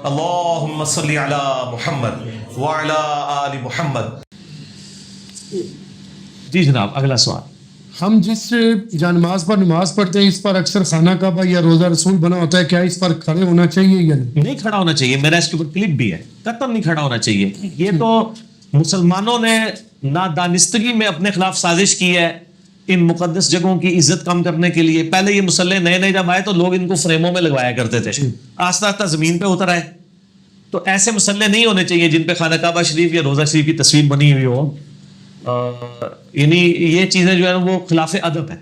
اللہم صلی علی محمد وعلی آل محمد۔ جی جناب، اگلا سوال۔ ہم جس جانماز پر نماز پڑھتے ہیں اس پر اکثر خانہ کعبہ یا روزہ رسول بنا ہوتا ہے، کیا اس پر کھڑے ہونا چاہیے یا نہیں؟ نہیں کھڑا ہونا چاہیے، میرا اس کے اوپر کلپ بھی ہے، قطعاً نہیں کھڑا ہونا چاہیے۔ یہ تو مسلمانوں نے نادانستگی میں اپنے خلاف سازش کی ہے ان مقدس جگہوں کی عزت کم کرنے کے لیے۔ پہلے یہ مسلح نئے نئے جب آئے تو لوگ ان کو فریموں میں لگوایا کرتے تھے، آہستہ آہستہ زمین پہ اتر آئے۔ تو ایسے مسلح نہیں ہونے چاہیے جن پہ خانہ کعبہ شریف یا روزہ شریف کی تصویر بنی ہوئی ہو۔ یعنی یہ چیزیں جو ہے وہ خلاف ادب ہے،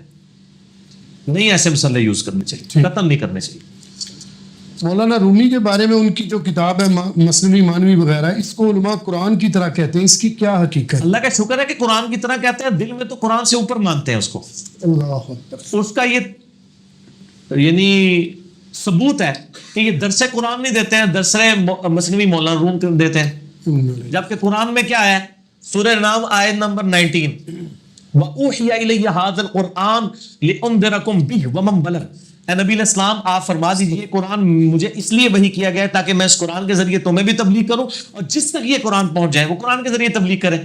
نہیں ایسے مسلح یوز کرنے چاہیے، قطعاً نہیں کرنے چاہیے۔ مولانا رومی کے بارے میں ان کی جو کتاب ہے مثنوی مانوی وغیرہ، اس کو علماء قرآن کی طرح کہتے ہیں، اس کی کیا حقیقت؟ اللہ کا شکر ہے کہ قرآن کی طرح کہتے ہیں، دل میں تو قرآن سے اوپر مانتے ہیں اس کو۔ اللہ اکبر۔ اس کا یہ یعنی ثبوت ہے کہ یہ درس قرآن نہیں دیتے ہیں، درس مثنوی مولانا روم دیتے ہیں، جبکہ قرآن میں کیا ہے؟ سورہ نام آیت نمبر 19، وَأُوحِيَ إِلَيَّ هَذَا الْقُرْآنُ لِأُنذِرَكُم بِهِ وَمَن بَلَغَ۔ اے نبی علیہ السلام آپ فرما دیجیے قرآن مجھے اس لیے وحی کیا گیا ہے تاکہ میں اس قرآن کے ذریعے تمہیں بھی تبلیغ کروں، اور جس تک یہ قرآن پہنچ جائے وہ قرآن کے ذریعے تبلیغ کرے۔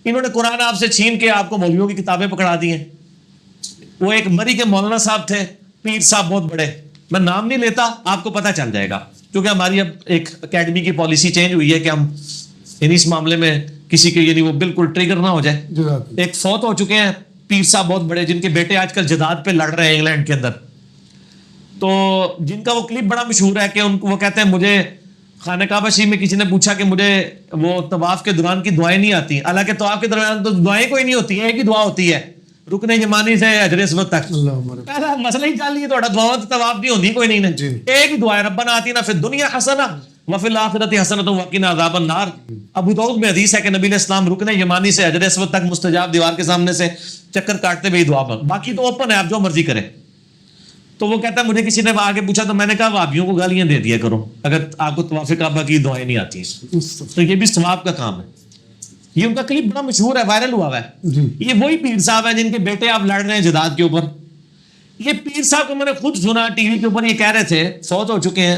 انہوں نے قرآن آپ سے چھین کے آپ کو مولویوں کی کتابیں پکڑا دی ہیں۔ وہ ایک مری کے مولانا صاحب تھے، پیر صاحب بہت بڑے، میں نام نہیں لیتا، آپ کو پتہ چل جائے گا، کیونکہ ہماری اب ایک اکیڈمی کی پالیسی چینج ہوئی ہے کہ ہم اس معاملے میں کسی کے یعنی وہ بالکل ٹریگر نہ ہو جائے۔ ایک فوت ہو چکے ہیں پیر صاحب بہت بڑے، جن کے بیٹے آج کل جداد پہ لڑ رہے ہیں انگلینڈ کے اندر، تو جن کا وہ کلپ بڑا مشہور ہے کہ وہ کہتے ہیں مجھے خانہ کعبہ شریف میں کسی نے پوچھا کہ مجھے وہ طواف کے دوران کی دعائیں نہیں آتی، حالانکہ طواف کے دوران تو دعائیں کوئی نہیں ہوتی ہیں، ایک ہی دعا ہوتی ہے رکن یمانی سے حجر اسود تک۔ پہلا مسئلہ ہی چل لیے تھوڑا دعاؤں تو طواف نہیں ہوتی کوئی نہیں، ایک ہی دعا ہے، ربنا آتینا فی الدنیا حسنہ وفی الآخرۃ حسنۃ وقنا عذاب النار۔ ابو داؤد میں حدیث ہے کہ نبی علیہ السلام رکن یمانی سے حجر اسود تک مستجاب دیوار کے سامنے سے چکر کاٹتے ہوئے دعا مانگ، باقی تو اوپن ہے، آپ جو مرضی کریں۔ تو وہ کہتا ہے مجھے کسی نے آگے پوچھا تو میں نے کہا وہابیوں کو گالیاں دے دیا کرو اگر آپ کو طواف کعبہ کی دعائیں نہیں آتی ہیں، تو یہ بھی ثواب کا کام ہے۔ یہ ان کا کلپ بڑا مشہور ہے، وائرل ہوا ہے۔ یہ وہی پیر صاحب ہیں جن کے بیٹے آپ لڑ رہے ہیں جداد کے اوپر۔ یہ پیر صاحب کو میں نے خود سنا ٹی وی کے اوپر، یہ کہہ رہے تھے فوت ہو چکے ہیں،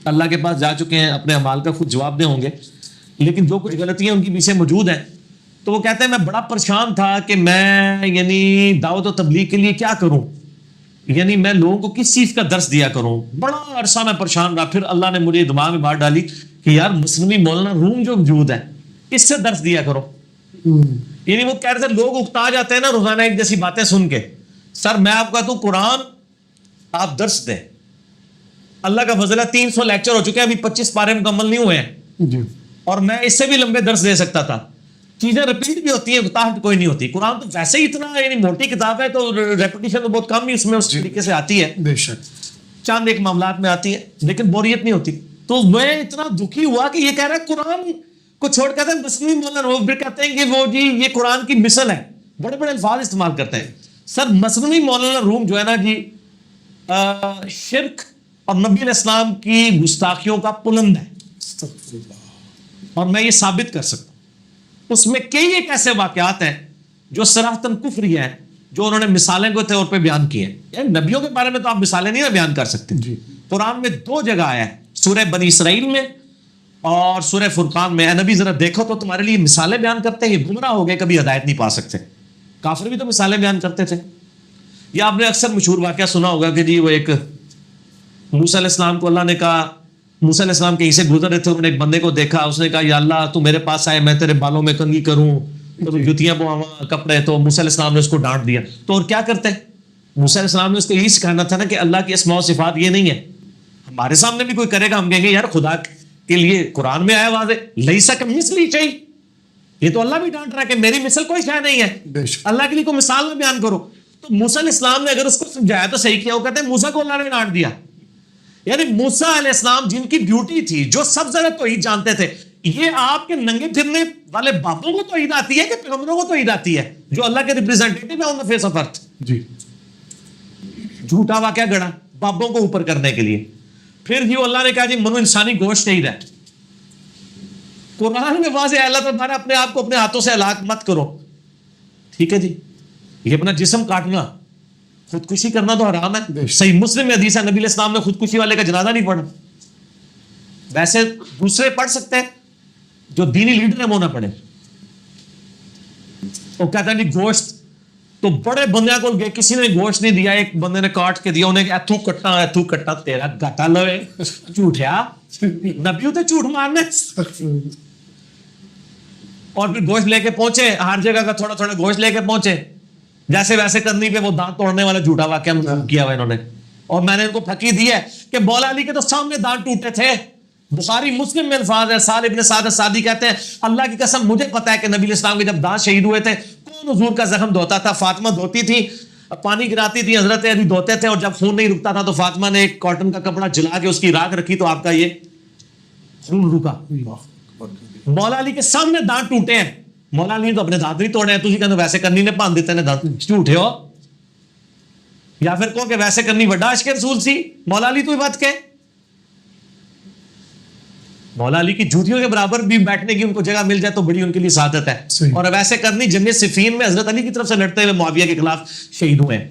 اللہ کے پاس جا چکے ہیں، اپنے اعمال کا خود جواب دے ہوں گے، لیکن جو کچھ غلطیاں ان کی پیچھے موجود ہیں۔ تو وہ کہتے ہیں میں بڑا پریشان تھا کہ میں یعنی دعوت و تبلیغ کے لیے کیا کروں، یعنی میں لوگوں کو کس چیز کا درس دیا کروں، بڑا عرصہ میں پریشان رہا۔ پھر اللہ نے مجھے دماغ میں بات ڈالی کہ یار مثنوی مولانا روم جو موجود ہے اس سے درس دیا کرو۔ یعنی وہ کہہ رہے تھے لوگ اکتا جاتے ہیں نا روزانہ ایک جیسی باتیں سن کے، سر میں آپ کہتا ہوں قرآن آپ درس دیں، اللہ کا فضل ہے 300 لیکچر ہو چکے ہیں، ابھی 25 پارے مکمل نہیں ہوئے ہیں، اور میں اس سے بھی لمبے درس دے سکتا تھا۔ چیزیں ریپیٹ بھی ہوتی ہیں، اتاحٹ کوئی نہیں ہوتی۔ قرآن تو ویسے ہی اتنا یعنی موٹی کتاب ہے تو ریپیٹیشن تو بہت کم ہی اس میں اس طریقے سے آتی ہے، بے شک چاند ایک معاملات میں آتی ہے، لیکن بوریت نہیں ہوتی۔ تو میں اتنا دکھی ہوا کہ یہ کہہ رہا ہے قرآن کو چھوڑ کہتے ہیں مثنوی مولانا، وہ پھر کہتے ہیں کہ وہ جی یہ قرآن کی مثل ہے، بڑے بڑے الفاظ استعمال کرتے ہیں۔ سر مثنوی مولانا روم جو ہے نا جی شرک اور نبی علیہ السلام کی گستاخیوں کا پلند ہے، اور میں یہ ثابت کر سکتا ہوں۔ اس میں کئی ایک ایسے واقعات ہیں جو صراحتاً کفری ہیں، جو انہوں نے مثالیں کے طور پہ بیان کی ہیں۔ یعنی نبیوں کے بارے میں تو آپ مثالیں نہیں بیان کر سکتے۔ قرآن میں 2 جگہ آیا ہے، سورہ بنی اسرائیل میں اور سورہ فرقان میں۔ اے نبی ذرا دیکھو تو تمہارے لیے مثالیں بیان کرتے ہیں، یہ گمراہ ہو گئے، کبھی ہدایت نہیں پا سکتے۔ کافر بھی تو مثالیں بیان کرتے تھے۔ یا آپ نے اکثر مشہور واقعہ سنا ہوگا کہ جی وہ ایک موسیٰ علیہ السلام کو اللہ نے کہا، موسیٰ علیہ السلام کہیں سے گزر رہے تھے، انہوں نے ایک بندے کو دیکھا، اس نے کہا یا اللہ تو میرے پاس آئے، میں تیرے بالوں میں کنگھی کروں، تو جوتیاں بواواں کپڑے، تو موسیٰ علیہ السلام نے اس کو ڈانٹ دیا۔ تو اور کیا کرتے ہیں؟ موسیٰ علیہ السلام نے اس کو یہی سکھانا تھا نا کہ اللہ کی اسماء و صفات یہ نہیں ہے۔ ہمارے سامنے بھی کوئی کرے گا ہم کہیں گے یار خدا کے لیے قرآن میں آیا واضح لیسا کمثلہ شیء، یہ تو اللہ بھی ڈانٹ رہا ہے کہ میری مثل کوئی شے نہیں ہے، اللہ کے لیے کوئی مثال نہ بیان کرو۔ تو موسیٰ علیہ السلام نے اگر اس کو سمجھایا تو صحیح کیا، وہ کہتے ہیں موسیٰ کو اللہ نے ڈانٹ دیا۔ یعنی موسیٰ علیہ السلام جن کی ڈیوٹی تھی، جو سب زیادہ توحید جانتے تھے، یہ آپ کے ننگے پھرنے والے بابوں کو توحید آتی ہے کہ پیغمبروں کو توحید آتی ہے جو اللہ کے ریپرزینٹیٹیو ہے آن دی فیس آف ارتھ؟ جی جھوٹا واقعہ گڑا بابوں کو اوپر کرنے کے لیے۔ پھر جی اللہ نے کہا جی منو انسانی گوشت نہیں ہے، قرآن میں واضح ہے اللہ تعالیٰ اپنے آپ کو اپنے ہاتھوں سے ہلاک مت کرو، ٹھیک ہے جی۔ یہ اپنا جسم کاٹنا، خودکشی کرنا تو حرام ہے۔ صحیح مسلم میں حدیث ہے نبی علیہ السلام نے خودکشی والے کا جنازہ نہیں پڑھا۔ ویسے دوسرے پڑھ سکتے ہیں, جو دینی لیڈر ہیں وہ نہ پڑھے. وہ کہتا ہے جی گوشت, تو بڑے بندے کو گئے, کسی نے گوشت نہیں دیا, ایک بندے نے کاٹ کے دیا, انہیں ایتھو کٹا تیرا گٹا لوے جھوٹیا نبیوں تے جھوٹ مارنے. اور پھر گوشت لے کے پہنچے, ہر جگہ کا تھوڑا تھوڑا گوشت لے کے پہنچے, جیسے ویسے کرنی پہ وہ دانت توڑنے والا جھوٹا واقعہ کیا ہوا انہوں نے. اور میں نے ان کو پھکی دی ہے کہ مولا علی کے تو سامنے دانت ٹوٹے تھے. بخاری مسلم میں الفاظ ہے, سال ابن سعد السعدی کہتے ہیں اللہ کی قسم مجھے پتا ہے کہ نبی علیہ السلام کے جب دانت شہید ہوئے تھے کون حضور کا زخم دھوتا تھا؟ فاطمہ دھوتی تھی, پانی گراتی تھی, حضرت علی دھوتے تھے, اور جب خون نہیں رکتا تھا تو فاطمہ نے ایک کاٹن کا کپڑا جلا کے اس کی راکھ رکھی تو آپ کا یہ خون رکا. مولا علی کے سامنے دانت ٹوٹے ہیں, مولا علی نے تو اپنے دانت نہیں توڑے ہیں, تھی کہ ویسے کرنی نے باندھ دیتے ہیں دانت, جھوٹے ہو. یا پھر کہو کہ ویسے کرنی بڑا عشق رسول سی, مولا علی تو یہ بات کہ مولا علی کی جوتیوں کے برابر بھی بیٹھنے کی ان کو جگہ مل جائے تو بڑی ان کے لیے سعادت ہے. اور ویسے کرنی جنگ صفین میں حضرت علی کی طرف سے لڑتے ہوئے معاویہ کے خلاف شہید ہوئے ہیں.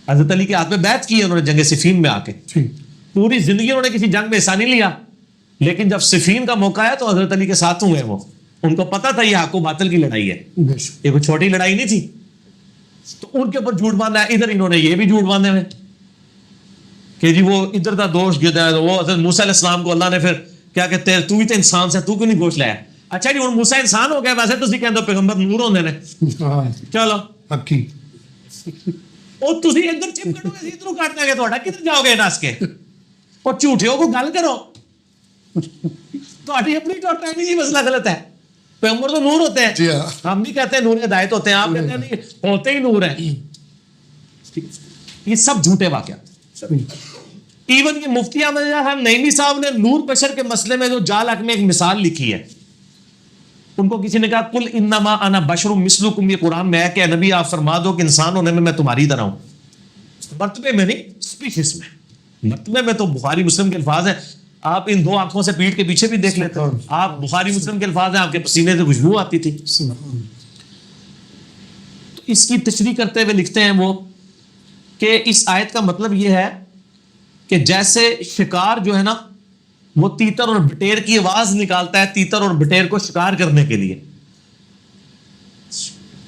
حضرت علی کے ہاتھ میں بیعت کی ہے انہوں نے جنگ صفین میں آ کے. پوری زندگی انہوں نے کسی جنگ میں حصہ نہیں لیا, لیکن جب صفین کا موقع آیا تو حضرت علی کے ساتھ ہوئے. وہ ان کو پتا تھا یہ حق و باطل کی لڑائی ہے, یہ کوئی چھوٹی لڑائی نہیں تھی. تو ان کے اوپر جھوٹ باندھا ہے. ادھر انہوں نے یہ بھی جھوٹ باندھے ہوئے کہ جی وہ ادھر کا دوست گدا ہے, وہ حضرت موسیٰ علیہ السلام کو اللہ نے پھر کیا کہتے ہیں, تو بھی تو انسان سے, تو کیوں نہیں گوشت لایا؟ اچھا جی ہوں موسیٰ انسان ہو گیا, ویسے تو کہتے ہو پیغمبر نور ہوندے نے, چلو اور تسی ادھر چپ کٹو گے ادھروں کاٹ دیں گے, تھوڑا کدھر جاؤ گے نس کے, اور جھوٹیوں کو گل کرو. تھوڑی اپنی ٹائمنگ مسئلہ غلط ہے. پیغمبر تو نور ہوتے ہیں, ہم بھی کہتے ہیں نور ہدایت ہوتے ہیں, آپ کہتے ہیں نہیں ہوتے ہی نور ہیں. یہ سب جھوٹے واقعات. ایون یہ مفتی احمد خان نعیمی صاحب نے نور بشر کے مسئلے میں جو جال حق میں ایک مثال لکھی ہے, ان کو کسی نے کہا قل انما انا بشر مثلکم, یہ قرآن میں ہے کہ نبی آپ فرما دو کہ انسان ہونے میں تمہاری طرح ہوں. مرتبے میں نہیں, اسپیشیز میں. مرتبے میں تو بخاری مسلم کے الفاظ ہیں, آپ ان دو آنکھوں سے پیٹھ کے پیچھے بھی دیکھ لیتے ہیں, آپ بخاری مسلم کے الفاظ ہیں, آپ کے پسینے سے خوشبو آتی تھی. تو اس کی تشریح کرتے ہوئے لکھتے ہیں وہ کہ اس آیت کا مطلب یہ ہے کہ جیسے شکار جو ہے نا وہ تیتر اور بٹیر کی آواز نکالتا ہے تیتر اور بٹیر کو شکار کرنے کے لیے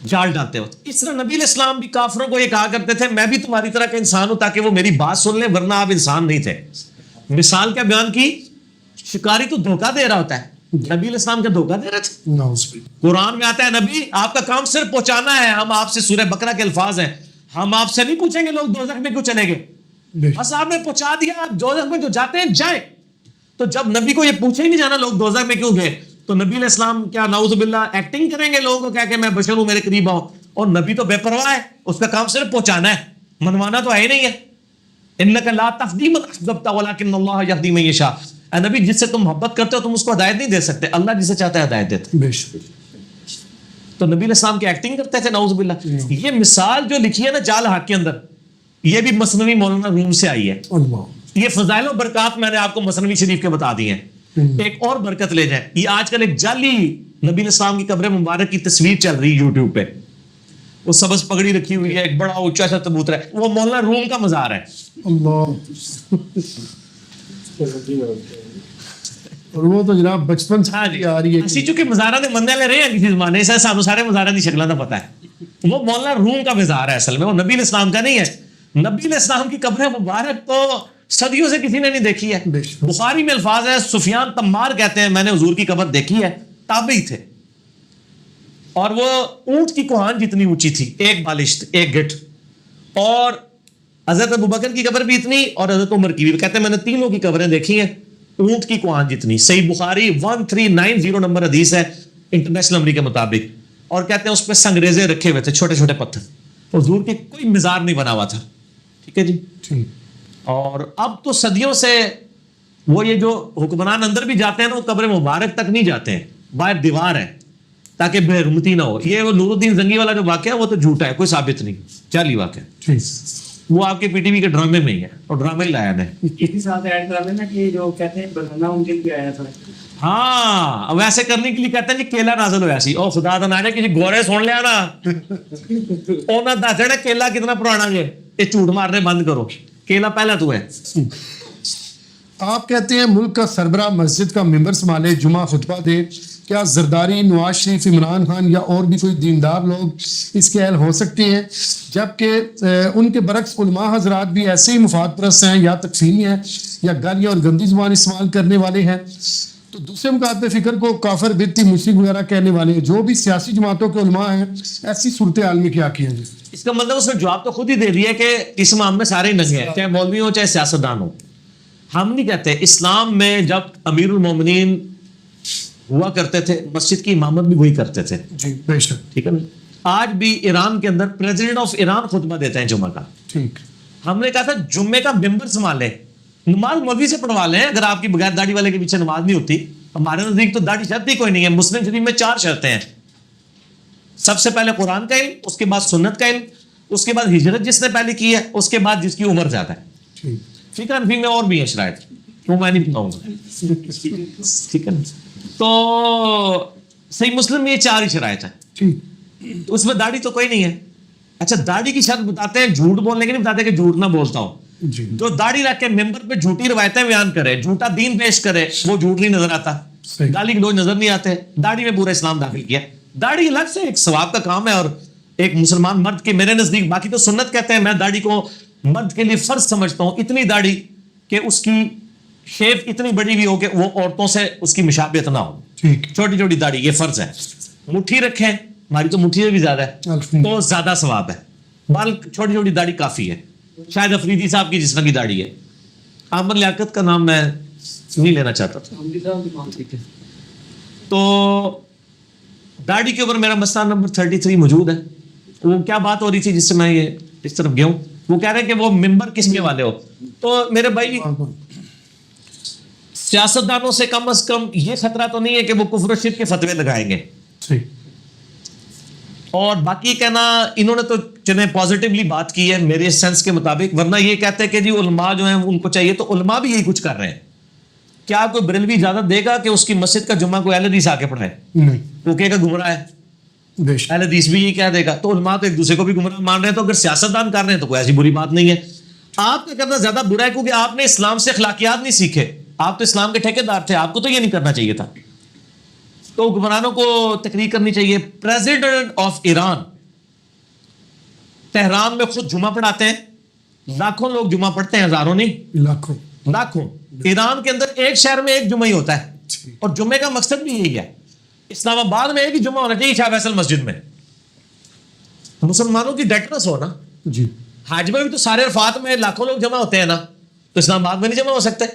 جال ڈالتے وقت, اس طرح نبی علیہ السلام بھی کافروں کو یہ کہا کرتے تھے میں بھی تمہاری طرح کا انسان ہوں تاکہ وہ میری بات سن لیں, ورنہ آپ انسان نہیں تھے. مثال کیا بیان کی, شکاری تو دھوکہ دے رہا ہوتا ہے, نبی علیہ السلام کیا دھوکہ دے رہے تھے؟ قرآن میں آتا ہے نبی آپ کا کام صرف پہنچانا ہے, ہم آپ سے سورہ بقرہ کے الفاظ ہیں, ہم آپ سے نہیں پوچھیں گے لوگ دوزخ میں کیوں چلے گئے, بس آپ نے پہنچا دیا, آپ دوزخ میں جو جاتے ہیں جائیں. تو جب نبی کو یہ پوچھے ہی نہیں جانا لوگ دوزخ میں کیوں گئے, تو نبی علیہ السلام کیا نعوذ باللہ ایکٹنگ کریں گے لوگوں کو کہہ کے میں بشر ہوں میرے قریب آؤ, اور نبی تو بے پرواہ ہے, اس کا کام صرف پہنچانا ہے, منوانا تو ہے ہی نہیں ہے. انک لا تهدی من احببت ولکن اللہ یہدی من یشاء, اے نبی جس سے تم محبت کرتے ہو تم اس کو ہدایت نہیں دے سکتے, اللہ جسے چاہتا ہے ہدایت دیتا ہے. تو نبی علیہ السلام کی ایکٹنگ کرتے تھے نعوذ باللہ. یہ مثال جو لکھی ہے نا جال حق کے اندر, یہ بھی مثنوی مولانا روم سے آئی ہے. یہ فضائل و برکات میں نے آپ کو مثنوی شریف کے بتا دی ہیں. ایک اور برکت لے جائیں, یہ آج کل ایک جعلی نبی علیہ السلام کی قبر مبارک کی تصویر چل رہی ہے یوٹیوب پہ, وہ سبز پگڑی رکھی ہوئی ہے, ایک بڑا اونچا سا کبوتر ہے, وہ مولانا روم کا مزار ہے. اور وہ تو جناب بچپن سے آ رہی ہے. اسی چونکہ مزارہ دے مندے والے رہے ہیں کسی زمانے سے, سانو سارے مزارہ دی شکلیں تو پتہ ہے. وہ مولانا روم کا مزار ہے اصل میں, وہ نبی علیہ السلام کا نہیں ہے. نبی علیہ السلام کی قبر مبارک تو صدیوں سے کسی نے نہیں دیکھی ہے. بخاری میں الفاظ ہے, سفیان تمار کہتے ہیں میں نے حضور کی قبر دیکھی ہے, تابعی تھے, اور وہ اونٹ کی کوہان جتنی اونچی تھی, ایک بالشت ایک گٹ, اور حضرت ابوبکر کی قبر بھی اتنی اور حضرت عمر کی بھی. کہتے ہیں میں نے تینوں کی قبریں دیکھی ہیں اونٹ کی کوہان جتنی. صحیح بخاری 1390 نمبر حدیث ہے انٹرنیشنل نمبر کے مطابق, اور کہتے ہیں اس پہ سنگریزے رکھے ہوئے تھے, چھوٹے چھوٹے پتھر, حضور کے کوئی مزار نہیں بنا ہوا تھا. ٹھیک ہے جی. اور اب تو صدیوں سے وہ یہ جو حکمران اندر بھی جاتے ہیں نا, وہ قبر مبارک تک نہیں جاتے ہیں, باہر دیوار ہے تاکہ بے حرمتی نہ ہو. یہ وہ نور الدین زنگی والا جو واقعہ ہے وہ تو جھوٹا ہے, کوئی ثابت نہیں, جعلی واقعہ. وہ آپ کے پی ٹی وی کے ڈرامے میں ہی ہے, اور ڈرامے ہی لایا ہے. اسی ساتھ ایڈ کر لینا کہ جو کہتے ہیں بنانا ممکن بھی آیا تھا. ہاں ویسے کرنے کے لیے کہتے ہیں جی کیلا نازل ہوا سی, او خدا دا نہ کسی گورے سن لیا نا انہاں دس دینا کیلا کتنا پرانا ہے, یہ جھوٹ مارنے بند کرو, کیلا پہلا تو ہے. آپ کہتے ہیں ملک کا سربراہ مسجد کا ممبر سنبھالے، جمعہ خطبہ دے، کیا زرداری، نواز شریف، عمران خان یا اور بھی کوئی دیندار لوگ اس کے اہل ہو سکتے ہیں؟ جبکہ ان کے برعکس علماء حضرات بھی ایسے ہی مفاد پرست ہیں یا تکفیری ہیں یا گالیاں اور گندی زبان استعمال کرنے والے ہیں. تو دوسرے مکاتب فکر کو کافر، بدعتی، مشرک وغیرہ کہنے والے ہیں جو بھی سیاسی جماعتوں کے علماء ہیں، ایسی صورتحال میں کیا کیا جائے؟ اس کا مطلب اس نے جواب تو خود ہی دے دیا کہ اس معاملے میں سارے ننگے ہیں، چاہے مولوی ہو چاہے سیاستدان ہو. ہم نہیں کہتے اسلام میں جب امیر المومنین ہوا کرتے تھے مسجد کی امامت بھی وہی کرتے تھے. جی بے شک. ٹھیک ہے نا. آج بھی ایران کے اندر پریزیڈنٹ آف ایران خطبہ دیتے ہیں جمعہ کا. ٹھیک. ہم نے کہا تھا جمعے کا ممبر سنبھالے، نماز مولوی سے پڑھوا لیں. اگر آپ کی بغیر داڑھی والے کے پیچھے نماز نہیں ہوتی، ہمارے نزدیک تو داڑھی شرط ہی کوئی نہیں ہے. مسلم شریف میں 4 شرطیں ہیں. سب سے پہلے قرآن کا علم، اس کے بعد سنت کا علم، اس کے بعد ہجرت جس نے پہلے کی ہے، اس کے بعد جس کی عمر زیادہ ہے. ٹھیک. فقہ حنفی میں اور بھی ہیں شرائط، وہ میں نہیں بتاؤں گا. ٹھیک ہے نا. تو صحیح مسلم میں یہ 4 ہی شرائط ہیں. ٹھیک. اس میں داڑھی تو کوئی نہیں ہے. اچھا داڑھی کی شرط بتاتے ہیں، جھوٹ بولنے کی نہیں بتاتے کہ جھوٹ نہ بولتا ہوں. جی. جو داڑھی رکھ کے ممبر پہ جھوٹی روایتیں بیان کرے، جھوٹا دین پیش کرے، وہ جھوٹ نہیں نظر آتا. صحیح. گالی گلوچ نظر نہیں آتے. داڑھی میں پورا اسلام داخل کیا. داڑھی الگ سے ایک ثواب کا کام ہے اور ایک مسلمان مرد کے میرے نزدیک، باقی تو سنت کہتے ہیں، میں داڑھی کو مرد کے لیے فرض سمجھتا ہوں. اتنی داڑھی کہ اس کی شیپ اتنی بڑی بھی ہو کہ وہ عورتوں سے اس کی مشابہت نہ ہو. ٹھیک. چھوٹی چھوٹی داڑھی یہ فرض ہے. مٹھی رکھیں، ہماری تو مٹھی سے بھی زیادہ ہے تو زیادہ ثواب ہے. بال چھوٹی چھوٹی داڑھی کافی ہے. شاید افریدی صاحب کی جس طرح کی داڑھی ہے. عامر لیاقت کا نام میں نہیں لینا چاہتا تھا. ٹھیک ہے. تو داڑھی کے اوپر میرا مسئلہ نمبر 33 موجود ہے. وہ کیا بات ہو رہی تھی جس سے میں یہ اس طرف گیا ہوں؟ وہ کہہ رہے ہیں کہ وہ ممبر کس کے والے ہو. تو میرے بھائی سیاستدانوں سے کم از کم یہ خطرہ تو نہیں ہے کہ وہ کفر و شرک کے فتوے لگائیں گے. اور باقی کہنا انہوں نے تو چلیں پازیٹیولی بات کی ہے میرے سینس کے مطابق، ورنہ یہ کہتے ہیں کہ جی علماء جو ہیں ان کو چاہیے، تو علماء بھی یہی کچھ کر رہے ہیں. کیا کوئی بریلوی اجازت دے گا کہ اس کی مسجد کا جمعہ کوئی اہل حدیث آ کے پڑھے؟ نہیں. وہ کہے گا گمراہ ہے. اہل حدیث بھی یہ کہہ دے گا. تو علماء تو ایک دوسرے کو بھی گمراہ مان رہے ہیں. تو اگر سیاستدان کر رہے ہیں تو کوئی ایسی بری بات نہیں ہے. آپ کا کرنا زیادہ برا ہے کیونکہ آپ نے اسلام سے اخلاقیات نہیں سیکھے. آپ تو اسلام کے ٹھیکیدار تھے، آپ کو تو یہ نہیں کرنا چاہیے تھا. تو حکمرانوں کو تقریر کرنی چاہیے. پریزیڈنٹ آف ایران تہران میں خود جمعہ پڑھاتے ہیں. لاکھوں لوگ جمعہ پڑھتے ہیں، ہزاروں نہیں، لاکھوں. ایران کے اندر ایک شہر میں ایک جمعہ ہی ہوتا ہے اور جمعے کا مقصد بھی یہی ہے. اسلام آباد میں ایک ہی جمعہ ہونا چاہیے، شاہ فیصل مسجد میں. مسلمانوں کی ڈیٹرس ہو نا. جی. حج میں بھی تو سارے عرفات میں لاکھوں لوگ جمع ہوتے ہیں نا، تو اسلام آباد میں نہیں جمع ہو سکتے؟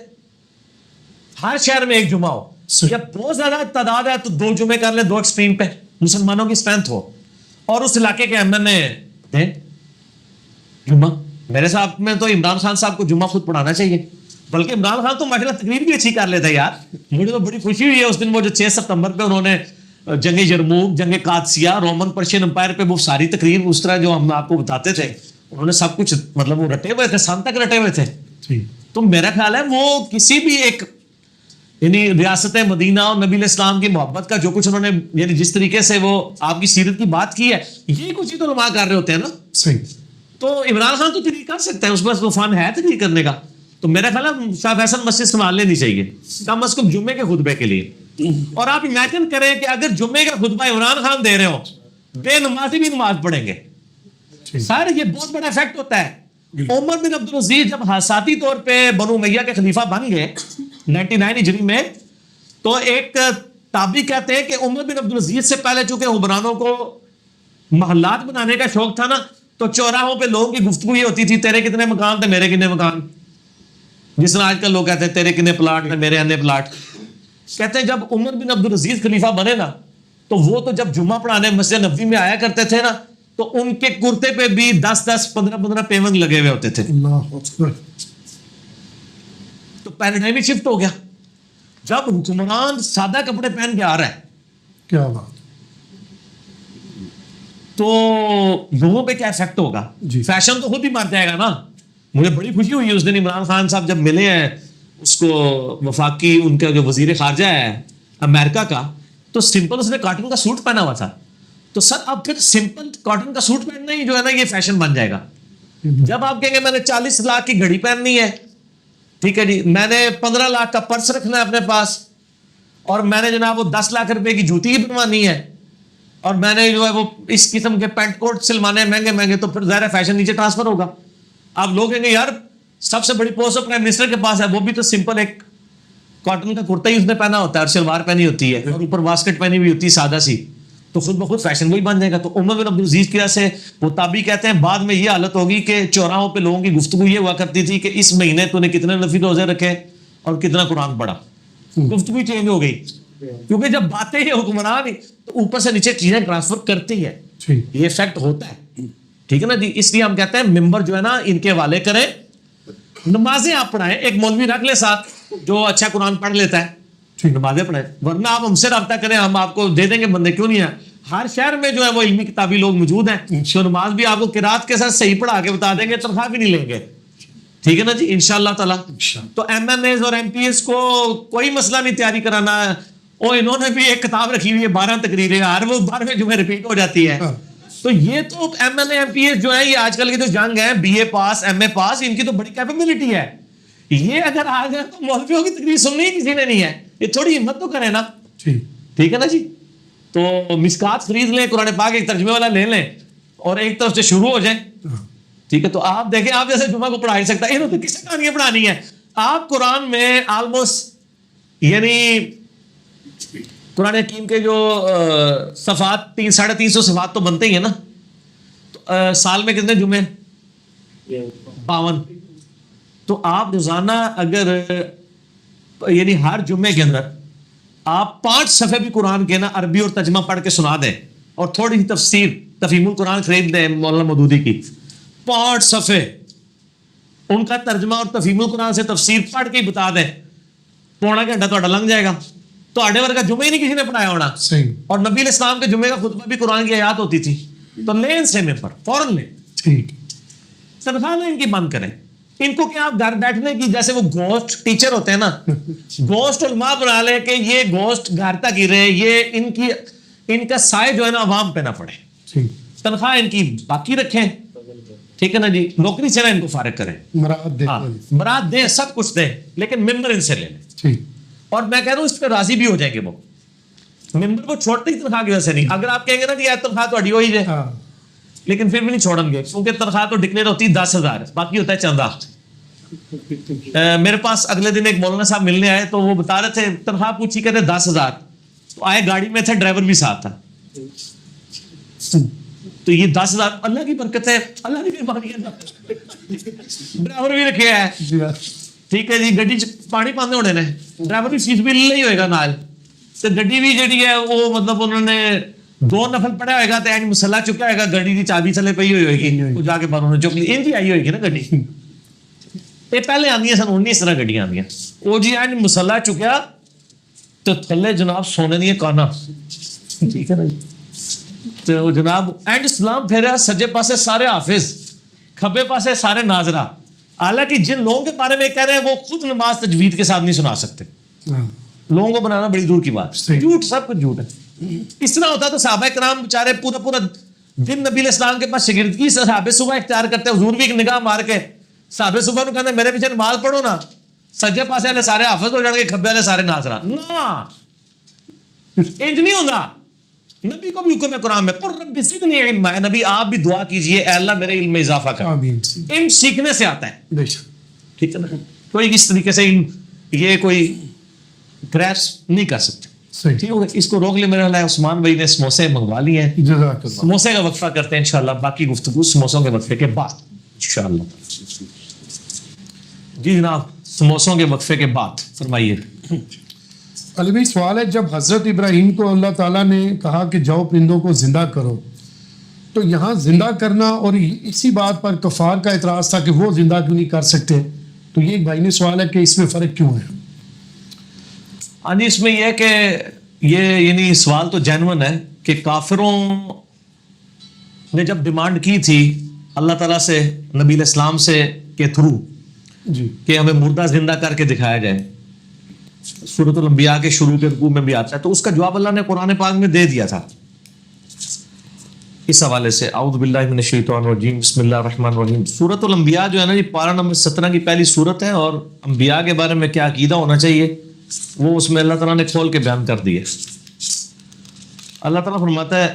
ہر شہر میں ایک جمعہ ہو. جب بہت زیادہ تعداد ہے تو 2 جمعے کر لیں، 2 ایکسٹریم پہ مسلمانوں کی اسٹرینتھ ہو، اور اس علاقے کے ایم این اے دیں جمعہ. میرے صاحب میں تو عمران خان صاحب کو جمعہ خود پڑھانا چاہیے. بلکہ عمران خان تو ماشاءاللہ تقریر بھی اچھی کر لیتا ہے یار. مجھے تو بڑی خوشی ہوئی ہے اس دن، وہ جو 6 ستمبر پہ انہوں نے جنگ یرموک، جنگ قادسیہ، رومن پرشین امپائر پہ وہ ساری تقریر اس طرح جو ہم آپ کو بتاتے تھے، انہوں نے سب کچھ مطلب وہ رٹے ہوئے تھے، سن تک رٹے ہوئے تھے. تو میرا خیال ہے وہ کسی بھی ایک یعنی ریاست مدینہ اور نبی علیہ السلام کی محبت کا جو کچھ انہوں نے یعنی جس طریقے سے وہ آپ کی سیرت کی بات کی ہے، یہ کچھ ہی تو علماء کر رہے ہوتے ہیں نا. صحیح. تو عمران خان تو تقریر کر سکتا ہے، اس پاس وہ فن ہے تقریر کرنے کا. تو میرا خیال ہے شاہ فیصل مسجد سنبھال لینی چاہیے کم از کم جمعے کے خطبے کے لیے. اور آپ امیجن کریں کہ اگر جمعے کا خطبہ عمران خان دے رہے ہو، بے نمازی بھی نماز پڑھیں گے. سر یہ بہت بڑا افیکٹ ہوتا ہے. عمر بن عبدالعزیز جب حساتی طور پہ بنو امیہ کے خلیفہ بن گئے 99 ہجری میں، تو ایک تابعی کہتے ہیں کہ عمر بن عبدالعزیز سے پہلے چونکہ حکمرانوں کو محلات بنانے کا شوق تھا نا، تو چوراہوں پہ لوگوں کی گفتگو یہ ہوتی تھی تیرے کتنے مکان تھے، میرے کتنے مکان. جس طرح آج کل لوگ کہتے ہیں تیرے کتنے پلاٹ تھے، میرے اتنے پلاٹ. کہتے ہیں جب عمر بن عبدالعزیز خلیفہ بنے نا، تو وہ تو جب جمعہ پڑھانے مسجد نبوی میں آیا کرتے تھے نا، تو ان کے کرتے پہ بھی 10 15 پیونگ لگے ہوئے ہوتے تھے. تو پیراڈائم شفٹ ہو گیا. جب حکمران سادہ کپڑے پہن کے آ رہا ہے، کیا بات، تو لوگوں پہ کیا افیکٹ ہوگا؟ فیشن تو خود ہی مر جائے گا نا. مجھے بڑی خوشی ہوئی اس دن عمران خان صاحب جب ملے ہیں اس کو وفاقی ان کا جو وزیر خارجہ ہے امریکہ کا، تو سمپل اس نے کاٹن کا سوٹ پہنا ہوا تھا. تو سر اب پھر سمپل کاٹن کا سوٹ پہننا ہی جو ہے نا یہ فیشن بن جائے گا. جب آپ کہیں گے میں نے 40 لاکھ کی گھڑی پہننی ہے، ٹھیک ہے جی، میں نے 15 لاکھ کا پرس رکھنا ہے اپنے پاس، اور میں نے جناب وہ 10 لاکھ روپے کی جوتی ہی بنوانی ہے، اور میں نے جو ہے وہ اس قسم کے پینٹ کوٹ سلوانے ہیں مہنگے مہنگے، تو پھر ظاہر فیشن نیچے ٹرانسفر ہوگا. آپ لوگ کہیں گے یار سب سے بڑی پوسٹ پرائم منسٹر کے پاس ہے، وہ بھی تو سمپل ایک کاٹن کا کرتا ہی اس نے پہنا ہوتا ہے اور شلوار پہنی ہوتی ہے اور اوپر واسکٹ پہنی ہوئی ہوتی ہے سادہ سی، تو خود بخود فیشن وہی بن جائے گا. تو عمر بن عبدالعزیز کی وجہ سے وہ تابعی کہتے ہیں بعد میں یہ حالت ہوگی کہ چوراہوں پہ لوگوں کی گفتگو یہ ہوا کرتی تھی کہ اس مہینے تو نے کتنے نفلی روزے رکھے اور کتنا قرآن پڑھا. گفتگو چینج ہو گئی، کیونکہ جب باتیں یہ حکمران تو اوپر سے نیچے چیزیں ٹرانسفر کرتی ہے، یہ افیکٹ ہوتا ہے. ٹھیک ہے نا جی، اس لیے ہم کہتے ہیں ممبر جو ہے نا ان کے حوالے کریں، نمازیں آپ پڑھائیں، ایک مولوی رکھ لے ساتھ جو اچھا قرآن پڑھ لیتا ہے، نمازیں پڑھیں، ورنہ آپ ہم سے رابطہ کریں، ہم آپ کو دے دیں گے بندے، کیوں نہیں ہے. ہر شہر میں جو ہے وہ علمی کتابی لوگ موجود ہیں جو نماز بھی آپ کو قرات کے ساتھ صحیح پڑھا کے بتا دیں گے، تنخواہ بھی نہیں لیں گے. ٹھیک ہے نا جی، انشاءاللہ تعالیٰ. تو ایم این ایز اور ایم پی ایس کو کوئی مسئلہ نہیں تیاری کرانا ہے، اور انہوں نے بھی ایک کتاب رکھی ہوئی ہے 12 تقریریں، ہر وہ 12ویں جمعے ریپیٹ ہو جاتی ہے. تو یہ تو M N A M P S جو ہے یہ آج کل کی جو جنگ ہے، بی اے پاس ایم اے پاس، ان کی تو بڑی کیپیبلٹی ہے. یہ اگر آ گئے تو مولویوں کی تقریر سننی ہی کسی نے نہیں ہے، یہ تھوڑی ہمت تو کرے نا. ٹھیک ہے نا جی. تو مسکات خرید لیں، قرآن پاک ایک ترجمے والا لے لیں اور ایک طرف سے شروع ہو جائیں. ٹھیک ہے، تو آپ دیکھیں آپ جیسے جمعہ کو پڑھا ہی سکتا ہے، انہوں نے کسے کہانیاں پڑھانی ہے. آپ قرآن میں آلموسٹ یعنی قرآن حکیم کے جو صفحات 350 صفحات تو بنتے ہی ہیں نا. تو سال میں کتنے جمعے؟ 52. تو آپ روزانہ اگر یعنی ہر جمعے کے اندر آپ 5 صفحے بھی قرآن کے نا عربی اور ترجمہ پڑھ کے سنا دیں، اور تھوڑی سی تفسیر تفہیم القرآن خرید دیں مولانا مودودی کی، 5 صفحے ان کا ترجمہ اور تفہیم القرآن سے تفسیر پڑھ کے ہی بتا دیں، پونا گھنٹہ تو لنگ جائے گا. تو آڈے ورگا جمعہ ہی نہیں کسی نے پڑھایا ہونا. اور نبی علیہ السلام کے جمعے کا خطبہ بھی قرآن کی آیات ہوتی تھی. تو لیں ان سے میں پر فوراً لیں. تنخواہ ان کی بند کریں. ان کو کیا آپ گھر بیٹھنے کی جیسے وہ گوسٹ ٹیچر ہوتے ہیں نا، گوسٹ علماء بنا لیں کہ یہ گوسٹ گھر تک ہی رہے، یہ ان کا سائے جو ہے نا عوام پہ نہ پڑے. تنخواہ ان کی باقی رکھیں. ٹھیک ہے نا جی، نوکری سے نہ ان کو فارغ کریں، برات دیں، سب کچھ دیں، لیکن ممبر ان سے لے لیں. اور میں کہہ رہا ہوں اس پہ راضی بھی ہو جائیں گے وہ. ممبر کو چھوڑتے ہی تنخواہ کی وجہ سے نہیں. اگر آپ کہیں گے نا کہ یار تنخواہ تو اڈی ہوئی ہے، لیکن پھر بھی نہیں چھوڑیں گے، کیونکہ تنخواہ تو ڈکلیئر ہوتی ہے 10,000، باقی ہوتا ہے چندہ. میرے پاس اگلے دن ایک مولانا صاحب ملنے آئے تو وہ بتا رہے تھے تنخواہ پوچھی، کہتے 10,000. تو آئے گاڑی میں تھے، ڈرائیور بھی ساتھ تھا. تو یہ 10,000 اللہ کی برکت ہے، اللہ کی مہربانی ہے، ڈرائیور بھی رکھے ہے. ٹھیک ہے جی، گڈی پانی پاندے ہونے نے، ڈرائیور بھی فیس بل ہی ہوئے گا نال. تو گڈی بھی جڑی ہے وہ مطلب انہوں نے 2 نفل پڑھا ہوئے گا، تو اینج مسلح چکا ہوئے گا، گاڑی کی چابی تھلے پئی ہوئی ہوئے گی، وہ جا کے بعد انہوں نے چک لی. انج ہی آئی ہوئے گی نا گڈی. یہ پہلے آندی سن 19 طرح گڈیاں آندیاں. وہ جی اینج مسلح چکیا تو تھلے جناب سونے دیا کانا. ٹھیک ہے نا جی. تو جناب اینڈ سلام پھیرا، سجے پاسے سارے حافظ، کھبے پاسے سارے ناظرہ. حالانکہ جن لوگوں کے بارے میں کہہ رہے ہیں وہ خود نماز تجوید کے ساتھ نہیں سنا سکتے. لوگوں کو بنانا بڑی دور کی بات، جھوٹ، سب کچھ جھوٹ ہے. اس طرح ہوتا تو صحابہ کرام بیچارے پورا دن نبی علیہ السلام کے پاس شاگردگی سے صحابہ صبح اختیار کرتے. حضور بھی ایک نگاہ مار کے صحابہ صبح کو کہتے میرے پیچھے نماز پڑھو نا، سجے پاسے والے سارے حافظ ہو جان گے، کھبے والے سارے ناظرہ. نہ انج نہیں ہوتا. نبی کو بھی حکم ہے قرآن میں قل رب زدنی علما، نبی آپ بھی دعا کیجئے اے اللہ میرے علم میں اضافہ کر. علم سیکھنے سے آتا ہے. ٹھیک ہے نا، کوئی اس طریقے سے یہ کوئی گریس نہیں کر سکتے. ٹھیک ہے، اس کو روک لے. میرے اللہ عثمان بھائی نے سموسے منگوا لیے ہیں، سموسے کا وقفہ کرتے ہیں انشاءاللہ، باقی گفتگو سموسوں کے وقفے کے بعد انشاءاللہ. جی جناب، سموسوں کے وقفے کے بعد فرمائیے. علی بھائی سوال ہے، جب حضرت ابراہیم کو اللہ تعالیٰ نے کہا کہ جاؤ پرندوں کو زندہ کرو، تو یہاں زندہ کرنا اور اسی بات پر کفار کا اعتراض تھا کہ وہ زندہ کیوں نہیں کر سکتے. تو یہ ایک بھائی نے سوال ہے کہ اس میں فرق کیوں ہے؟ ہاں جی، اس میں یہ ہے کہ یہ یعنی سوال تو جینون ہے کہ کافروں نے جب ڈیمانڈ کی تھی اللہ تعالیٰ سے نبی علیہ السلام سے کے تھرو جی کہ ہمیں مردہ زندہ کر کے دکھایا جائے، سورۃ الانبیاء کے شروع کے رکوع میں بھی آتا ہے، تو اس کا جواب اللہ نے قرآن پاک میں دے دیا تھا. اس حوالے سے اعوذ باللہ من الشیطان الرجیم بسم اللہ الرحمن الرحیم. سورۃ الانبیاء جو ہے نا یہ پارہ نمبر 17 کی پہلی سورت ہے, اور انبیاء کے بارے میں کیا عقیدہ ہونا چاہیے وہ اس میں اللہ تعالیٰ نے کھول کے بیان کر دی ہے. اللہ تعالیٰ فرماتا ہے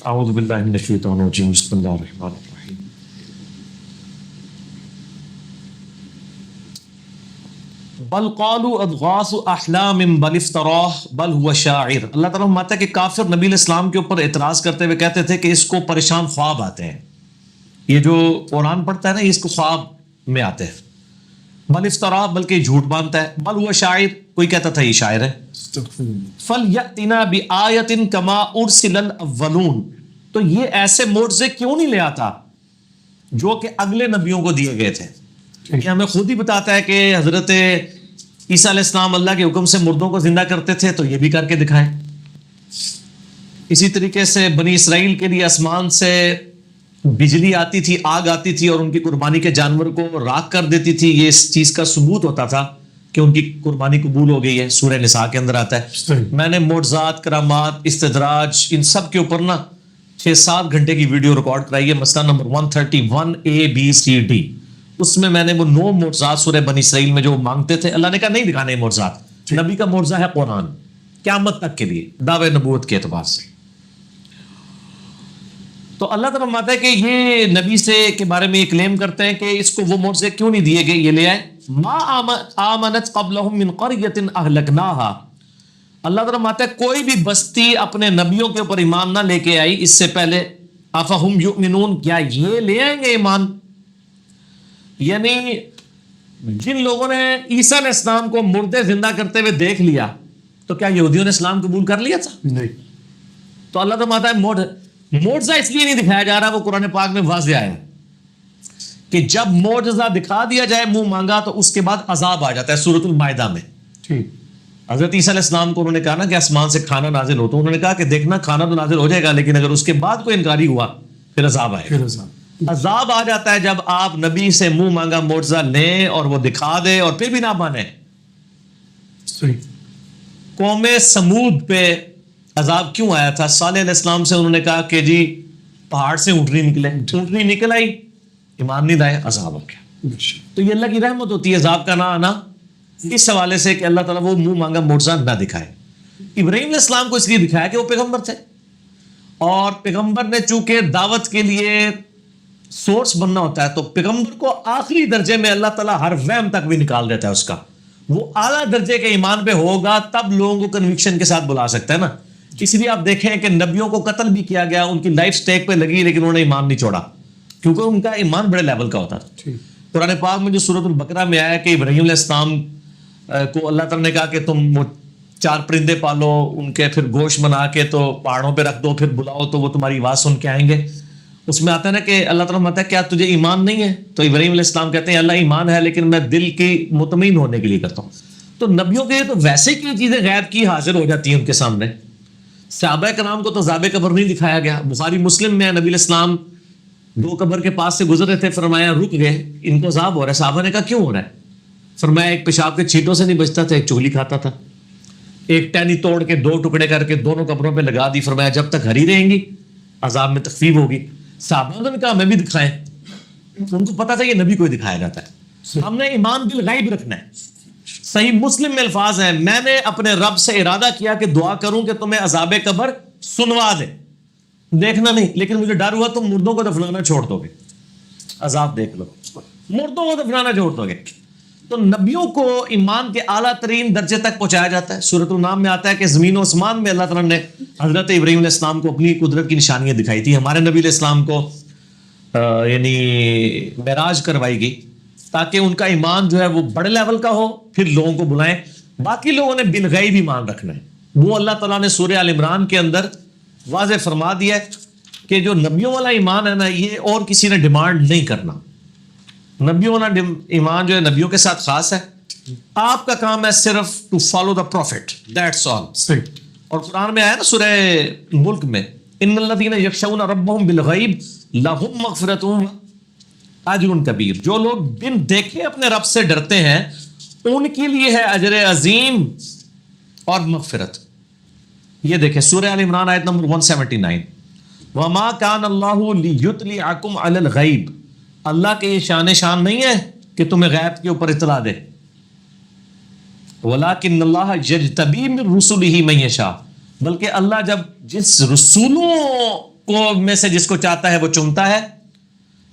اعوذ باللہ من الشیطان الرجیم بسم اللہ الرحمن الرحیم. بل قالوا اضغاث احلام بل افتراہ بل هو شاعر. اللہ تعالیٰ فرماتا ہے کہ کافر نبی علیہ السلام کے اوپر اعتراض کرتے ہوئے کہتے تھے کہ اس کو پریشان خواب آتے ہیں, یہ جو قرآن پڑھتا ہے نا اس کو خواب میں آتے ہیں. بل افتراہ بلکہ جھوٹ باندھتا ہے, بل هو شاعر کوئی کہتا تھا یہ شاعر ہے. فلیأتنا بآیۃ کما ارسل الاولون. تو یہ ایسے معجزے کیوں نہیں لے آتا جو کہ اگلے نبیوں کو دیے گئے تھے. یہ ہمیں خود ہی بتاتا ہے کہ حضرت عیسیٰ علیہ السلام اللہ کے حکم سے مردوں کو زندہ کرتے تھے, تو یہ بھی کر کے دکھائیں. اسی طریقے سے بنی اسرائیل کے لیے آسمان سے بجلی آتی تھی, آگ آتی تھی اور ان کی قربانی کے جانور کو راکھ کر دیتی تھی. یہ اس چیز کا ثبوت ہوتا تھا کہ ان کی قربانی قبول ہو گئی ہے. سورہ نساء کے اندر آتا ہے. میں نے معجزات, کرامات, استدراج ان سب کے اوپر نا 6-7 گھنٹے کی ویڈیو ریکارڈ کرائی ہے. مسئلہ نمبر 131 A-B-C-D. اس میں نے وہ 9 معجزات سورہ بنی اسرائیل میں جو مانگتے تھے, اللہ نے کہا نہیں دکھانے معجزات. نبی کا معجزہ ہے قرآن, قیامت تک کے لیے دعوے نبوت کے اعتبار سے. تو اللہ تعالیٰ فرماتا ہے کہ یہ نبی سے کے بارے میں یہ کلیم کرتے ہیں کہ اس کو وہ معجزے کیوں نہیں دیے گئے, یہ لے آئے. ما آمنت قبلہم من قریۃ اہلکناہا. اللہ تعالیٰ فرماتا ہے کوئی بھی بستی اپنے نبیوں کے اوپر ایمان نہ لے کے آئی اس سے پہلے. افہم یؤمنون, کیا یہ لے آئیں گے ایمان؟ یعنی جن لوگوں نے عیسیٰ علیہ السلام کو مردے زندہ کرتے ہوئے دیکھ لیا تو کیا یہودیوں نے اسلام قبول کر لیا تھا؟ نہیں. تو اللہ تعالیٰ فرماتا ہے معجزہ اس لیے نہیں دکھایا جا رہا, وہ قرآن پاک میں واضح آیا کہ جب معجزہ دکھا دیا جائے منہ مانگا تو اس کے بعد عذاب آ جاتا ہے. سورۃ المائدہ میں ٹھیک حضرت عیسیٰ علیہ السلام کو انہوں نے کہا نا کہ آسمان سے کھانا نازل ہو, تو انہوں نے کہا کہ دیکھنا کھانا تو نازل ہو جائے گا لیکن اگر اس کے بعد کوئی انکاری ہوا پھر عذاب آئے گا. عذاب آ جاتا ہے جب آپ نبی سے منہ مانگا معجزہ لیں اور وہ دکھا دے اور پھر بھی نہ مانے. قوم سمود پہ عذاب کیوں آیا تھا؟ صالح علیہ السلام سے انہوں نے کہا کہ جی پہاڑ سے اونٹنی نکلے, اونٹنی نکل آئی, ایمان نہیں لائے, عذاب ہو گیا. تو یہ اللہ کی رحمت ہوتی ہے عذاب کا نہ آنا اس حوالے سے کہ اللہ تعالیٰ وہ منہ مانگا معجزہ نہ دکھائے. ابراہیم علیہ السلام کو اس لیے دکھایا کہ وہ پیغمبر تھے, اور پیغمبر نے چونکہ دعوت کے لیے سورس بننا ہوتا ہے تو پیغمبر کو آخری درجے میں اللہ تعالیٰ ہر وہم تک بھی نکال دیتا ہے اس کا. وہ اعلیٰ درجے کے ایمان پہ ہوگا تب لوگوں کو کنوکشن کے ساتھ بلا سکتا ہے نا. اس لیے آپ دیکھیں کہ نبیوں کو قتل بھی کیا گیا, ان کی لائف سٹیک پہ لگی لیکن انہوں نے ایمان نہیں چھوڑا کیونکہ ان کا ایمان بڑے لیول کا ہوتا تھا. قرآن پاک میں جو سورۃ البقرہ میں آیا کہ ابراہیم علیہ السلام کو اللہ تعالیٰ نے کہا کہ تم 4 پرندے پالو, ان کے پھر گوشت بنا کے تو پہاڑوں پہ رکھ دو, پھر بلاؤ تو وہ تمہاری آواز سن کے آئیں گے. اس میں آتا ہے نا کہ اللہ تعالیٰ فرماتا ہے کیا تجھے ایمان نہیں ہے؟ تو ابراہیم علیہ السلام کہتے ہیں اللہ ایمان ہے لیکن میں دل کی مطمئن ہونے کے لیے کرتا ہوں. تو نبیوں کے تو ویسے کی چیزیں غیب کی حاضر ہو جاتی ہیں ان کے سامنے. صحابہ کرام کو تو عذاب قبر نہیں دکھایا گیا. بخاری مسلم میں نبی علیہ السلام 2 قبر کے پاس سے گزر رہے تھے, فرمایا رک گئے, ان کو عذاب ہو رہا ہے. صحابہ نے کہا کیوں ہو رہا ہے؟ فرمایا ایک پیشاب کے چھینٹوں سے نہیں بچتا تھا, ایک چگلی کھاتا تھا, ایک ٹہنی توڑ کے 2 ٹکڑے کر کے دونوں قبروں پہ لگا دی. فرمایا جب تک ہری رہیں گی عذاب میں تخفیف ہوگی. صحابہ نے کہا ہمیں بھی دکھائیں. ان کو پتا تھا یہ نبی کو دکھایا جاتا ہے. ہم نے ایمان بالغیب رکھنا ہے. صحیح مسلم میں الفاظ ہیں میں نے اپنے رب سے ارادہ کیا کہ دعا کروں کہ تمہیں عذاب قبر سنوا دے, دیکھنا نہیں, لیکن مجھے ڈر ہوا تم مردوں کو دفنانا چھوڑ دو گے, عذاب دیکھ لو, مردوں کو دفنانا چھوڑ دو گے. تو نبیوں کو ایمان کے اعلیٰ ترین درجے تک پہنچایا جاتا ہے. سورۃ النام میں آتا ہے کہ زمین و آسمان میں اللہ تعالیٰ نے حضرت ابراہیم علیہ السلام کو اپنی قدرت کی نشانیاں دکھائی تھی. ہمارے نبی علیہ السلام کو یعنی معراج کروائی گئی تاکہ ان کا ایمان جو ہے وہ بڑے لیول کا ہو, پھر لوگوں کو بلائیں. باقی لوگوں نے بالغیب ایمان رکھنا ہے. وہ اللہ تعالیٰ نے سورہ آل عمران کے اندر واضح فرما دیا ہے کہ جو نبیوں والا ایمان ہے نا یہ اور کسی نے ڈیمانڈ نہیں کرنا. نبیوں والا ایمان جو ہے نبیوں کے ساتھ خاص ہے. آپ کا کام ہے صرف to follow the profit, that's all. اور قرآن میں آیا نا سورہ ملک میں ان الذین یخشون ربهم بالغیب لہم مغفرۃ اجر کبیر. جو لوگ بن دیکھے اپنے رب سے ڈرتے ہیں ان کے لیے ہے اجر عظیم. اور مغفرت. یہ دیکھیں سورہ آل عمران آیت نمبر 179. وما کان اللہ لیطلعکم علی الغیب. اللہ کے یہ شان نہیں ہے کہ تمہیں غیب کے اوپر اطلاع دے. ولکن اللہ یجتبی من رسلہ من یشاء. بلکہ اللہ جب جس رسولوں کو میں سے جس کو چاہتا ہے وہ چنتا ہے.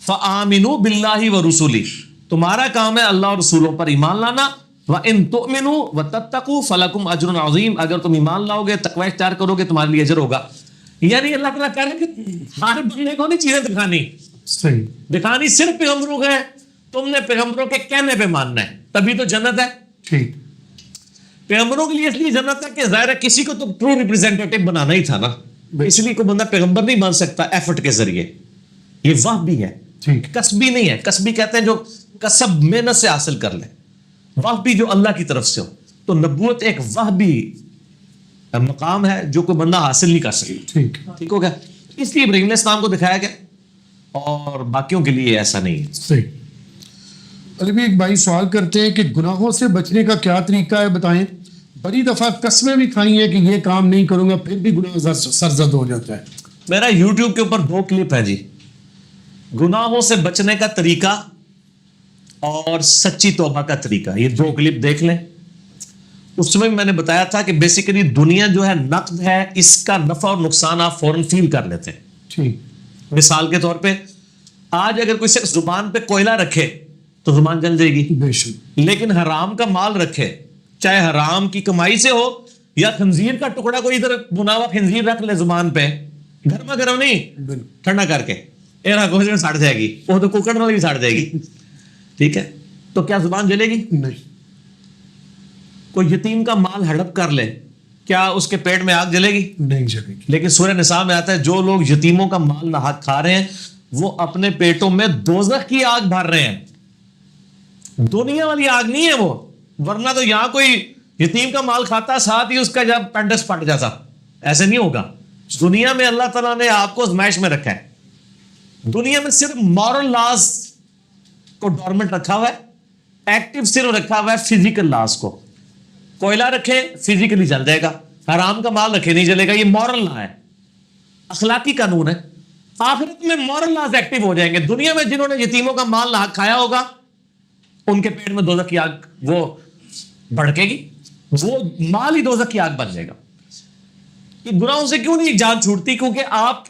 فآمنوا باللہ ورسلہ. تمہارا کام ہے اللہ اور رسولوں پر ایمان لانا. وَإِن تُؤْمِنُوا وَتَتَّقُوا فَلَكُمْ أَجْرٌ عَظِيمٌ. اگر تم ایمان لاؤ گے تقوی اختیار کرو گے تمہارے لیے اجر ہوگا. یعنی اللہ تعالیٰ کہہ رہے ہیں کہ ہر بندے کو نہیں چیزیں دکھانی. صحیح. دکھانی صرف پیغمبروں کو ہے. تم نے پیغمبروں کے کہنے پہ ماننا ہے تبھی تو جنت ہے. ٹھیک. پیغمبروں کے لیے اس لیے جنت ہے کہ ظاہر ہے کسی کو تو ٹرو ریپرزینٹیٹو بنانا ہی تھا نا. اس لیے کوئی بندہ پیغمبر نہیں بن سکتا ایفرٹ کے ذریعے. یہ وحی بھی ہے, ٹھیک. کسبی نہیں ہے. کسبی کہتے ہیں جو کسب محنت سے حاصل کر لے. وحی بھی جو اللہ کی طرف سے ہو. تو نبوت ایک وحی مقام ہے جو کوئی بندہ حاصل نہیں کر سکتا. ٹھیک ہو گیا. اس لیے ابراہیم علیہ السلام کو دکھایا گیا اور باقیوں کے لیے ایسا نہیں ہے. صحیح. علی بھی ایک بھائی سوال کرتے ہیں کہ گناہوں سے بچنے کا کیا طریقہ ہے بتائیں. بڑی دفعہ قسمیں بھی کھائی ہیں کہ یہ کام نہیں کروں گا پھر بھی گناہ سرزد ہو جاتا ہے. میرا یوٹیوب کے اوپر 2 کلپ ہے جی, گناہوں سے بچنے کا طریقہ اور سچی توبہ کا طریقہ. یہ 2 کلپ دیکھ لیں. اس میں میں نے بتایا تھا کہ بیسیکلی دنیا جو ہے نقد ہے, اس کا نفع اور نقصان آپ فوراً فیل کر لیتے ہیں. ٹھیک. مثال کے طور پہ آج اگر کوئی شخص زبان پہ کوئلہ رکھے تو زبان جل جائے گی. بے شک. لیکن حرام کا مال رکھے, چاہے حرام کی کمائی سے ہو یا خنزیر کا ٹکڑا کوئی ادھر بنا ہوا خنزیر رکھ لے زبان پہ, گرما گرم نہیں ٹھنڈا کر کے ایرا سڑ جائے گی. وہ تو کوکڑ والی بھی سڑ جائے گی. ٹھیک ہے, تو کیا زبان جلے گی؟ نہیں. کوئی یتیم کا مال ہڑپ کر لے, کیا اس کے پیٹ میں آگ جلے گی؟ نہیں جلے گی. لیکن سورہ نساء میں آتا ہے جو لوگ یتیموں کا مال ناحق کھا رہے ہیں وہ اپنے پیٹوں میں دوزخ کی آگ بھر رہے ہیں. دنیا والی آگ نہیں ہے وہ, ورنہ تو یہاں کوئی یتیم کا مال کھاتا ساتھ ہی اس کا جب پینڈس پھٹ جاتا. ایسے نہیں ہوگا. دنیا میں اللہ تعالیٰ نے آپ کو آزمائش میں رکھا ہے. دنیا میں صرف مورل لاز کو ڈورمنٹ رکھا ہوا ہے, ایکٹیو صرف رکھا ہوا ہے فزیکل لاز کو. کوئلہ رکھے فزیکلی جل جائے گا, حرام کا مال رکھے نہیں جلے گا. یہ مورل لا ہے, اخلاقی قانون ہے. آخرت میں مورل لاز ایکٹیو ہو جائیں گے. دنیا میں جنہوں نے یتیموں کا مال ناحق کھایا ہوگا ان کے پیٹ میں دوزخ کی آگ وہ بھڑکے گی, وہ مال ہی دوزخ کی آگ بن جائے گا. یہ گناہوں سے کیوں نہیں جان چھوٹتی؟ کیونکہ آپ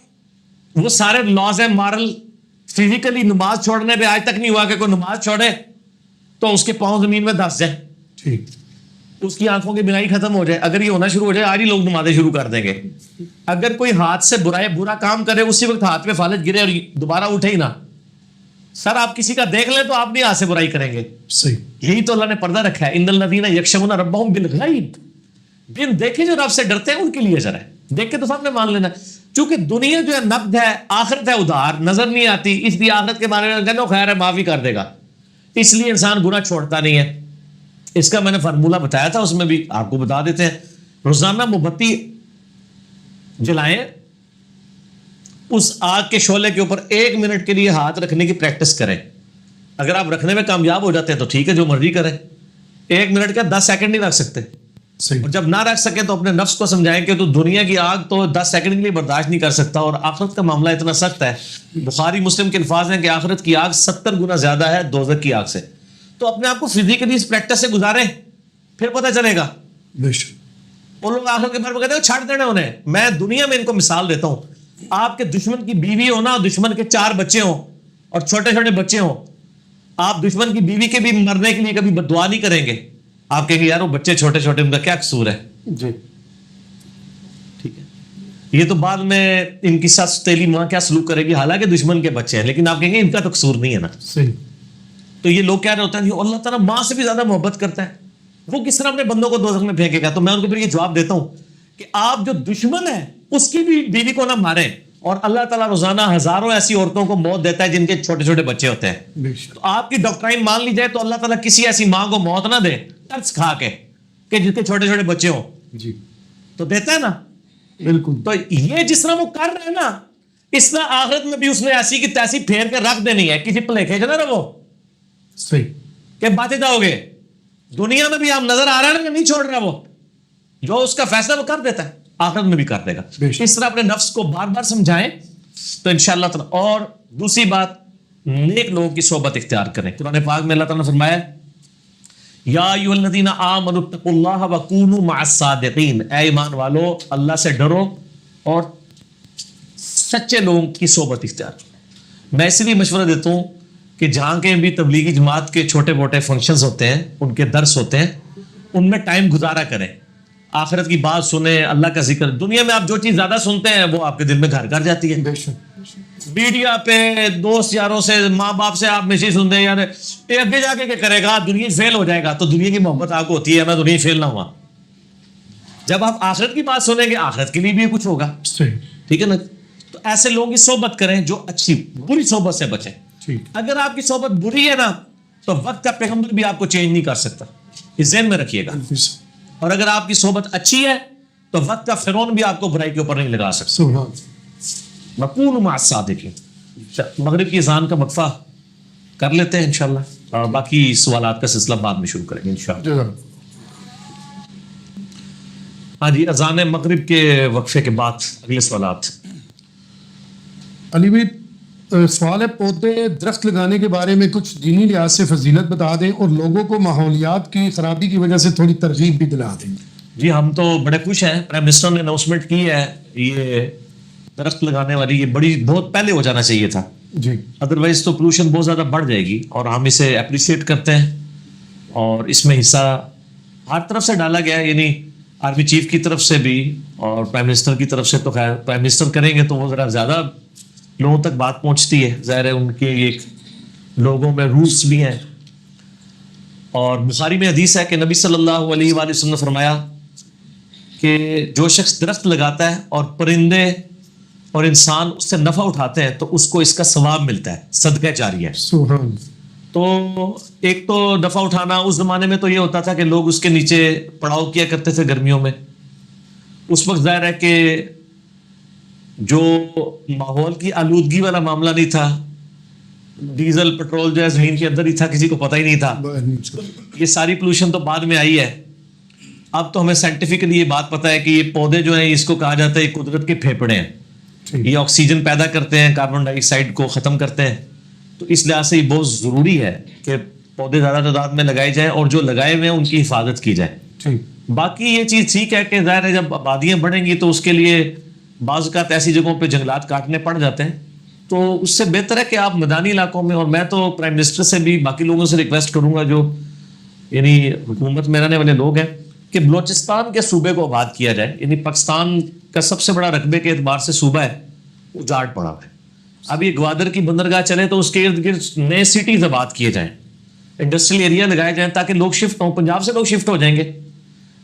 وہ سارے لاز ہیں مارل. فزیکلی نماز چھوڑنے پہ آج تک نہیں ہوا کہ کوئی نماز چھوڑے تو اس کے پاؤں زمین میں دھس جائے, ٹھیک, اس کی آنکھوں کی بینائی ختم ہو جائے. اگر یہ ہونا شروع ہو جائے آج ہی لوگ نمازیں شروع کر دیں گے. اگر کوئی ہاتھ سے برا کام کرے اسی وقت ہاتھ پہ فالج گرے اور دوبارہ اٹھے ہی نہ, سر آپ کسی کا دیکھ لیں تو آپ بھی ہاتھ سے برائی کریں گے. صحیح. یہی تو اللہ نے پردہ رکھا ہے, ان الذین یخشون ربہم بالغیب. بن دیکھے جو رب سے ڈرتے ہیں ان کے لیے اجر ہے, دیکھ کے تو سب نے مان لینا. چونکہ دنیا جو ہے نقد ہے, آخرت ہے ادھار, نظر نہیں آتی, اس لیے آخرت کے بارے میں کہنا خیر ہے معافی کر دے گا, اس لیے انسان گناہ چھوڑتا نہیں ہے. اس کا میں نے فارمولہ بتایا تھا, اس میں بھی آپ کو بتا دیتے ہیں. روزانہ موم بتی جلائیں, اس آگ کے شعلے کے اوپر 1 منٹ کے لیے ہاتھ رکھنے کی پریکٹس کریں. اگر آپ رکھنے میں کامیاب ہو جاتے ہیں تو ٹھیک ہے, جو مرضی کریں. 1 منٹ کا 10 سیکنڈ نہیں رکھ سکتے. اور جب نہ رکھ سکے تو اپنے نفس کو سمجھائیں کہ تو دنیا کی آگ تو 10 سیکنڈ کے لیے برداشت نہیں کر سکتا, اور آخرت کا معاملہ اتنا سخت ہے. بخاری مسلم کے الفاظ ہیں کہ آخرت کی آگ 70 گنا زیادہ ہے دوزخ کی آگ سے. تو اپنے آپ کو فزیکلی اس پریکٹس سے گزاریں, پھر پتہ چلے گا. وہ لوگ آخرت کے بارے میں کہتے ہیں چھاڑ دینا انہیں. میں دنیا میں ان کو مثال دیتا ہوں. آپ کے دشمن کی بیوی ہو نا, دشمن کے 4 بچے ہوں اور چھوٹے چھوٹے بچے ہوں, آپ دشمن کی بیوی کے بھی مرنے کے لیے کبھی دعا نہیں کریں گے. آپ کہیں گے یار وہ بچے چھوٹے چھوٹے ان کا کیا قصور ہے. جی ٹھیک ہے, یہ تو بعد میں ان کی ساس تیلی ماں کیا سلوک کرے گی, حالانکہ دشمن کے بچے ہیں, لیکن آپ کہیں گے ان کا تو قصور نہیں ہے نا. صحیح. تو یہ لوگ کیا رہے ہوتے ہیں اللہ تعالیٰ ماں سے بھی زیادہ محبت کرتا ہے, وہ کس طرح اپنے بندوں کو دوزخ میں پھینکے گا. تو میں ان کو پھر یہ جواب دیتا ہوں کہ آپ جو دشمن ہے اس کی بھی بیوی کو نہ ماریں, اور اللہ تعالیٰ روزانہ ہزاروں ایسی عورتوں کو موت دیتا ہے جن کے چھوٹے چھوٹے بچے ہوتے ہیں. تو آپ کی ڈاکٹرائن مان لی جائے تو اللہ تعالیٰ کسی ایسی ماں کو موت نہ دے ترس کھا کے کہ جس کے چھوٹے چھوٹے بچے ہوں. جی تو دیتا ہے نا. بالکل. تو یہ جس طرح وہ کر رہے ہیں نا, اس طرح آخرت میں بھی اس نے ایسی کی تیسی پھیر کے رکھ دینی ہے. کسی پلیکھے چلا رہا وہ صحیح کہ باتے جاؤ گے. دنیا میں بھی آپ نظر آ رہا ہے نا, نہیں چھوڑ رہا وہ. جو اس کا فیصلہ وہ کر دیتا ہے آخرت میں بھی کر دے گا. بے شک. اس طرح اپنے نفس کو بار بار سمجھائیں تو انشاءاللہ تعالی. اور دوسری بات نیک لوگوں کی صحبت اختیار کریں. قرآن پاک میں اللہ تعالیٰ نے فرمایا یا ایھا الذین آمنوا اتقوا اللہ وکونوا مع الصادقین، اے ایمان والو اللہ سے ڈرو اور سچے لوگوں کی صحبت اختیار کرو. میں اس لیے مشورہ دیتا ہوں کہ جہاں کے بھی تبلیغی جماعت کے چھوٹے موٹے فنکشنز ہوتے ہیں، ان کے درس ہوتے ہیں، ان میں ٹائم گزارا کریں، آخرت کی بات سنیں، اللہ کا ذکر. دنیا میں آپ جو چیز زیادہ سنتے ہیں وہ آپ کے دل میں گھر گھر جاتی ہے. بے شک. میڈیا پہ دوست یاروں سے ماں باپ سے آپ میسیج سنتے ہیں، یار یہ آگے جا کے کیا کرے گا، دنیا فیل ہو جائے گا. تو دنیا کی محبت آپ کو ہوتی ہے میں دنیا فیل نہ ہوا. جب آپ آخرت کی بات سنیں گے آخرت کے لیے بھی کچھ ہوگا. صحیح. ٹھیک ہے نا. تو ایسے لوگوں کی صحبت کریں جو اچھی، بری صحبت سے بچیں. ٹھیک. اگر آپ کی صحبت بری ہے نا تو وقت کا پیغمبر بھی آپ کو چینج نہیں کر سکتا، اس ذہن میں رکھیے گا. اور اگر آپ کی صحبت اچھی ہے تو وقت کا فرعون بھی آپ کو برائی کے اوپر نہیں لگا سکتا. سبحان. وکونوا مع الصادقین. مغرب کی اذان کا وقفہ کر لیتے ہیں انشاءاللہ، اور باقی سوالات کا سلسلہ بعد میں شروع کریں گے انشاءاللہ. جزاک. ہاں جی، اذان مغرب کے وقفے کے بعد اگلے سوالات. علی بھائی سوال ہے، پودے درخت لگانے کے بارے میں کچھ دینی لحاظ سے فضیلت بتا دیں اور لوگوں کو ماحولیات کی خرابی کی وجہ سے تھوڑی ترغیب بھی دلا دیں. جی ہم تو بڑے خوش ہیں، پرائم منسٹر نے اناؤنسمنٹ کی ہے یہ درخت لگانے والی، یہ بڑی بہت پہلے ہو جانا چاہیے تھا. جی. ادروائز تو پولوشن بہت زیادہ بڑھ جائے گی، اور ہم اسے اپریشیٹ کرتے ہیں اور اس میں حصہ ہر طرف سے ڈالا گیا ہے، یعنی آرمی چیف کی طرف سے بھی اور پرائم منسٹر کی طرف سے. تو خیر پرائم منسٹر کریں گے تو وہ ذرا زیادہ لوگوں تک بات پہنچتی ہے، ظاہر ہے ان کے ایک لوگوں میں روٹس بھی ہیں. اور بخاری میں حدیث ہے کہ نبی صلی اللہ علیہ وآلہ وسلم نے فرمایا کہ جو شخص درخت لگاتا ہے اور پرندے اور انسان اس سے نفع اٹھاتے ہیں تو اس کو اس کا ثواب ملتا ہے، صدقہ جاریہ ہے. سبحان. تو ایک تو نفع اٹھانا، اس زمانے میں تو یہ ہوتا تھا کہ لوگ اس کے نیچے پڑاؤ کیا کرتے تھے گرمیوں میں. اس وقت ظاہر ہے کہ جو ماحول کی آلودگی والا معاملہ نہیں تھا، ڈیزل پٹرول جو ہے زمین کے اندر ہی تھا، کسی کو پتہ ہی نہیں تھا. یہ ساری پولوشن تو بعد میں آئی ہے. اب تو ہمیں سائنٹیفکلی یہ بات پتہ ہے کہ یہ پودے جو ہیں اس کو کہا جاتا ہے یہ قدرت کے پھیپھڑے ہیں. یہ آکسیجن پیدا کرتے ہیں، کاربن ڈائی آکسائڈ کو ختم کرتے ہیں. تو اس لحاظ سے یہ بہت ضروری ہے کہ پودے زیادہ تعداد میں لگائے جائیں اور جو لگائے ہوئے ہیں ان کی حفاظت کی جائے. باقی یہ چیز ٹھیک ہے کہ ظاہر ہے جب آبادیاں بڑھیں گی تو اس کے لیے بعض اوقات ایسی جگہوں پہ جنگلات کاٹنے پڑ جاتے ہیں. تو اس سے بہتر ہے کہ آپ میدانی علاقوں میں، اور میں تو پرائم منسٹر سے بھی باقی لوگوں سے ریکویسٹ کروں گا جو یعنی حکومت میں رہنے والے لوگ ہیں کہ بلوچستان کے صوبے کو آباد کیا جائے. یعنی پاکستان کا سب سے بڑا رقبے کے اعتبار سے صوبہ ہے، اجاڑ پڑا ہے. اب یہ گوادر کی بندرگاہ چلے تو اس کے ارد گرد نئے سٹیز آباد کیے جائیں، انڈسٹریل ایریا لگائے جائیں تاکہ لوگ شفٹ ہوں. پنجاب سے لوگ شفٹ ہو جائیں گے،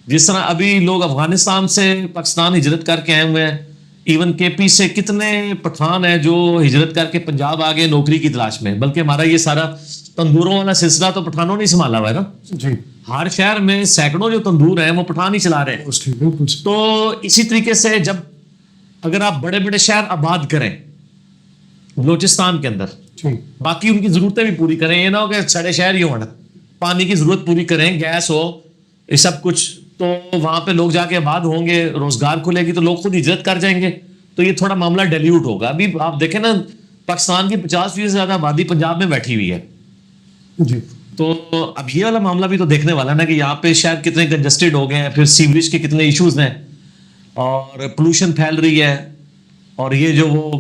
جس طرح ابھی لوگ افغانستان سے پاکستان ہجرت کر کے آئے ہوئے ہیں. ایون کے پی سے کتنے پٹھان ہیں جو ہجرت کر کے پنجاب آ گئے نوکری کی تلاش میں. بلکہ ہمارا یہ سارا تندوروں والا سلسلہ تو پٹھانوں نے سنبھالا ہوا ہے نا. جی. ہر شہر میں سینکڑوں جو تندور ہیں وہ پٹھان ہی چلا رہے ہیں. تو اسی طریقے سے جب اگر آپ بڑے بڑے شہر آباد کریں بلوچستان کے اندر، باقی ان کی ضرورتیں بھی پوری کریں، یہ نہ ہو کہ سڑے شہر ہی ہوں، پانی کی ضرورت پوری کریں، گیس ہو، یہ سب کچھ، تو وہاں پہ لوگ جا کے آباد ہوں گے، روزگار کھلے گی تو لوگ خود ہجرت کر جائیں گے. تو یہ تھوڑا معاملہ ڈیلیوٹ ہوگا. ابھی آپ دیکھیں نا پاکستان کی 50% سے زیادہ آبادی پنجاب میں بیٹھی ہوئی ہے. جی. تو اب یہ والا معاملہ بھی تو دیکھنے والا نا کہ یہاں پہ شاید کتنے کنجسٹڈ ہو گئے ہیں، پھر سیوریج کے کتنے ایشوز ہیں اور پولوشن پھیل رہی ہے. اور یہ جو وہ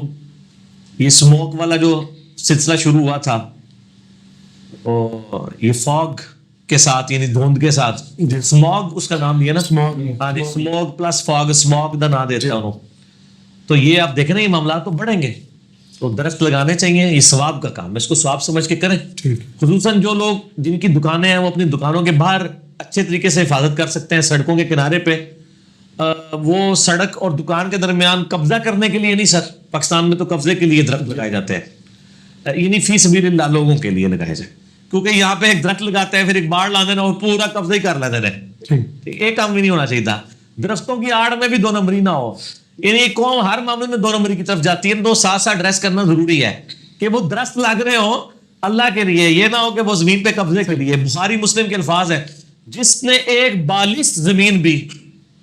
یہ اسموک والا جو سلسلہ شروع ہوا تھا اور یہ فاگ کے ساتھ، یعنی دھند کے ساتھ، اسموگ اس کا نام دیا نا، ہاں جی، اسموگ پلس فاگ، اسموگ دا نام دیتے ہیں. تو یہ آپ دیکھ رہے ہیں یہ معاملات تو بڑھیں گے. تو درخت لگانے چاہیے، یہ ثواب کا کام ہے، اس کو ثواب سمجھ کے کریں. خصوصاً جو لوگ جن کی دکانیں ہیں وہ اپنی دکانوں کے باہر اچھے طریقے سے حفاظت کر سکتے ہیں. سڑکوں کے کنارے پہ وہ سڑک اور دکان کے درمیان قبضہ کرنے کے لیے نہیں سر، پاکستان میں تو قبضے کے لیے درخت لگائے جاتے ہیں، یعنی فی سبیل اللہ لوگوں کے لیے لگائے جائیں. کیونکہ یہاں پہ ایک درخت لگاتے ہیں پھر ایک باڑ لا دینا اور پورا قبضہ ہی کر لیتے رہے، ایک کام بھی نہیں ہونا چاہیے تھا. درختوں کی آڑ میں بھی دو نمبری نہ ہو، یعنی قوم ہر معاملے میں دو نمبری کی طرف جاتی ہے. تو ساتھ ساتھ ایڈریس کرنا ضروری ہے کہ وہ درخت لگ رہے ہوں اللہ کے لیے، یہ نہ ہو کہ وہ زمین پہ قبضے کے لیے. بخاری مسلم کے الفاظ ہے، جس نے ایک بالش زمین بھی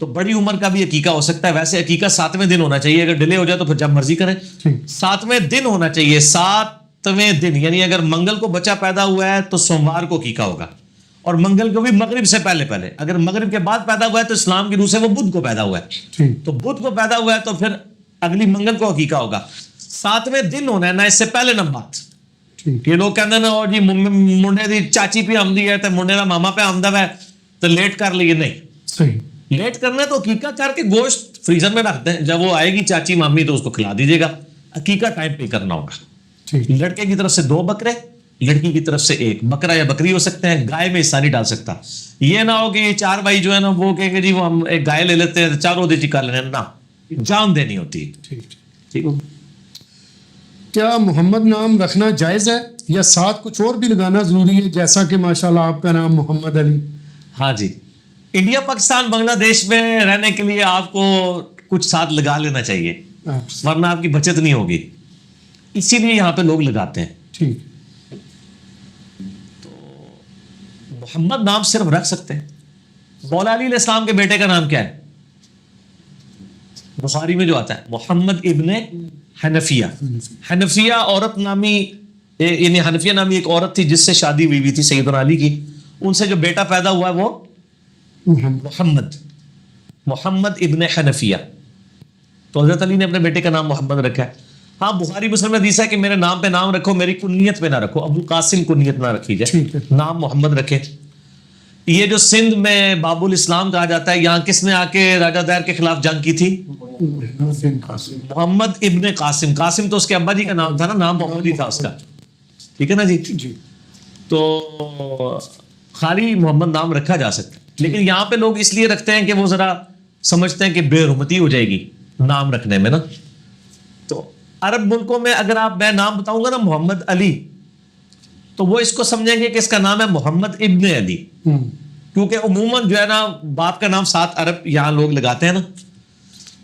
تو بڑی عمر کا بھی عقیقہ ہو سکتا ہے. ویسے عقیقہ 7ویں دن ہونا چاہیے, اگر ڈیلے ہو جائے تو پھر جب مرضی کریں. 7ویں دن ہونا چاہیے, 7ویں دن, یعنی اگر منگل کو بچہ پیدا ہوا ہے تو سوموار کو عقیقہ ہوگا, اور منگل کو بھی مغرب سے پہلے پہلے. اگر مغرب کے بعد پیدا ہوا ہے تو اسلام کی روح سے وہ بدھ کو پیدا ہوا ہے, تو بدھ کو پیدا ہوا ہے تو پھر اگلی منگل کو عقیقہ ہوگا. 7ویں دن ہونا ہے نا, اس سے پہلے نمبر. یہ لوگ کہتے ہیں نا اور جی منڈے دی چاچی پہ آمدی ہے تو منڈے کا ماما پہ آمدہ ہے تو لیٹ کر لیے. نہیں, صحیح, لیٹ کرنا ہے تو عقیقہ کر کے گوشت فریزر میں رکھتے ہیں, جب وہ آئے گی چاچی مامی تو اس کو کھلا دیجیے گا. عقیقہ ٹائم پہ کرنا ہوگا. لڑکے کی طرف سے 2 بکرے, لڑکی کی طرف سے 1 بکرا یا بکری ہو سکتے ہیں, گائے میں حصہ نہیں ڈال سکتا. یہ نہ ہو کہ یہ 4 بھائی جو ہے نا وہ کہیں گے جی وہ ہم ایک گائے لے لیتے ہیں چاروں دیچی کر لینے, نہ, جان دینی ہوتی ہے. ٹھیک ہو. کیا محمد نام رکھنا جائز ہے یا ساتھ کچھ اور بھی لگانا ضروری ہے, جیسا کہ ماشاءاللہ آپ کا نام محمد علی؟ ہاں جی, انڈیا پاکستان بنگلہ دیش میں رہنے کے لیے آپ کو کچھ ساتھ لگا لینا چاہیے, ورنہ آپ کی بچت نہیں ہوگی. اسی لیے یہاں پہ لوگ لگاتے ہیں. ٹھیک, محمد نام صرف رکھ سکتے ہیں. مولا علی علیہ السلام کے بیٹے کا نام کیا ہے؟ بخاری میں جو آتا ہے محمد ابن حنفیہ. حنفیہ عورت نامی, یعنی حنفیہ نامی ایک عورت تھی جس سے شادی ہوئی تھی سیدنا علی کی, ان سے جو بیٹا پیدا ہوا ہے وہ محمد ابن حنفیہ. تو حضرت علی نے اپنے بیٹے کا نام محمد رکھا ہے. ہاں, بخاری مسلم میں حدیث ہے کہ میرے نام پہ نام رکھو, میری کنیت پہ نہ رکھو. ابو قاسم کنیت نہ رکھی جائے, نام محمد رکھے. یہ جو سندھ میں باب الاسلام کہا جاتا ہے, یہاں کس نے آ کے راجہ دیر کے خلاف جنگ کی تھی؟ محمد ابن قاسم. قاسم تو اس کے ابا جی کا نام تھا نا, نام محمد ہی تھا اس کا. ٹھیک ہے نا جی. تو خالی محمد نام رکھا جا سکتا ہے, لیکن یہاں پہ لوگ اس لیے رکھتے ہیں کہ وہ ذرا سمجھتے ہیں کہ بے حرمتی ہو جائے گی نام رکھنے میں نا. تو عرب ملکوں میں اگر آپ میں نام بتاؤں گا نا محمد علی, تو وہ اس کو سمجھیں گے کہ اس کا نام ہے محمد ابن علی, کیونکہ عموماً جو ہے نا باپ کا نام 7 عرب یہاں لوگ لگاتے ہیں نا,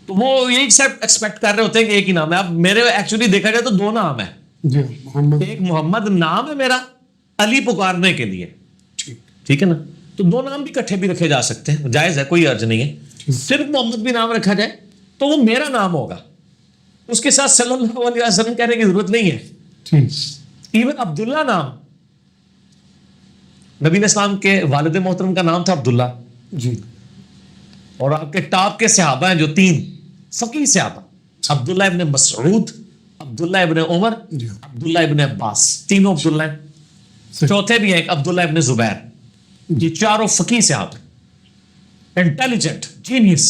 تو وہ یہی سب ایکسپیکٹ کر رہے ہوتے ہیں کہ ایک ہی نام ہے. اب میرے ایکچولی دیکھا جائے تو 2 نام ہے. ایک محمد نام ہے میرا علی پکارنے کے لیے, ٹھیک ہے نا, تو 2 نام بھی اکٹھے بھی رکھے جا سکتے ہیں, جائز ہے, کوئی عرض نہیں ہے. صرف محمد بھی نام رکھا جائے تو وہ میرا نام ہوگا, اس کے ساتھ صلی اللہ علیہ وسلم کہنے کی ضرورت نہیں ہے. ایون عبداللہ نام, نبی علیہ السلام کے والد محترم کا نام تھا عبداللہ جی, اور آپ کے ٹاپ کے صحابہ ہیں جو 3 فقیہ صحابہ, عبداللہ ابن مسعود, عبداللہ ابن عمر, عبداللہ ابن عباس, تینوں عبداللہ ہیں. چوتھے بھی ہیں ایک عبداللہ ابن زبیر. یہ 4 فقیہ صحابہ, انٹیلیجنٹ, جینیس.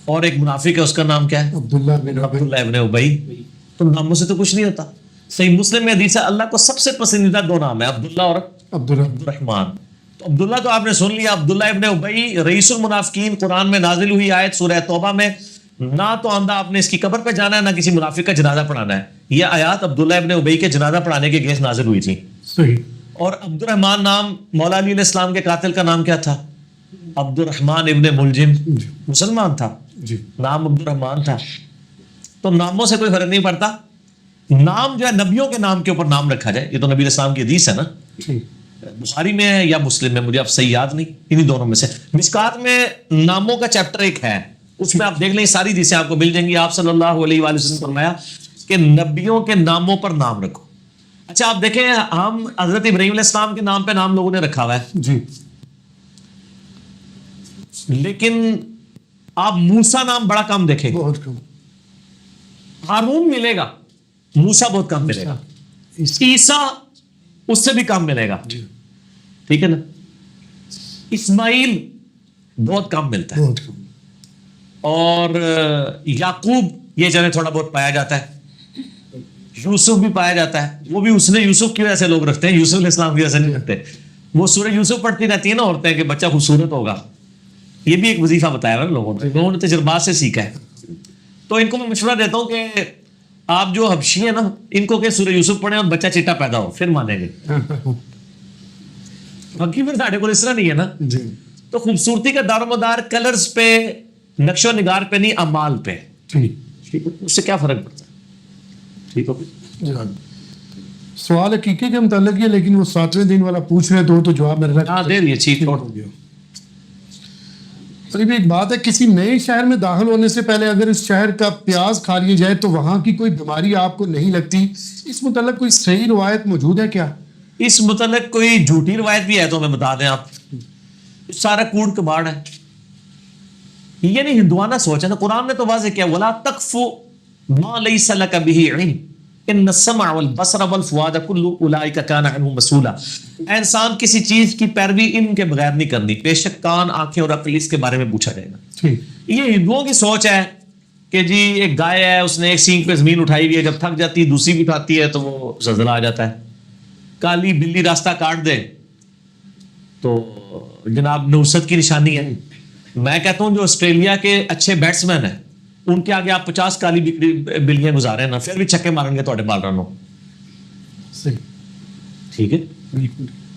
اور ایک منافق ہے, اس کا نام کیا ہے؟ عبداللہ ابن ابی. تو ناموں سے تو کچھ نہیں ہوتا. صحیح مسلم میں حدیث ہے اللہ کو سب سے پسندیدہ 2 نام ہے, عبداللہ اور عبدالرحمن. تو عبداللہ تو آپ نے سن لیا, عبداللہ ابن ابی رئیس المنافقین, قرآن میں نازل ہوئی آیت سورہ توبہ میں. نہ تو آندہ آپ نے اس کی قبر پہ جانا ہے, نہ کسی منافق کا جنازہ پڑھانا ہے. یہ آیات عبداللہ ابن ابی کے جنازہ پڑھانے کے گیس نازل ہوئی تھی. صحیح. اور عبدالرحمن نام مولا علی علیہ السلام کے قاتل کا نام کیا تھا؟ عبدالرحمن ابن ملجم, مسلمان تھا, نام عبدالرحمن تھا. تو ناموں سے کوئی فرق نہیں پڑتا, نام جو ہے نبیوں کے نام کے اوپر نام رکھا جائے. یہ تو نبی علیہ السلام کی حدیث ہے نا, بخاری میں ہے یا مسلم میں, مجھے اب صحیح یاد نہیں, انہی دونوں میں سے. مشکات میں ناموں کا چیپٹر ایک ہے, اس میں آپ دیکھ لیں ساری حدیثیں آپ کو مل جائیں گی. آپ صلی اللہ علیہ وآلہ وسلم نے فرمایا کہ نبیوں کے ناموں پر نام رکھو. اچھا آپ دیکھیں, ہم حضرت ابراہیم علیہ السلام کے نام پہ نام لوگوں نے رکھا ہوا ہے جی, لیکن آپ موسیٰ نام بڑا کم دیکھیں گے. بہت کم. ہارون ملے گا, موسیٰ بہت کم ملے گا. عیسیٰ اس سے بھی کم ملے گا, ٹھیک ہے نا. اسماعیل بہت کم ملتا ہے, اور یعقوب یہ جانے تھوڑا بہت پایا جاتا ہے. یوسف بھی پایا جاتا ہے, وہ بھی اس نے یوسف کی وجہ سے لوگ رکھتے ہیں, یوسف علیہ السلام کی وجہ سے نہیں رکھتے. وہ سورہ یوسف پڑھتی رہتی ہے نا عورتیں کہ بچہ خوبصورت ہوگا. یہ بھی ایک وظیفہ بتایا ہے لوگوں نے تجربات سے سیکھا ہے. تو ان کو میں مشورہ دیتا ہوں کہ آپ جو حبشی ہیں نا, ان کو کہ سورہ یوسف پڑھیں اور بچہ چٹا پیدا ہو, پھر مانیں گے. باقی میں ساڑھے کو اس طرح نہیں ہے نا. تو خوبصورتی کا دار و مدار کلرز پہ, نقش و نگار پہ نہیں, اعمال پہ. اس سے کیا فرق پڑتا ہے؟ ٹھیک ہو. سوال عقیقے کے متعلق ہے, لیکن وہ 7ویں دن والا پوچھ رہے تو جواب میرے دے دیے. ٹھیک ہو گیا. اور یہ بھی ایک بات ہے، کسی نئے شہر میں داخل ہونے سے پہلے اگر اس شہر کا پیاز کھا لیا جائے تو وہاں کی کوئی بیماری آپ کو نہیں لگتی، اس متعلق کوئی صحیح روایت موجود ہے کیا؟ اس متعلق کوئی جھوٹی روایت بھی ہے تو ہمیں بتا دیں آپ. سارا کوڑ کباڑ ہے، یہ نہیں ہندوانہ سوچ ہے نا. قرآن نے تو واضح کیا وَلَا تَقْفُ مَا لَيْسَ لَكَ بِهِ عِلْمٌ ان السمع والبصر والفؤاد كل اولئک کان عنہ مسئولا. اے انسان کسی چیز کی پیروی علم کے بغیر نہیں کرنی، بے شک کان، آنکھیں اور عقل اس کے بارے میں پوچھا جائے گا. یہ ہندوؤں کی سوچ ہے کہ جی ایک گائے ہے، اس نے ایک سینگ پہ زمین اٹھائی ہوئی ہے، جب تھک جاتی ہے دوسری بھی اٹھاتی ہے تو وہ زلزلہ آ جاتا ہے. کالی بلی راستہ کاٹ دے تو جناب نوست کی نشانی ہے. میں کہتا ہوں جو آسٹریلیا کے اچھے بیٹس مین ہیں ان کے آگے آپ 50 کالی بلیاں گزارے نا پھر بھی چھکے ماریں گے تھوڑے بالرنوں. ٹھیک ہے،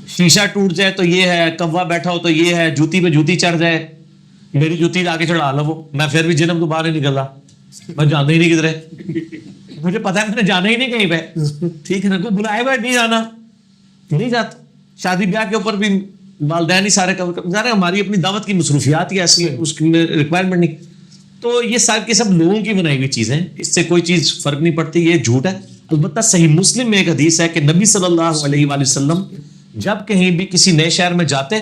شیشہ ٹوٹ جائے تو یہ ہے، کوا بیٹھا ہو تو یہ ہے، جوتی پہ جوتی چڑھ جائے، میری جوتی آگے چڑھا لو وہ، میں پھر بھی جنم کو باہر نہیں نکل رہا، میں جانا ہی نہیں کدھرے، مجھے پتا ہے میں نے جانا ہی نہیں کہیں پہ. ٹھیک ہے نا، کوئی بلائے ہوئے نہیں جانا، نہیں جاتا. شادی بیاہ کے اوپر بھی والدین ہی سارے ہماری اپنی دعوت کی مصروفیات ہی ایسی ہے، اس کی ریکوائرمنٹ نہیں. تو یہ سب کے سب لوگوں کی بنائی ہوئی چیزیں، اس سے کوئی چیز فرق نہیں پڑتی، یہ جھوٹ ہے. البتہ صحیح مسلم میں ایک حدیث ہے کہ نبی صلی اللہ علیہ وآلہ وسلم جب کہیں بھی کسی نئے شہر میں جاتے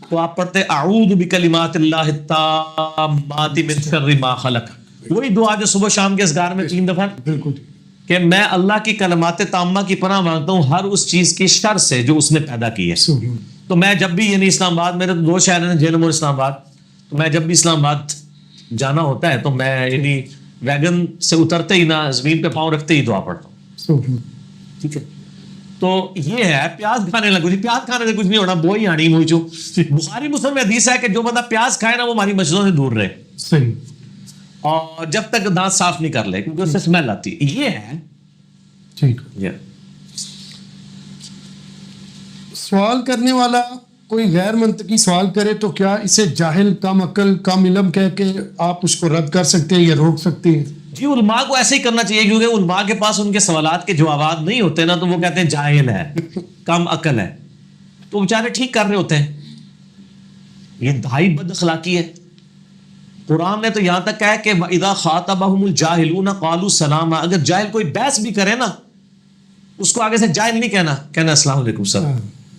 تو آپ پڑھتے اعوذ بکلمات اللہ التامات من شر ما خلق. وہی دعا جو صبح شام کے اذکار میں 3 دفعہ، بالکل، کہ میں اللہ کی کلمات تامہ کی پناہ مانگتا ہوں ہر اس چیز کی شر سے جو اس نے پیدا کی ہے. تو میں جب بھی یعنی اسلام آباد، میرے 2 شہر ہیں جہلم اور اسلام آباد، تو میں جب بھی اسلام آباد جانا ہوتا ہے تو میں یعنی ویگن سے اترتے ہی نہ زمین پہ پاؤں رکھتے ہی دعا پڑھتا ہوں. ٹھیک ہے، تو یہ ہے پیاز کھانے لگو جی، پیاز کھانے سے کچھ نہیں ہونا، وہی آنی ہوئی چو. بخاری مسلم میں حدیث ہے کہ جو بندہ پیاز کھائے نا وہ ہماری مسجدوں سے دور رہے، صحیح، اور جب تک دانت صاف نہیں کر لے کیونکہ اس سے اسمیل آتی ہے. یہ ہے ٹھیک. سوال کرنے والا کوئی غیر منطقی سوال کرے تو کیا اسے جاہل، کم عقل، کم علم کہہ کے آپ اس کو رد کر سکتے ہیں یا روک سکتے ہیں؟ جی علماء کو ایسے ہی کرنا چاہیے، کیونکہ علماء کے پاس ان کے سوالات کے جوابات نہیں ہوتے نا، تو وہ کہتے ہیں جاہل ہے، کم عقل ہے، تو بیچارے ٹھیک کر رہے ہوتے ہیں. یہ انتہائی بد اخلاقی ہے. قرآن نے تو یہاں تک کہا ہے کہ وَإِذَا خَاطَبَهُمُ الْجَاهِلُونَ قَالُوا سَلَامًا. اگر جاہل کوئی بحث بھی کرے نا اس کو آگے سے جاہل نہیں کہنا السلام علیکم سر.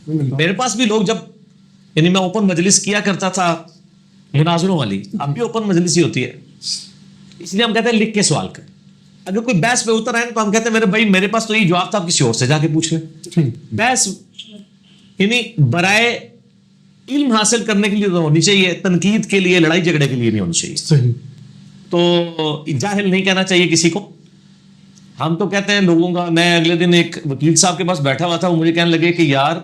میرے پاس بھی لوگ جب یعنی میں اوپن مجلس کیا کرتا تھا مناظروں والی، اب بھی اوپن مجلس ہی ہوتی ہے، اس لیے ہم کہتے ہیں لکھ کے سوال کر. اگر کوئی بحث پہ اتر آئے تو ہم کہتے ہیں میرے بھائی میرے پاس تو یہ جواب تھا، آپ کسی اور سے جا کے پوچھ لیں. بحث یعنی برائے علم حاصل کرنے کے لیے تو ہونی چاہیے، تنقید کے لیے، لڑائی جھگڑے کے لیے نہیں ہونی چاہیے. صحیح. تو جاہل نہیں کہنا چاہیے کسی کو. ہم تو کہتے ہیں لوگوں کا، میں اگلے دن ایک وکیل صاحب کے پاس بیٹھا ہوا تھا، وہ مجھے کہنے لگے کہ یار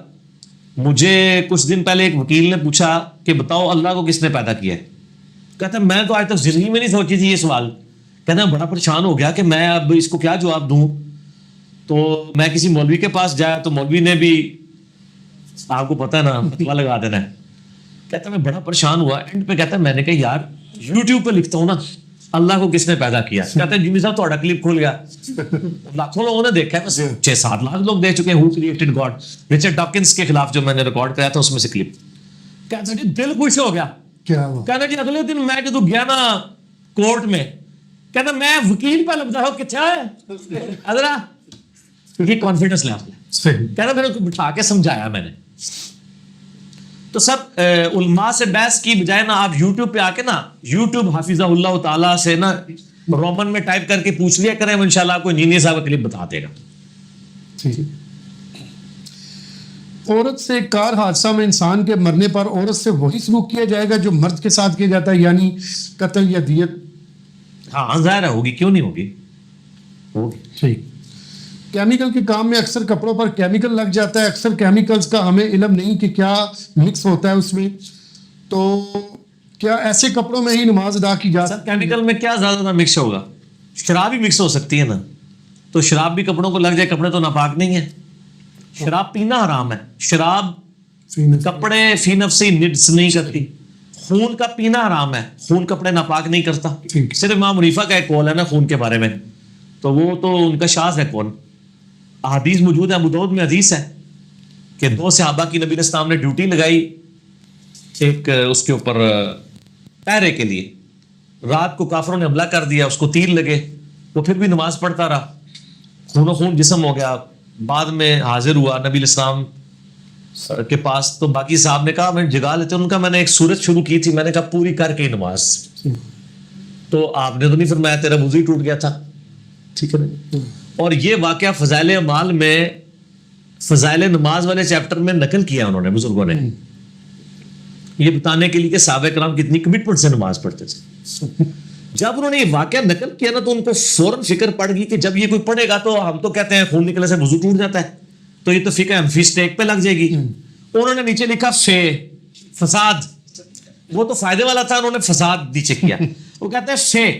مجھے کچھ دن پہلے ایک وکیل نے پوچھا کہ بتاؤ اللہ کو کس نے پیدا کیا ہے. کہتا ہے میں تو آج تک زندگی میں نہیں سوچی تھی یہ سوال. کہتا ہے بڑا پریشان ہو گیا کہ میں اب اس کو کیا جواب دوں. تو میں کسی مولوی کے پاس جایا تو مولوی نے بھی، آپ کو پتہ ہے نا، فتویٰ لگا دینا ہے. کہتا ہے میں بڑا پریشان ہوا. اینڈ پہ کہتا ہے میں نے کہا یار یوٹیوب پہ لکھتا ہوں نا اللہ کو کس نے پیدا کیا. کہتا ہے جی صاحب تھوڑا کلپ کھول گیا، لاکھوں لوگوں نے دیکھا ہے، بس 6-7 لاکھ لوگ دیکھ چکے ہیں. Who created God, Richard Dawkins کے خلاف جو میں نے ریکارڈ کرایا تھا اس میں سے کلپ. کہتا جی دل خوش ہو گیا. کہنا جی اگلے دن میں جب گیا نا کورٹ میں، کہنا میں وکیل پہ لگتا ہوں کیا ہے ادرا یہ کانفیڈنس لے آپ. کہنا میرے کو بٹھا کے سمجھایا میں نے. تو سب علماء سے بحث کی بجائے نا آپ یوٹیوب پہ آ کے نا، یوٹیوب حافظہ اللہ تعالیٰ سے نا رومن میں ٹائپ کر کے پوچھ لیا کریں، وہ انشاءاللہ آپ کو انجینئر صاحب کا کلپ بتا دے گا. عورت سے کار حادثہ میں انسان کے مرنے پر عورت سے وہی سلوک کیا جائے گا جو مرد کے ساتھ کیا جاتا ہے، یعنی قتل یا دیت؟ ہاں ظاہر ہے ہوگی، کیوں نہیں ہوگی، ہوگی. ٹھیک. کیمیکل کے کام میں اکثر کپڑوں پر کیمیکل لگ جاتا ہے، اکثر کیمیکلز کا ہمیں علم نہیں کہ کیا مکس ہوتا ہے اس میں، تو کیا ایسے کپڑوں میں ہی نماز ادا کی جا سکتی ہے؟ کیمیکل میں کیا زیادہ مکس ہوگا، شراب ہی مکس ہو سکتی ہے نا. تو شراب بھی کپڑوں کو لگ جائے، کپڑے تو ناپاک نہیں ہیں. شراب پینا حرام ہے، شراب کپڑے فی نفسی نجس نہیں کرتی. خون کا پینا حرام ہے، خون کپڑے ناپاک نہیں کرتا. صرف امام حنیفہ کا ایک قول ہے نا خون کے بارے میں، تو وہ تو ان کا شاذ ہے قول. احادیث موجود ہے، ابو داؤد میں حدیث ہے کہ 2 صحابہ کی نبی علیہ السلام نے ڈیوٹی لگائی ایک اس کے اوپر پہرے کے لیے. رات کو کافروں نے حملہ کر دیا, اس کو تیر لگے, وہ پھر بھی نماز پڑھتا رہا, خون و خون جسم ہو گیا. بعد میں حاضر ہوا نبی علیہ السلام کے پاس, تو باقی صاحب نے کہا میں جگا لیتے, ان کا میں نے ایک صورت شروع کی تھی, میں نے کہا پوری کر کے ہی نماز. تو آپ نے تو نہیں فرمایا تیرا وضو ہی ٹوٹ گیا تھا, ٹھیک ہے نا. اور یہ واقعہ فضائل اعمال میں فضائل نماز والے چیپٹر میں نقل کیا انہوں نے بزرگوں نے, یہ بتانے کے لیے کہ صحابہ کرام کتنی کمٹمنٹ سے نماز پڑھتے تھے. جب انہوں نے یہ واقعہ نقل کیا نا تو ان کو فوراً فکر پڑ گئی کہ جب یہ کوئی پڑھے گا تو ہم تو کہتے ہیں خون نکلنے سے وضو ٹوٹ جاتا ہے, تو یہ تو فقہ حنفی اسٹیک پہ لگ جائے گی. انہوں نے نیچے لکھا فساد, وہ تو فائدے والا تھا, انہوں نے فساد نیچے کیا. وہ کہتے ہیں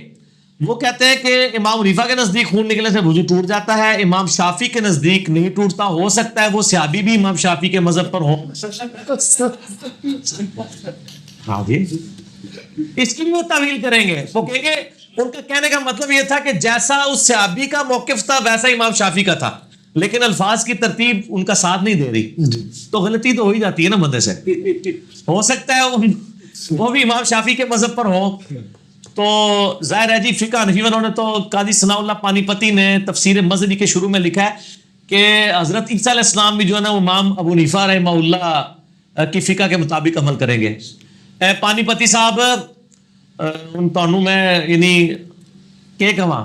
وہ کہتے ہیں کہ امام حنیفہ کے نزدیک خون نکلنے سے وضو ٹوٹ جاتا ہے, امام شافعی کے نزدیک نہیں ٹوٹتا. ہو سکتا ہے وہ صحابی بھی امام شافعی کے مذہب پر ہوں. ہاں جی, اس کی بھی وہ تعویل کریں گے. وہ کہیں گے ان کا کہنے کا مطلب یہ تھا کہ جیسا اس صحابی کا موقف تھا ویسا امام شافعی کا تھا, لیکن الفاظ کی ترتیب ان کا ساتھ نہیں دے رہی, تو غلطی تو ہو ہی جاتی ہے نا بندے سے. ہو سکتا ہے وہ بھی امام شافعی کے مذہب پر ہو, تو ظاہر ہے جی فقہ حنفی والوں نے تو قاضی ثناء اللہ پانی پتی نے تفسیر مظہری کے شروع میں لکھا ہے کہ حضرت عیسیٰ علیہ السلام بھی جو ہے نا وہ امام ابو حنیفہ رحمہ اللہ کی فقہ کے مطابق عمل کریں گے. پانی پتی صاحب ان تانوں میں یعنی کہ کہاں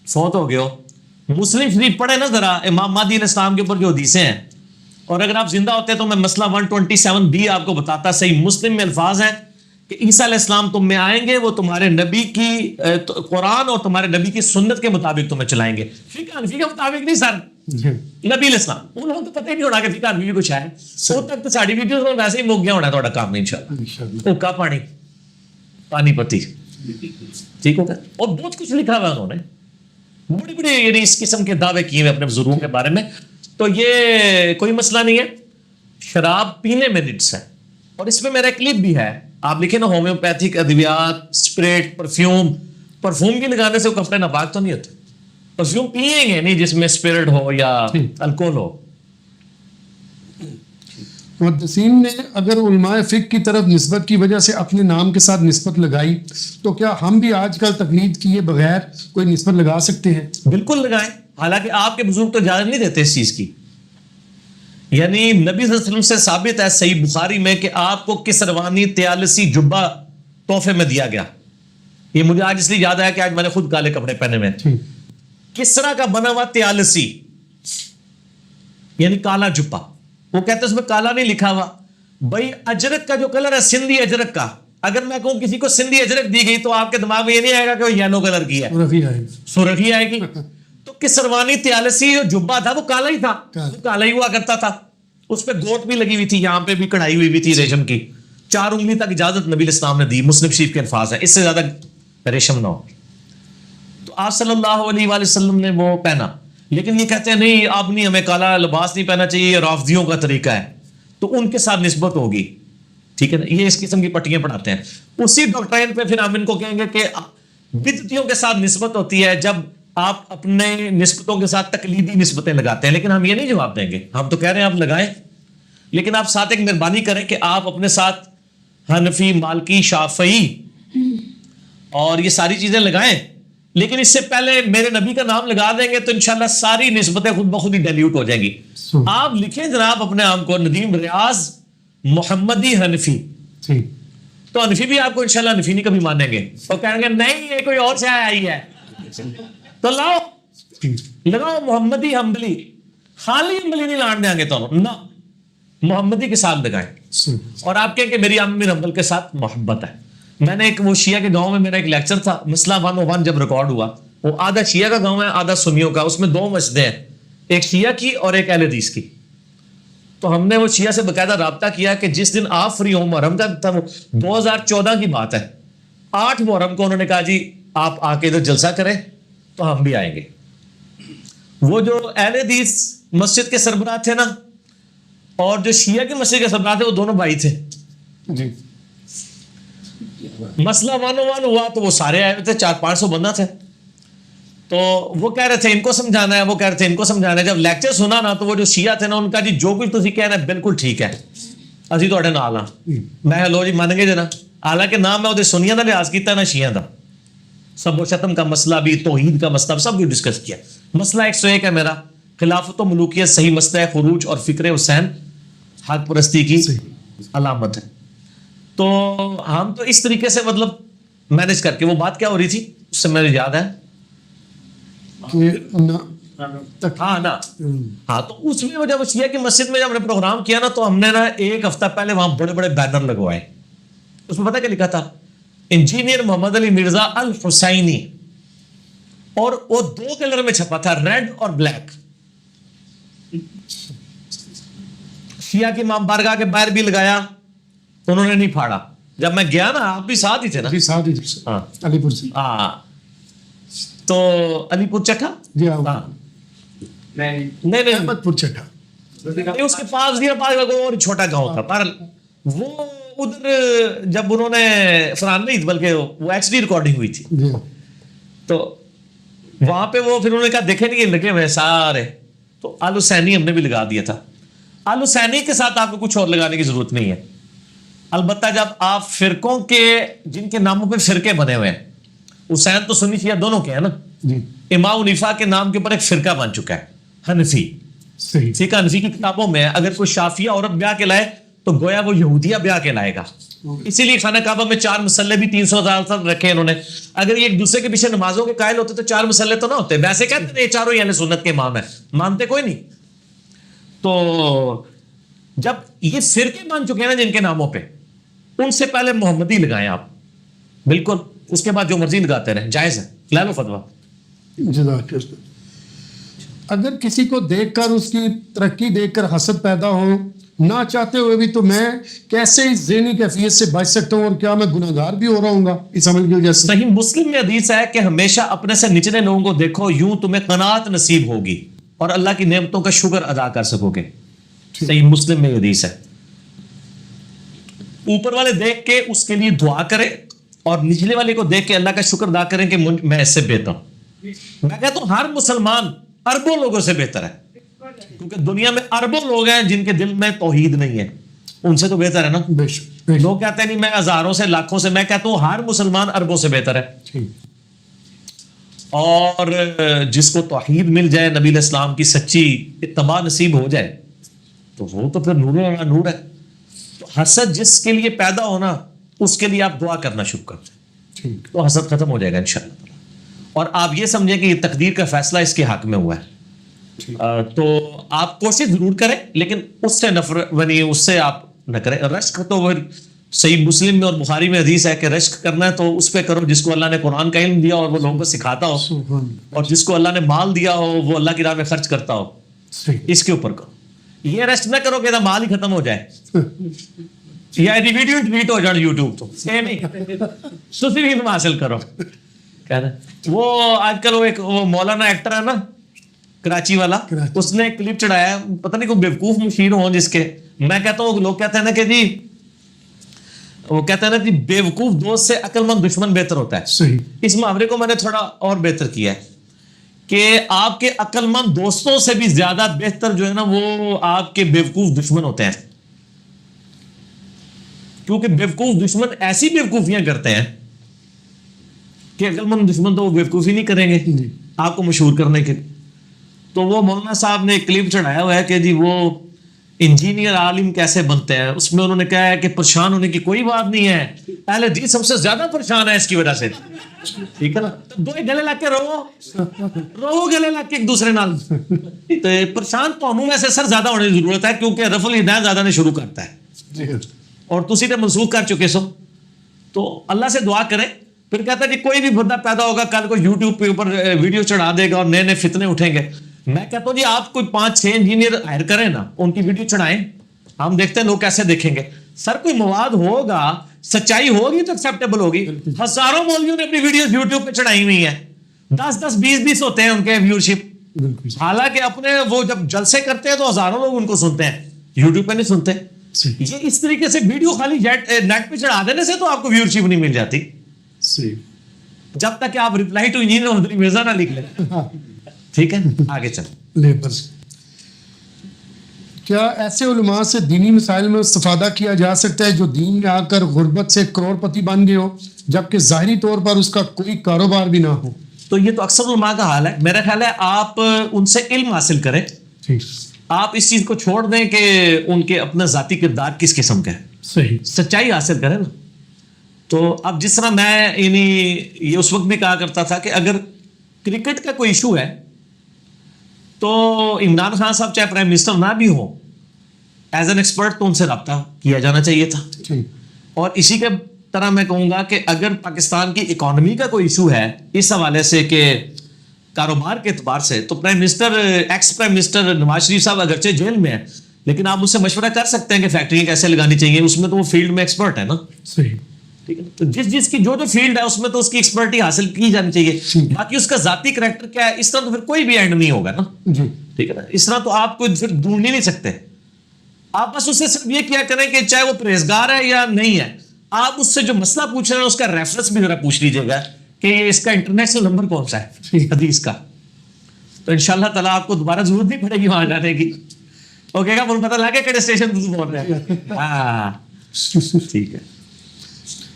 فوت ہو گئے ہو, مسلم شریف پڑھے نا ذرا, امام مہدی علیہ السلام کے اوپر جو حدیثیں ہیں, اور اگر آپ زندہ ہوتے تو میں مسئلہ 127b آپ کو بتاتا. صحیح مسلم میں الفاظ ہیں کہ عیسیٰ علیہ السلام تم میں آئیں گے, وہ تمہارے نبی کی قرآن اور تمہارے نبی کی سنت کے مطابق تمہیں چلائیں گے. فقہ حنفی کے مطابق نہیں سر, نبی علیہ السلام انہوں تو پتہ ہی نہیں ہونا کہ فقہ حنفی بھی کچھ ہے. وہ تک تو ساڑی ویڈیوز میں ویسے ہی مک گیا ہونا تھوڑا کام, انشاءاللہ. اوکا پانی پتی ٹھیک ہوگا. اور بہت کچھ لکھا ہوا انہوں نے, بڑے بڑے یعنی اس قسم کے دعوے کیے ہوئے اپنے بزرگوں کے بارے میں. تو یہ کوئی مسئلہ نہیں ہے, شراب پینے میں نٹس ہے. اور اس میں میرا کلپ بھی ہے, آپ لکھیں نا ہومیوپیتھک ادویات, اسپریٹ, پرفیوم کی لگانے سے وہ کپڑے ناپاک تو نہیں ہوتے. پرفیوم پیئیں گے نہیں جس میں اسپرٹ ہو یا الکوہل ہو. محدثین نے اگر علماء فقہ کی طرف نسبت کی وجہ سے اپنے نام کے ساتھ نسبت لگائی, تو کیا ہم بھی آج کل تقلید کیے بغیر کوئی نسبت لگا سکتے ہیں؟ بالکل لگائیں, حالانکہ آپ کے بزرگ تو اجازت نہیں دیتے اس چیز کی. یعنی نبی صلی اللہ علیہ وسلم سے ثابت ہے صحیح بخاری میں کہ آپ کو کسروانی طیالسی جبہ تحفے میں دیا گیا. یہ مجھے آج اس لیے یاد آیا کہ آج میں نے خود کالے کپڑے پہنے میں. کسرا کا بنا ہوا طیالسی یعنی کالا جبہ, وہ کہتے ہیں اس میں کالا نہیں لکھا ہوا. بھائی اجرک کا جو کلر ہے سندھی اجرک کا, اگر میں کہوں کسی کو سندھی اجرک دی گئی تو آپ کے دماغ میں یہ نہیں آئے گا کہ وہ یلو کلر کی ہے, سرخی آئے گی. تو کسروانی طیالسی جو جبہ تھا وہ کالا ہی تھا, وہ کالا ہی ہوا کرتا تھا. اس پہ گوٹ بھی لگی ہوئی تھی, یہاں پہ بھی کڑھائی ہوئی تھی ریشم کی. 4 انگلی تک اجازت نبی علیہ السلام نے دی, مسلم شریف کے الفاظ ہیں, اس سے زیادہ ریشم نہ ہو. تو آپ صلی اللہ علیہ وآلہ وسلم نے وہ پہنا, لیکن یہ کہتے ہیں نہیں اب نہیں, ہمیں کالا لباس نہیں پہننا چاہیے, یہ رافضیوں کا طریقہ ہے. تو ان کے ساتھ نسبت ہوگی, ٹھیک ہے نا, یہ اس قسم کی پٹیاں پڑھاتے ہیں. اسی ڈاکٹرائن پہ پھر ہم ان کو کہیں گے کہ بدعتیوں کے ساتھ نسبت ہوتی ہے جب آپ اپنے نسبتوں کے ساتھ تقلیدی نسبتیں لگاتے ہیں. لیکن ہم یہ نہیں جواب دیں گے, ہم تو کہہ رہے ہیں آپ لگائیں, لیکن آپ ساتھ ایک مہربانی کریں کہ آپ اپنے ساتھ حنفی, مالکی, شافعی اور یہ ساری چیزیں لگائیں, لیکن اس سے پہلے میرے نبی کا نام لگا دیں گے تو انشاءاللہ ساری نسبتیں خود بخود ہی ڈیلیوٹ ہو جائیں گی. آپ لکھیں جناب اپنے نام کو ندیم ریاض محمدی حنفی, تو حنفی بھی آپ کو انشاءاللہ حنفی نہیں کبھی مانیں گے, اور کہیں گے نہیں یہ کوئی اور سے آئی ہے, تو لاؤ لگاؤ محمدی حنبلی. خالی حنبلی نہیں لان دیں گے تو نہ, محمدی کے ساتھ لگائیں. اور آپ کہیں کہ میری احمد بن حنبل کے ساتھ محبت ہے. میں نے ایک وہ شیعہ کے گاؤں میں میرا ایک لیکچر تھا, مسئلہ 101 جب ریکارڈ ہوا, وہ آدھا شیعہ کا گاؤں ہے آدھا سنیوں کا, اس میں 2 مسجدیں ہیں, ایک شیعہ کی اور ایک اہل حدیث کی. تو ہم نے وہ شیعہ سے باقاعدہ رابطہ کیا کہ جس دن آپ فری ہوں, محرم کا تھا, 2014 کی بات ہے, 8 محرم کو انہوں نے کہا جی آپ آ کے ادھر جلسہ کریں, تو ہم بھی آئیں گے. وہ جو اہل حدیث مسجد کے سربراہ تھے نا, اور جو شیعہ کی مسجد کے سربراہ تھے, وہ دونوں بھائی تھے. مسئلہ 101 ہوا تو وہ سارے آئے تھے, 400-500 بندہ تھے. تو وہ کہہ رہے تھے ان کو سمجھانا ہے, وہ کہہ رہے تھے ان کو سمجھانا ہے. جب لیکچر سنا نا تو وہ جو شیعہ تھے نا, ان کا جی جو کچھ تسی کہنا ہے بالکل ٹھیک ہے, اسی تواڈے نال ہاں. میں لو جی مان گے جنا, ਹਾਲਾਂਕਿ ਨਾ ਮੈਂ ਉਹਦੇ ਸੁਨੀਆਂ ਦਾ ਲਿਹਾਜ਼ ਕੀਤਾ ਨਾ ਸ਼ੀਆਂ ਦਾ سب و شتم کا مسئلہ بھی توحید کا مسئلہ سب کچھ ڈسکس کیا مسئلہ 101 ہے میرا خلافت و ملوکیت صحیح مسئلہ ہے خروج اور فکر حسین حق پرستی کی علامت ہے تو ہم تو اس طریقے سے مطلب مینج کر کے وہ بات کیا ہو رہی تھی اس سے مجھے یاد ہے ہاں تو اس میں جب شیعہ کی مسجد میں جب ہم نے پروگرام کیا نا تو ہم نے نا ایک ہفتہ پہلے وہاں بڑے بڑے بینر لگوائے اس میں پتہ کیا لکھا تھا انجینئر محمد علی مرزا الحسینی اور وہ 2 کلر میں چھپا تھا ریڈ اور بلیک شیعہ کی امام بارگاہ کے باہر بھی لگایا انہوں نے نہیں پھاڑا جب میں گیا نا آپ بھی ساتھ ہی تھے نا جی ساتھ ہی تھے ہاں علی پور سے ہاں تو علی پور چکھا جی ہاں نہیں احمد پور چٹھا اس کے پاس دیا پاس اور چھوٹا گاؤں تھا پر وہ ادھر جب انہوں نے فرحان نہیں بلکہ وہ ایچ ڈی ریکارڈنگ ہوئی تھی جی تو وہاں پہ وہ پھر انہوں نے کہا دیکھیں نہیں لگے ہوئے سارے تو آل حسینی ہم نے بھی لگا دیا تھا آل حسینی کے ساتھ آپ کو کچھ اور لگانے کی ضرورت نہیں ہے البتہ جب آپ فرقوں کے جن کے ناموں پہ فرقے بنے ہوئے ہیں حسین تو سنی شیعہ دونوں کے ہیں نا جی امام حنیفہ کے نام کے اوپر ایک فرقہ بن چکا ہے حنفی صحیح فقہ حنفی کی کتابوں میں اگر کوئی شافیہ عورت بیاہ کے لائے تو گویا وہ یہودیہ بیاہ کے لائے گا اسی لیے خانہ کعبہ میں 4 مسلے بھی 300 سال رکھے انہوں نے اگر یہ ایک دوسرے کے پیچھے نمازوں کے قائل ہوتے تو 4 مسلے تو نہ ہوتے ویسے کہتے ہیں یہ چاروں یعنی سنت کے امام ہیں مانتے کوئی نہیں تو جب یہ فرقے بن چکے ہیں نا جن کے ناموں پہ ان سے پہلے محمدی لگائیں آپ بالکل اس کے بعد جو مرضی لگاتے رہیں جائز ہے لے لو فتویٰ جزاک اللہ اگر کسی کو دیکھ کر اس کی ترقی دیکھ کر حسد پیدا ہو نہ چاہتے ہوئے بھی تو میں کیسے اس ذہنی کیفیت سے بچ سکتا ہوں اور کیا میں گناہ گار بھی ہو رہا ہوں گا اس عمل کی وجہ سے صحیح مسلم میں حدیث ہے کہ ہمیشہ اپنے سے نچلے لوگوں کو دیکھو یوں تمہیں قناعت نصیب ہوگی اور اللہ کی نعمتوں کا شکر ادا کر سکو گے صحیح مسلم میں حدیث ہے اوپر والے دیکھ کے اس کے لیے دعا کرے اور نچلے والے کو دیکھ کے اللہ کا شکر ادا کریں کہ میں اس سے بہتر ہوں میں کہتا ہوں ہر مسلمان اربوں لوگوں سے بہتر ہے کیونکہ دنیا میں اربوں لوگ ہیں جن کے دل میں توحید نہیں ہے ان سے تو بہتر ہے نا بے شک لوگ کہتے ہیں نہیں میں ہزاروں سے لاکھوں سے میں کہتا ہوں ہر مسلمان اربوں سے بہتر ہے اور جس کو توحید مل جائے نبی علیہ السلام کی سچی اتباع نصیب ہو جائے تو وہ تو پھر نور والا نور ہے تو حسد جس کے لیے پیدا ہونا اس کے لیے آپ دعا کرنا شروع کر دیں تو حسد ختم ہو جائے گا انشاءاللہ اور آپ یہ سمجھیں کہ یہ تقدیر کا فیصلہ اس کے حق میں ہوا ہے تو آپ کوشش ضرور کریں لیکن اس سے نفرت بنی اس سے آپ نہ کریں رشک تو وہ صحیح مسلم میں اور بخاری میں حدیث ہے کہ رشک کرنا ہے تو اس پہ کرو جس کو اللہ نے قرآن کا علم دیا اور وہ لوگوں کو سکھاتا ہو اور جس کو اللہ نے مال دیا ہو وہ اللہ کی راہ میں خرچ کرتا ہو اس کے اوپر کرو یہ رشک نہ کرو کہ مال ہی ختم ہو جائے یا ویڈیو ڈیلیٹ ہو جائے یوٹیوب تو دوسری بھی علم حاصل کرو وہ آج کل وہ ایک مولانا ایکٹر ہے نا کراچی والا اس نے ایک کلپ چڑھایا پتہ نہیں کوئی بیوقوف مشیر ہوں جس کے میں کہتا ہوں لوگ کہتے ہیں نا کہ جی وہ کہتے ہیں نا کہ بیوقوف دوست سے عقل مند دشمن بہتر ہوتا ہے صحیح اس محاورے کو میں نے تھوڑا اور بہتر کیا ہے کہ آپ کے عقل مند دوستوں سے بھی زیادہ بہتر جو ہے نا وہ آپ کے بیوقوف دشمن ہوتے ہیں کیونکہ بیوقوف دشمن ایسی بیوقوفیاں کرتے ہیں کہ عقل مند دشمن تو وہ بیوقوفی نہیں کریں گے آپ کو مشہور کرنے کے تو وہ مولانا صاحب نے ایک کلپ چڑھایا ہوا ہے کہ جی وہ انجینئر عالم کیسے بنتے ہیں اس میں انہوں نے کہا ہے کہ پریشان ہونے کی کوئی بات نہیں ہے اہل حدیث سب سے زیادہ پریشان ہے اس کی وجہ سے ٹھیک ہے نا دو گلے لگ کے رہو گلے لگ کے ایک دوسرے نال تو پریشان تانوں میں سے سر زیادہ ہونے کی ضرورت ہے کیونکہ رفع الہدایت زیادہ نے شروع کرتا ہے اور تسی تے منسوخ کر چکے سو تو اللہ سے دعا کریں پھر کہتا ہے کہ کوئی بھی بندہ پیدا ہوگا کل کو یوٹیوب پہ اوپر ویڈیو چڑھا دے گا اور نئے نئے فتنے اٹھیں گے میں کہتا ہوں جی آپ کوئی 5-6 انجینئر ہائر کریں نا ان کی ویڈیو چڑھائیں ہم دیکھتے ہیں لوگ کیسے دیکھیں گے سر کوئی مواد ہوگا سچائی ہوگی تو ایکسیپٹیبل ہوگی ہزاروں مولویوں نے اپنی ویڈیوز یوٹیوب پہ چڑھائی ہوئی ہیں 10-10 20-20 ہوتے ہیں ان کے ویورشپ حالانکہ اپنے وہ جب جلسے کرتے ہیں تو ہزاروں لوگ ان کو سنتے ہیں یوٹیوب پہ نہیں سنتے یہ اس طریقے سے ویڈیو خالی نیٹ پہ چڑھا دینے سے تو آپ کو ویورشپ نہیں مل جاتی جب تک کہ آپ ریپلائی ٹو انجینئر محمد علی مرزا نہ لکھ لیں ٹھیک ہے آگے چل لیبر کیا ایسے علماء سے دینی مسائل میں استفادہ کیا جا سکتا ہے جو دین میں آ کر غربت سے کروڑ پتی بن گئے ہو جبکہ ظاہری طور پر اس کا کوئی کاروبار بھی نہ ہو؟ تو یہ تو اکثر علماء کا حال ہے. میرا خیال ہے آپ ان سے علم حاصل کریں, آپ اس چیز کو چھوڑ دیں کہ ان کے اپنا ذاتی کردار کس قسم کا ہے, صحیح, سچائی حاصل کریں نا. تو اب جس طرح میں یعنی یہ اس وقت بھی کہا کرتا تھا کہ اگر کرکٹ کا کوئی ایشو ہے تو عمران خان صاحب چاہے پرائم منسٹر نہ بھی ہوں, ایز این ایکسپرٹ تو ان سے رابطہ کیا جانا چاہیے تھا. اور اسی کے طرح میں کہوں گا کہ اگر پاکستان کی اکانومی کا کوئی ایشو ہے اس حوالے سے کہ کاروبار کے اعتبار سے, تو prime minister ex prime minister Nawaz Sharif sahib اگرچہ جیل میں ہیں لیکن آپ اس سے مشورہ کر سکتے ہیں کہ فیکٹری کیسے لگانی چاہیے, اس میں تو وہ فیلڈ میں ایکسپرٹ ہے نا. صحیح, ٹھیک ہے, تو جس کی جو فیلڈ ہے اس میں تو اس کی ایکسپرٹی حاصل کی جانی چاہیے. باقی اس کا ذاتی کریکٹر کیا ہے اس طرح تو پھر کوئی بھی اینڈ نہیں ہوگا نا. ٹھیک ہے نا, اس طرح تو آپ کو پھر ڈھونڈ ہی نہیں سکتے. آپ بس اس سے صرف یہ کیا کریں کہ چاہے وہ پرہیزگار ہے یا نہیں ہے, آپ اس سے جو مسئلہ پوچھ رہے ہیں اس کا ریفرنس بھی ذرا پوچھ لیجیے گا کہ یہ اس کا انٹرنیشنل نمبر کون سا ہے حدیث کا. تو انشاءاللہ تعالیٰ آپ کو دوبارہ ضرورت نہیں پڑے گی وہاں جانے کی. اوکے گا, مجھے پتہ لگا کہڑے اسٹیشن بول رہے ہیں. ہاں ٹھیک ہے.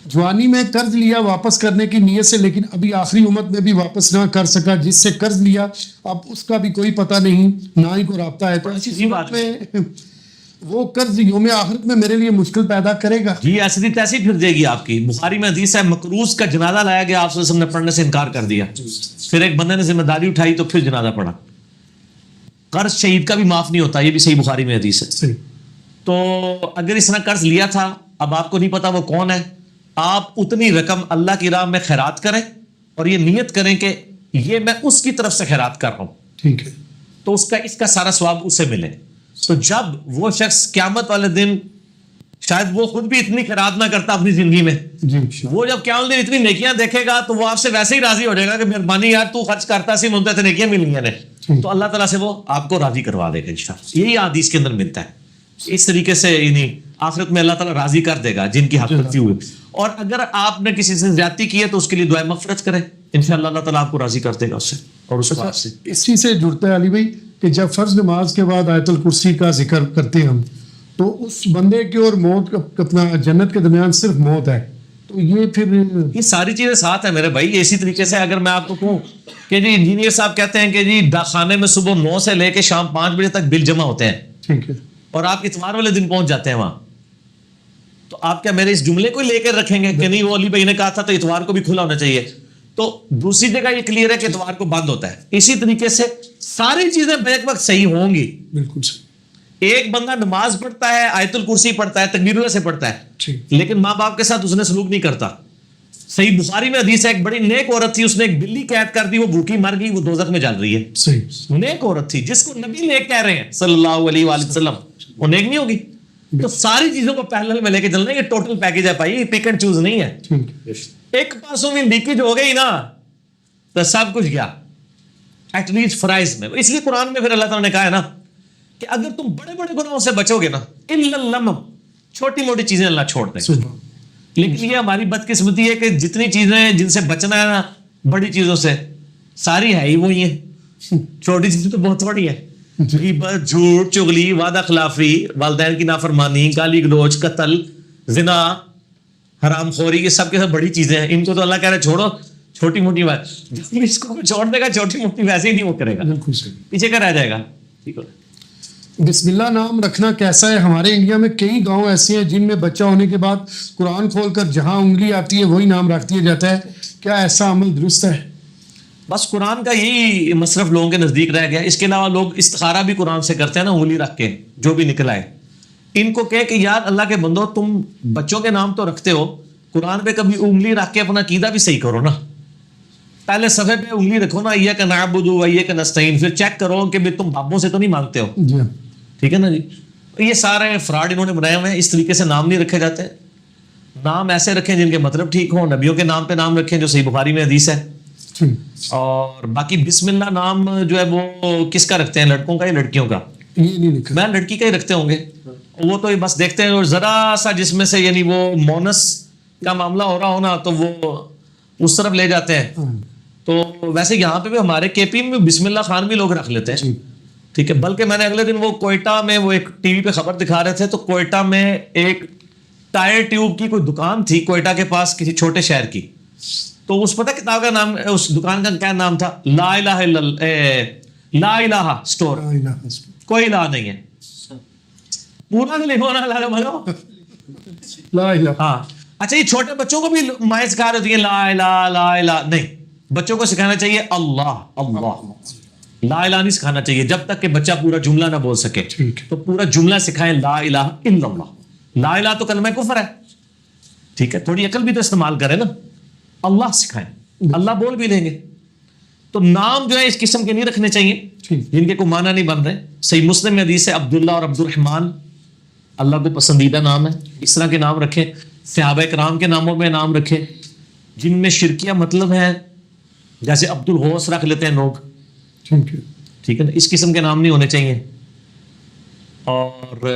جوانی میں قرض لیا واپس کرنے کی نیت سے لیکن ابھی آخری عمر میں بھی واپس نہ کر سکا, جس سے قرض لیا اب اس کا بھی کوئی پتہ نہیں نہ ہی کوئی رابطہ ہے, تو ایسی صورت میں وہ قرض یوم آخرت میں میرے لیے مشکل پیدا کرے گا؟ جی ایسی تیسی پھر دے گی آپ کی. بخاری میں حدیث ہے مقروض کا جنازہ لایا گیا, آپ صلی اللہ علیہ وسلم نے پڑھنے سے انکار کر دیا. پھر ایک بندے نے ذمہ داری اٹھائی تو پھر جنازہ پڑھا. قرض شہید کا بھی معاف نہیں ہوتا, یہ بھی صحیح بخاری میں حدیث ہے. تو اگر اس نے قرض لیا تھا, اب آپ کو نہیں پتا وہ کون ہے, آپ اتنی رقم اللہ کی راہ میں خیرات کریں اور یہ نیت کریں کہ یہ میں اس کی طرف سے خیرات کر رہا ہوں, ٹھیک ہے, تو اس کا سارا ثواب اسے ملے. تو جب وہ شخص قیامت والے دن, شاید وہ خود بھی اتنی خیرات نہ کرتا اپنی زندگی میں, وہ جب قیامت دن اتنی نیکیاں دیکھے گا تو وہ آپ سے ویسے ہی راضی ہو جائے گا کہ مہربانی یار تو خرچ کرتا سی, ملتے تھے نیکیاں مل گئی نے, تو اللہ تعالیٰ سے وہ آپ کو راضی کروا دے گا انشاءاللہ. یہی حدیث کے اندر ملتا ہے. اس طریقے سے یعنی آخرت میں اللہ تعالیٰ راضی کر دے گا جن کی حق تلفی ہوئی. اور اگر آپ نے کسی سے زیادتی کی ہے تو اس کے لیے دعائیں مغفرت کریں, انشاءاللہ اللہ تعالیٰ آپ کو راضی کر دے گا اس سے. اور اس بات سے اس چیز سے جڑتا ہے علی بھائی کہ جب فرض نماز کے بعد آیت الکرسی کا ذکر کرتے ہیں ہم, تو اس بندے کے اور موت اپنا جنت کے درمیان صرف موت ہے, تو یہ پھر یہ ساری چیزیں ساتھ ہیں میرے بھائی. اسی طریقے سے اگر میں آپ کو کہوں کہ جی انجینئر صاحب کہتے ہیں کہ جی ڈاکخانے میں صبح 9 سے لے کے شام 5 بجے تک بل جمع ہوتے ہیں, ٹھیک ہے, اور آپ اتوار والے دن پہنچ جاتے ہیں وہاں, تو آپ کیا میرے اس جملے کو لے کر رکھیں گے کہ نہیں وہ علی بھائی نے کہا تھا تو اتوار کو بھی کھلا ہونا چاہیے؟ تو دوسری جگہ یہ کلیئر ہے کہ اتوار کو بند ہوتا ہے. اسی طریقے سے ساری چیزیں بیک وقت صحیح ہوں گی. بالکل صحیح. ایک بندہ نماز پڑھتا ہے, آیت الکرسی پڑھتا ہے, تکبیر اللہ سے پڑھتا ہے, لیکن ماں باپ کے ساتھ اس نے سلوک نہیں کرتا. صحیح بخاری میں حدیث ہے, ایک بڑی نیک عورت تھی, اس نے ایک بلی قید کر دی, وہ بھوکی مر گئی, وہ دوزخ میں جل رہی ہے. صحیح, نیک عورت تھی جس کو نبی نیک کہہ رہے ہیں صلی اللہ علیہ وآلہ وسلم, وہ نیک نہیں ہوگی. تو ساری چیزوں کو پیرلل میں لے کے چلنا, یہ ٹوٹل پیکج ہے بھائی, پک اینڈ چوز نہیں ہے. ایک پاسوں میں لیکیج ہو گئی نا تو سب کچھ گیا, ایٹ لیسٹ فرائض میں. اس لیے قرآن میں پھر اللہ تعالیٰ نے کہا ہے نا کہ اگر تم بڑے بڑے گناہوں سے بچو گے نا, الا اللمم, چھوٹی موٹی چیزیں اللہ چھوڑ دیں. لیکن یہ ہماری بدقسمتی ہے کہ جتنی چیزیں جن سے بچنا ہے نا بڑی چیزوں سے, ساری ہے ہی وہی ہیں, چھوٹی چیزیں تو بہت تھوڑی ہے. غیبت, جھوٹ, چغلی, وعدہ خلافی, والدین کی نافرمانی, گالی گلوچ, قتل, زنا, حرام خوری, یہ سب کے سب بڑی چیزیں ہیں. ان کو تو اللہ کہہ رہے چھوڑو, چھوٹی موٹی بات اس کو چھوڑ دے گا, چھوٹی موٹی ویسے ہی نہیں وہ کرے گا, پیچھے کا رہ جائے گا. ٹھیک ہے. بسم اللہ نام رکھنا کیسا ہے؟ ہمارے انڈیا میں کئی گاؤں ایسے ہیں جن میں بچہ ہونے کے بعد قرآن کھول کر جہاں انگلی آتی ہے وہی نام رکھ دیا جاتا ہے, کیا ایسا عمل درست ہے؟ بس قرآن کا یہی مصرف لوگوں کے نزدیک رہ گیا. اس کے علاوہ لوگ استخارہ بھی قرآن سے کرتے ہیں نا, انگلی رکھ کے جو بھی نکل آئے. ان کو کہے کہ یار اللہ کے بندو تم بچوں کے نام تو رکھتے ہو, قرآن پہ کبھی انگلی رکھ کے اپنا عقیدہ بھی صحیح کرو نا. پہلے صفحے پہ انگلی رکھو نا, ایاک نعبد و ایاک نستعین, پھر چیک کرو کہ تم بابوں سے تو نہیں مانگتے ہو. ٹھیک ہے نا جی. یہ سارے فراڈ انہوں نے بنائے ہوئے ہیں. اس طریقے سے نام نہیں رکھے جاتے. نام ایسے رکھیں جن کے مطلب ٹھیک ہوں, نبیوں کے نام پہ نام رکھیں جو صحیح بخاری میں حدیث ہے. اور باقی بسم اللہ نام جو ہے وہ کس کا رکھتے ہیں, لڑکوں کا یا لڑکیوں کا؟ یہ نہیں لکھا, میں لڑکی کا ہی رکھتے ہوں گے. وہ تو بس دیکھتے ہیں اور ذرا سا جس میں سے یعنی وہ مونس کا معاملہ ہو رہا ہونا تو وہ اس طرف لے جاتے ہیں. تو ویسے یہاں پہ بھی ہمارے کے پی میں بسم اللہ خان بھی لوگ رکھ لیتے ہیں. ٹھیک ہے. بلکہ میں نے اگلے دن وہ کوئٹہ میں وہ ایک ٹی وی پہ خبر دکھا رہے تھے, تو کوئٹہ میں ایک ٹائر ٹیوب کی کوئی دکان تھی کوئٹہ کے پاس کسی چھوٹے شہر کی, تو اس پتہ کتاب کا نام, اس دکان کا کیا نام تھا, لا الہ الا لا الہ اسٹور. کوئی الہ نہیں ہے, پورا نہیں لکھوانا لا الہ. ہاں اچھا, یہ چھوٹے بچوں کو بھی مائیں سکھا رہی ہیں لا الہ نہیں, بچوں کو سکھانا چاہیے اللہ اللہ, لا الہ نہیں سکھانا چاہیے جب تک کہ بچہ پورا جملہ نہ بول سکے. تو پورا جملہ سکھائیں لا الہ الا اللہ. لا الہ تو کلمہ کفر ہے, ٹھیک ہے, تھوڑی عقل بھی تو استعمال کریں نا. اللہ سکھائیں, اللہ بول بھی لیں گے. تو نام جو ہے اس قسم کے نہیں رکھنے چاہیے جن کے کوئی معنی نہیں بن رہے. صحیح مسلم میں حدیث ہے عبداللہ اور عبد الرحمن اللہ کو پسندیدہ نام ہے, اس طرح کے نام رکھیں. صحابہ کرام کے ناموں میں نام رکھیں جن میں شرکیہ مطلب ہے, جیسے عبد الغوث رکھ لیتے ہیں لوگ, ٹھیک ہے نا, اس قسم کے نام نہیں ہونے چاہیے. اور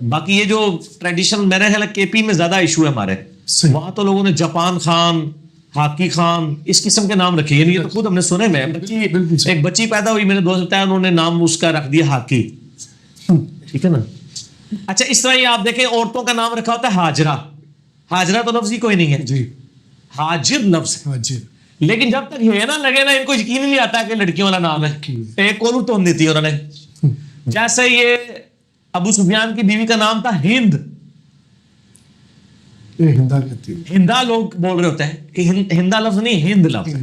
باقی یہ جو ٹریڈیشن میرے خیال ہے کے پی میں زیادہ ایشو ہے ہمارے, وہاں تو لوگوں نے جاپان خان, ہاکی خان, اس قسم کے نام رکھے. یعنی یہ تو خود ہم نے سنے میں, ایک بچی پیدا ہوئی, میرے دوست بتایا, انہوں نے نام اس کا رکھ دیا ہاکی, ٹھیک ہے نا. اچھا اس طرح یہ آپ دیکھیں عورتوں کا نام رکھا ہوتا ہے ہاجرہ. ہاجرہ تو لفظ ہی کوئی نہیں ہے جی, حاجر لفظ ہے. لیکن جب تک یہ نہ لگے نا, ان کو یقین نہیں آتا کہ لڑکیوں والا نام ہے. ایک اور تو دی تھی انہوں نے, جیسے یہ ابو سفیان کی بیوی کا نام تھا ہند. ہندا لوگ بول رہے ہوتے ہیں کہ ہندا لفظ نہیں, ہند لفظ ہے,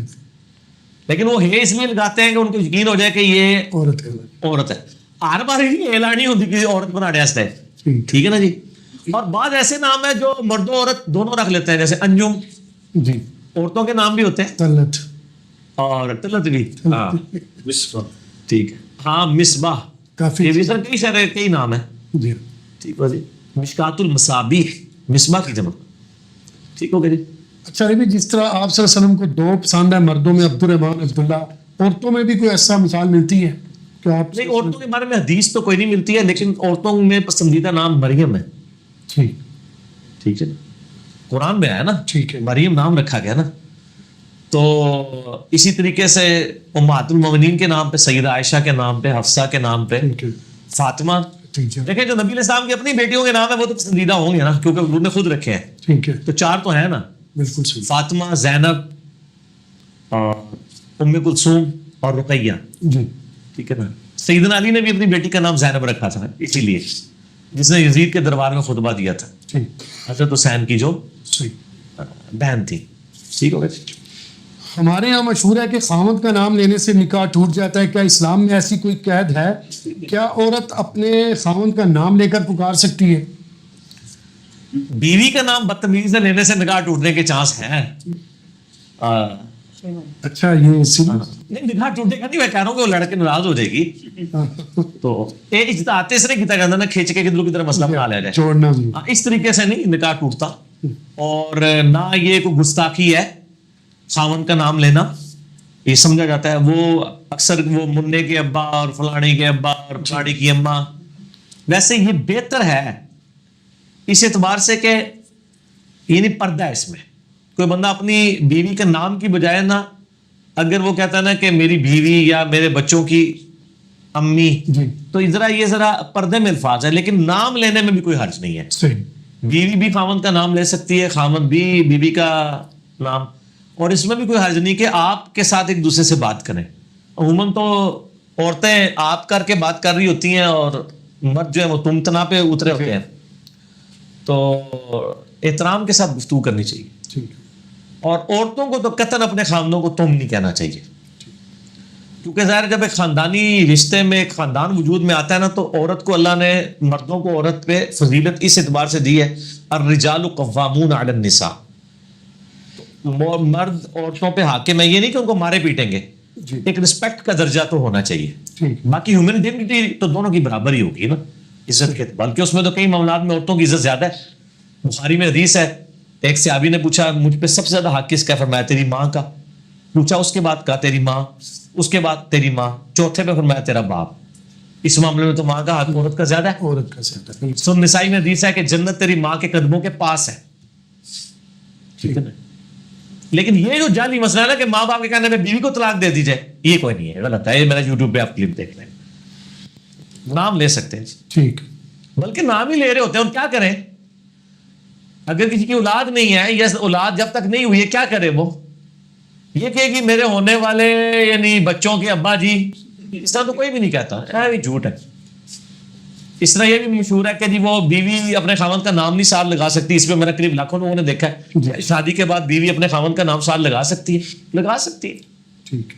لیکن وہ ہے اس لیے لگاتے ہیں کہ ان کو یقین ہو جائے کہ یہ عورت ہے. ہر بار اعلان نہیں ہوتی کہ عورت بنانے واسطے, ٹھیک ہے نا جی. اور بعض ایسے نام ہے جو مرد و عورت دونوں رکھ لیتے ہیں, جیسے انجم جی, عورتوں کے نام بھی ہوتے ہیں, طلت اور طلت بھی, ہاں ٹھیک ہے, ہاں مصباح, کافی کئی سارے کئی نام ہیں جی, ٹھیک ہے جی. مشکات المصابیح, مصباح کی جمع, ٹھیک ہو گیا جی. اچھا بھی جس طرح آپ صلی اللہ علیہ وسلم کو دو پسند ہے, مردوں میں عبد الرحمان عبداللہ, عورتوں میں بھی کوئی ایسا مثال ملتی ہے کہ آپ نہیں؟ عورتوں کے بارے میں حدیث تو کوئی نہیں ملتی ہے, لیکن عورتوں میں پسندیدہ نام مریم ہے. ٹھیک ہے, قرآن میں آیا نا, ٹھیک ہے, مریم نام رکھا گیا نا. تو اسی طریقے سے امہات المومنین کے نام پہ, سیدہ عائشہ کے نام پہ, حفصہ کے نام پہ, فاطمہ. دیکھیں جو نبی علیہ السلام کی اپنی بیٹیوں کے نام ہے وہ تو پسندیدہ ہوں گے نا, کیونکہ انہوں نے خود رکھے ہیں. ٹھیک ہے, تو چار تو ہیں نا, بالکل صحیح, فاطمہ, زینب, ام کلثوم اور رقیہ جی, ٹھیک ہے نا. سیدنا علی نے بھی اپنی بیٹی کا نام زینب رکھا تھا, اسی لیے جس نے یزید کے دربار میں خطبہ دیا تھا, حضرت حسین کی جو بہن تھی. ٹھیک ہو گیا. ہمارے یہاں مشہور ہے کہ خاوند کا نام لینے سے نکاح ٹوٹ جاتا ہے. کیا اسلام میں ایسی کوئی قید ہے؟ کیا عورت اپنے خاوند کا نام لے کر پکار سکتی ہے؟ بیوی کا نام بدتمیزی سے لینے سے نکاح ٹوٹنے کے چانس ہیں. اچھا, یہ نہیں, نکاح ٹوٹنے کا نہیں, میں کہہ رہا ہوں کہ وہ لڑکے ناراض ہو جائے گی, تو اجتہاد سے نہیں کیتا جاتا نا, کھینچ کے کدھر کی طرف مسئلہ بنا لیا جائے, چھوڑنا اس طریقے سے نہیں نکاح ٹوٹتا. اور نہ یہ کوئی گستاخی ہے خاوند کا نام لینا, یہ سمجھا جاتا ہے. وہ اکثر وہ منع کے ابا اور فلانے کے ابا اور فلانے کی اماں, ویسے یہ بہتر ہے اس اعتبار سے کہ یہ نہیں پردہ ہے اس میں. کوئی بندہ اپنی بیوی کے نام کی بجائے نا, اگر وہ کہتا ہے نا کہ میری بیوی یا میرے بچوں کی امی, تو ذرا پردے میں الفاظ ہے, لیکن نام لینے میں بھی کوئی حرج نہیں ہے. بیوی بھی خاوند کا نام لے سکتی ہے, خاوند بھی بیوی کا نام, اور اس میں بھی کوئی حرج نہیں کہ آپ کے ساتھ ایک دوسرے سے بات کریں. عموماً تو عورتیں آپ کر کے بات کر رہی ہوتی ہیں اور مرد جو ہے وہ تم تنا پہ اترے ہوتے ہیں, تو احترام کے ساتھ گفتگو کرنی چاہیے. اور عورتوں کو تو قطعاً اپنے خاندانوں کو تم نہیں کہنا چاہیے, کیونکہ ظاہر جب ایک خاندانی رشتے میں ایک خاندان وجود میں آتا ہے نا, تو عورت کو اللہ نے, مردوں کو عورت پہ فضیلت اس اعتبار سے دی ہے, الرجال قوامون علی النساء. مرد عورتوں پہ حاکم ہے, یہ نہیں کہ ان کو مارے پیٹیں گے, ایک رسپیکٹ کا درجہ تو ہونا چاہیے. باقی ہیومن ڈگنیٹی تو دونوں کی برابر ہی ہوگی نا عزت کے, بلکہ اس میں تو کئی معاملات میں عورتوں کی عزت زیادہ ہے. بخاری میں حدیث ہے, ایک صحابی نے پوچھا مجھ پہ سب سے زیادہ حق کس کا؟ فرمایا تیری ماں کا. پوچھا اس کے بعد؟ کہا تیری ماں, اس کے بعد تیری ماں, چوتھے پہ فرمایا تیرا باپ. اس معاملے میں تو ماں کا حق عورت کا زیادہ ہے. عورت کا زیادہ. سن نسائی میں حدیث ہے کہ جنت تیری ماں کے قدموں کے پاس ہے. ٹھیک ہے نا. لیکن یہ جو جعلی مسئلہ ہے نا کہ ماں باپ کے کہنے میں بیوی کو طلاق دے دی جائے, یہ کوئی نہیں ہے, غلط ہے. یہ میرا یوٹیوب پہ آپ کلپ دیکھ لیں. نام لے سکتے ہیں, ٹھیک, بلکہ نام ہی لے رہے ہوتے ہیں. اور کیا کریں اگر کسی کی اولاد نہیں ہے یا اولاد جب تک نہیں ہوئی ہے, کیا کرے وہ؟ یہ کہ میرے ہونے والے یعنی بچوں کے ابا جی, اس طرح تو کوئی بھی نہیں کہتا, بھی جھوٹ ہے. اس طرح یہ بھی مشہور ہے کہ جی وہ بیوی اپنے خاوند کا نام نہیں ساتھ لگا سکتی. اس پہ میرا قریب لاکھوں لوگوں نے دیکھا ہے, شادی کے بعد بیوی اپنے خاوند کا نام ساتھ لگا سکتی ہے, لگا سکتی ہے. ٹھیک.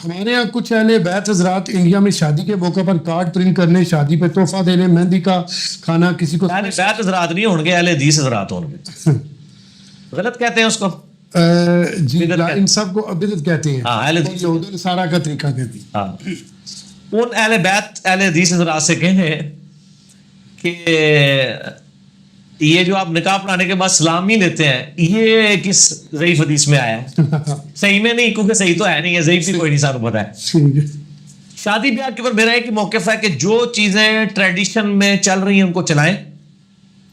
ہمارے یہاں کچھ اہل بیت حضرات انڈیا میں شادی کے موقع پر کارڈ پرنٹ کرنے, شادی پہ تحفہ دینے, مہندی کا کھانا کسی کو, اہل بیت حضرات نہیں ہوں گے, اہل حدیث حضرات ہوں گے. غلط کہتے ہیں اس کو, جی ان سب کو بدعت کہتے ہیں. ہاں, اہل حدیث یہود و نصارہ کا طریقہ کہتے ہیں. ہاں, ان اہل بیت اہل حدیث حضرات سے کہیں کہ یہ جو آپ نکاح پڑھانے کے بعد سلام ہی لیتے ہیں, یہ کس ضعیف حدیث میں آیا ہے؟ صحیح میں نہیں, کیونکہ صحیح تو ہے نہیں, ہے ضعیف بھی کوئی نہیں, سارا پتہ ہے. شادی بیاہ کے اوپر میرا ایک موقف ہے کہ جو چیزیں ٹریڈیشن میں چل رہی ہیں ان کو چلائیں,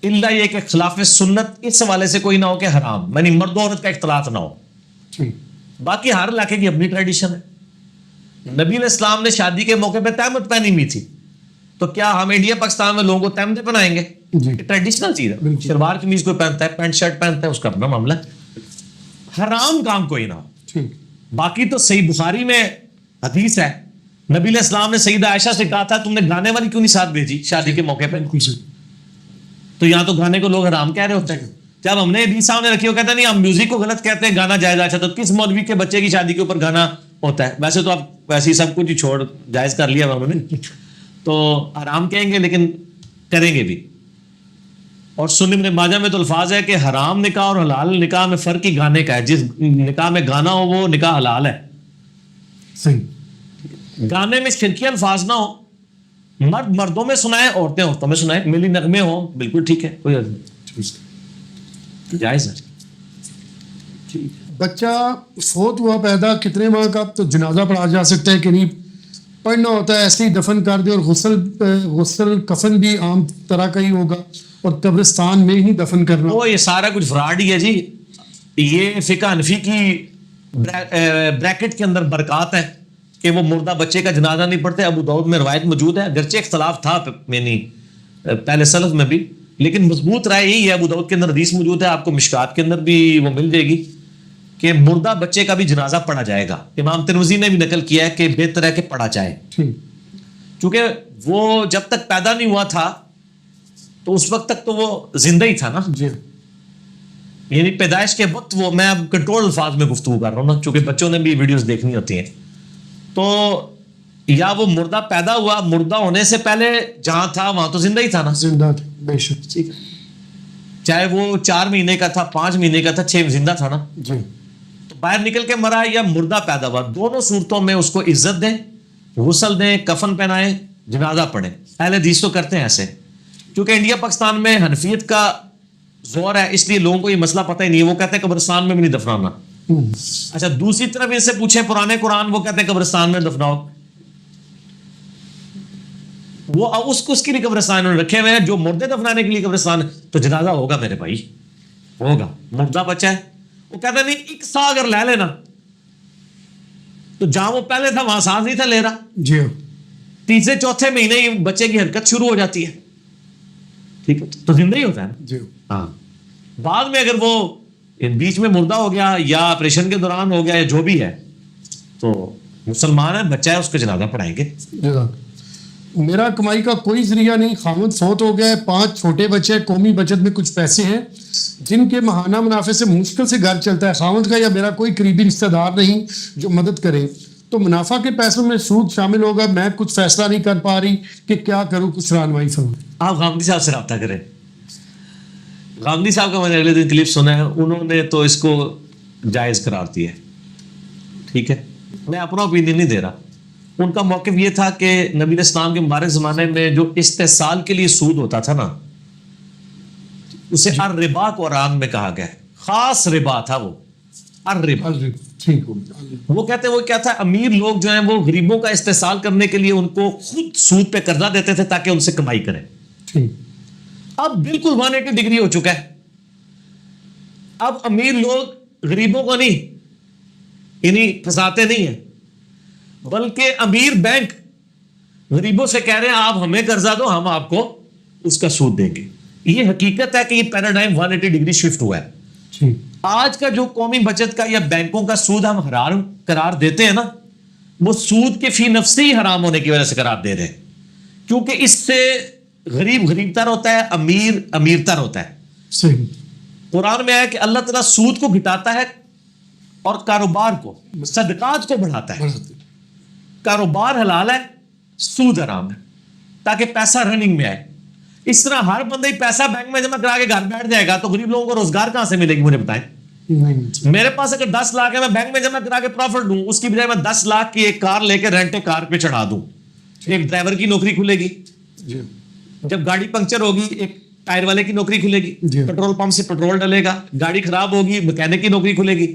اللہ یہ کہ خلاف سنت اس حوالے سے کوئی نہ ہو کہ حرام, یعنی مرد و عورت کا اختلاط نہ ہو. باقی ہر علاقے کی اپنی ٹریڈیشن ہے. نبی علیہ السلام نے شادی کے موقع پہ تہمت پہنی ہوئی تھی, تو کیا ہم انڈیا پاکستان میں لوگوں کو تہمتیں پہنائیں گے؟ ٹریڈیشنل چیز ہے. شلوار قمیض کوئی پہنتا ہے, پینٹ شرٹ پہنتا ہے, اس کا اپنا معاملہ ہے. حرام کام کوئی نہ ہو. باقی تو صحیح بخاری میں حدیث ہے, نبی علیہ السلام نے سیدہ عائشہ سے کہا تھا تم نے گانے والی کیوں نہیں ساتھ بھیجی شادی کے موقع پہ؟ تو یہاں تو گانے کو لوگ حرام کہہ رہے ہوتے ہیں. جب ہم نے حدیث سامنے رکھی, وہ کہتا نہیں ہم میوزک کو غلط کہتے ہیں, گانا جائز. اچھا, تو کس مولوی کے بچے کی شادی کے اوپر گانا ہوتا ہے؟ ویسے تو آپ ویسے ہی سب کچھ ہی چھوڑ جائز کر لیا انہوں نے, تو حرام کہیں گے لیکن کریں گے بھی. اور سنن ابن ماجہ میں تو الفاظ ہے کہ حرام نکاح اور حلال نکاح میں فرق ہی گانے کا ہے. جس نکاح میں گانا ہو وہ نکاح حلال ہے. صحیح. گانے میں شرکی الفاظ نہ ہو, مرد مردوں میں سنائے, عورتیں عورتوں میں سنائے, ملی نغمے ہوں, بالکل ٹھیک ہے, کوئی جائز ہے. بچہ فوت ہوا پیدا کتنے ماہ کا, تو جنازہ پڑھا جا سکتا ہے کہ نہیں؟ پڑھنا ہوتا ہے, ایسے ہی دفن کر دے. اور غسل کفن بھی عام طرح کا ہی ہوگا, اور قبرستان میں ہی دفن کرنا. وہ یہ سارا کچھ فراڈ ہی ہے جی. یہ فقہ حنفی کی بریکٹ کے اندر برکات ہے کہ وہ مردہ بچے کا جنازہ نہیں پڑھتے. ابو داؤد میں روایت موجود ہے, اگرچہ اختلاف تھا یعنی پہلے سلف میں بھی, لیکن مضبوط رائے یہی ہے. ابو داؤد کے اندر حدیث موجود ہے, آپ کو مشکات کے اندر بھی وہ مل جائے گی کہ مردہ بچے کا بھی جنازہ پڑھا جائے گا. امام ترمذی نے بھی نقل کیا ہے کہ بہتر ہے کہ پڑھا جائے, کیونکہ وہ جب تک پیدا نہیں ہوا تھا تو اس وقت تک تو وہ زندہ ہی تھا نا. یعنی پیدائش کے وقت وہ, میں اب کنٹرول الفاظ میں گفتگو کر رہا ہوں نا, چونکہ بچوں نے بھی ویڈیوز دیکھنی ہوتی ہیں. تو یا وہ مردہ پیدا ہوا, مردہ ہونے سے پہلے جہاں تھا وہاں تو زندہ ہی تھا نا. زندہ تھا بے شک, چاہے وہ 4 مہینے کا تھا, 5 مہینے کا تھا, 6 زندہ تھا نا. جی. تو باہر نکل کے مرا یا مردہ پیدا ہوا, دونوں صورتوں میں اس کو عزت دیں, غسل دیں, کفن پہنائیں, جنازہ پڑھیں. اہل حدیث تو کرتے ہیں ایسے, کیونکہ انڈیا پاکستان میں حنفیت کا زور ہے, اس لیے لوگوں کو یہ مسئلہ پتہ ہی نہیں. وہ کہتے ہیں قبرستان میں بھی نہیں دفنانا. اچھا, دوسری طرف ان سے پوچھیں پرانے قرآن, وہ کہتے ہیں قبرستان میں دفناؤ. وہ اس کے لیے قبرستان انہوں نے رکھے ہوئے ہیں, جو مردے دفنانے کے لیے قبرستان. تو جنازہ ہوگا میرے بھائی, ہوگا. مردہ بچہ ہے, وہ کہتا نہیں ایک سا اگر لے لینا, تو جہاں وہ پہلے تھا وہاں سانس نہیں تھا لے رہا. جی. تیسرے چوتھے مہینے ہی بچے کی حرکت شروع ہو جاتی ہے, ٹھیک ہے, تو زندہ ہی ہوتا ہے نا. جی. ہاں, بعد میں اگر وہ بیچ میں مردہ ہو گیا یا آپریشن کے دوران ہو گیا یا جو بھی ہے, تو مسلمان ہے, بچہ ہے, اس کا جنازہ پڑھائیں گے. میرا کمائی کا کوئی ذریعہ نہیں, خاوند فوت ہو گیا ہے, 5 چھوٹے بچے, قومی بچت میں کچھ پیسے ہیں جن کے ماہانہ منافع سے مشکل سے گھر چلتا ہے. خاوند کا یا میرا کوئی قریبی رشتہ دار نہیں جو مدد کرے, تو منافع کے پیسوں میں سود شامل ہوگا. میں کچھ فیصلہ نہیں کر پا رہی کہ کیا کروں, کچھ رہنمائی فرمائیں. آپ غامدی صاحب سے رابطہ کریں. غامدی صاحب کا میں نے اگلے دن کلپ سنا ہے, انہوں نے تو اس کو جائز قرار دیا ہے. ٹھیک ہے, میں اپنا اوپینین نہیں دے رہا. ان کا موقف یہ تھا کہ نبی علیہ السلام کے مبارک زمانے میں جو استحصال کے لیے سود ہوتا تھا نا, اسے الربا قرآن میں کہا گیا ہے, خاص ربا تھا وہ, الربا. وہ کہتے ہیں وہ کیا تھا, امیر لوگ جو ہیں وہ غریبوں کا استحصال کرنے کے لیے ان کو خود سود پہ قرضہ دیتے تھے تاکہ ان سے کمائی کریں. اب بالکل 180 ڈگری ہو چکا ہے. اب امیر لوگ غریبوں کو نہیں یعنی پھنساتے نہیں ہیں, بلکہ امیر بینک غریبوں سے کہہ رہے ہیں آپ ہمیں قرضہ دو, ہم آپ کو اس کا سود دیں گے. یہ حقیقت ہے کہ یہ پیراڈائم 180 ڈگری شفٹ ہوا ہے. جی. آج کا جو قومی بچت کا یا بینکوں کا سود ہم حرام قرار دیتے ہیں نا, وہ سود کے فی نفسی ہی حرام ہونے کی وجہ سے قرار دے رہے ہیں, کیونکہ اس سے غریب غریب تر ہوتا ہے, امیر امیر تر ہوتا ہے. صحیح. قرآن میں آیا کہ اللہ تعالیٰ سود کو گھٹاتا ہے اور کاروبار کو, صدقات کو بڑھاتا ہے. کاروبار حلال ہے, سود حرام ہے, تاکہ پیسہ رننگ میں آئے. اس طرح ہر بندہ ہی پیسہ بینک میں جمع کرا کے گھر بیٹھ جائے گا تو غریب لوگوں کو روزگار کہاں سے ملے گی, مجھے بتائیں. میرے پاس اگر 10 لاکھ ہے, میں بینک میں جمع کرا کے پروفٹ دوں, اس کی بجائے میں 10 لاکھ کی ایک کار لے کے رینٹ کار پہ چڑھا دوں, ایک ڈرائیور کی نوکری کھلے گی. جب گاڑی پنکچر ہوگی ایک ٹائر والے کی نوکری کھلے گی, پیٹرول پمپ سے پیٹرول ڈلے گا, گاڑی خراب ہوگی میکینک کی نوکری کھلے گی.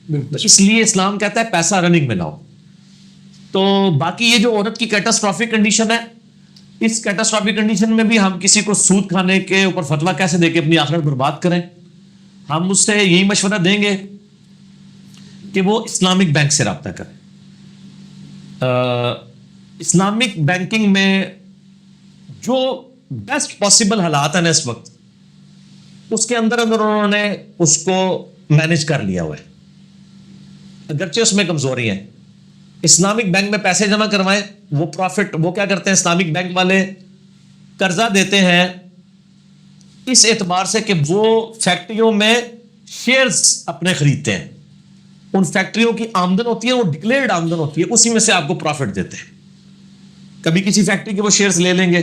تو اس لیے اسلام کہتا ہے پیسہ رننگ میں لاؤ. تو باقی یہ جو عورت کی کیٹاسٹرافک کنڈیشن ہے, اس کیٹاسٹرافک کنڈیشن میں بھی ہم کسی کو سود کھانے کے اوپر فتویٰ کیسے دے کے اپنی آخرت برباد کریں. ہم اس سے یہی مشورہ دیں گے کہ وہ اسلامک بینک سے رابطہ کریں. اسلامک بینکنگ میں جو بیسٹ پاسبل حالات ہیں اس وقت, اس کے اندر انہوں نے اس کو مینج کر لیا ہوا ہے, اگرچہ اس میں کمزوری ہیں. اسلامک بینک میں پیسے جمع کروائیں, وہ پروفٹ وہ کیا کرتے ہیں اسلامک بینک والے, قرضہ دیتے ہیں اس اعتبار سے کہ وہ فیکٹریوں میں شیئرز اپنے خریدتے ہیں. ان فیکٹریوں کی آمدن ہوتی ہے, وہ ڈکلیئرڈ آمدن ہوتی ہے, اسی میں سے آپ کو پروفٹ دیتے ہیں. کبھی کسی فیکٹری کے وہ شیئرز لے لیں گے,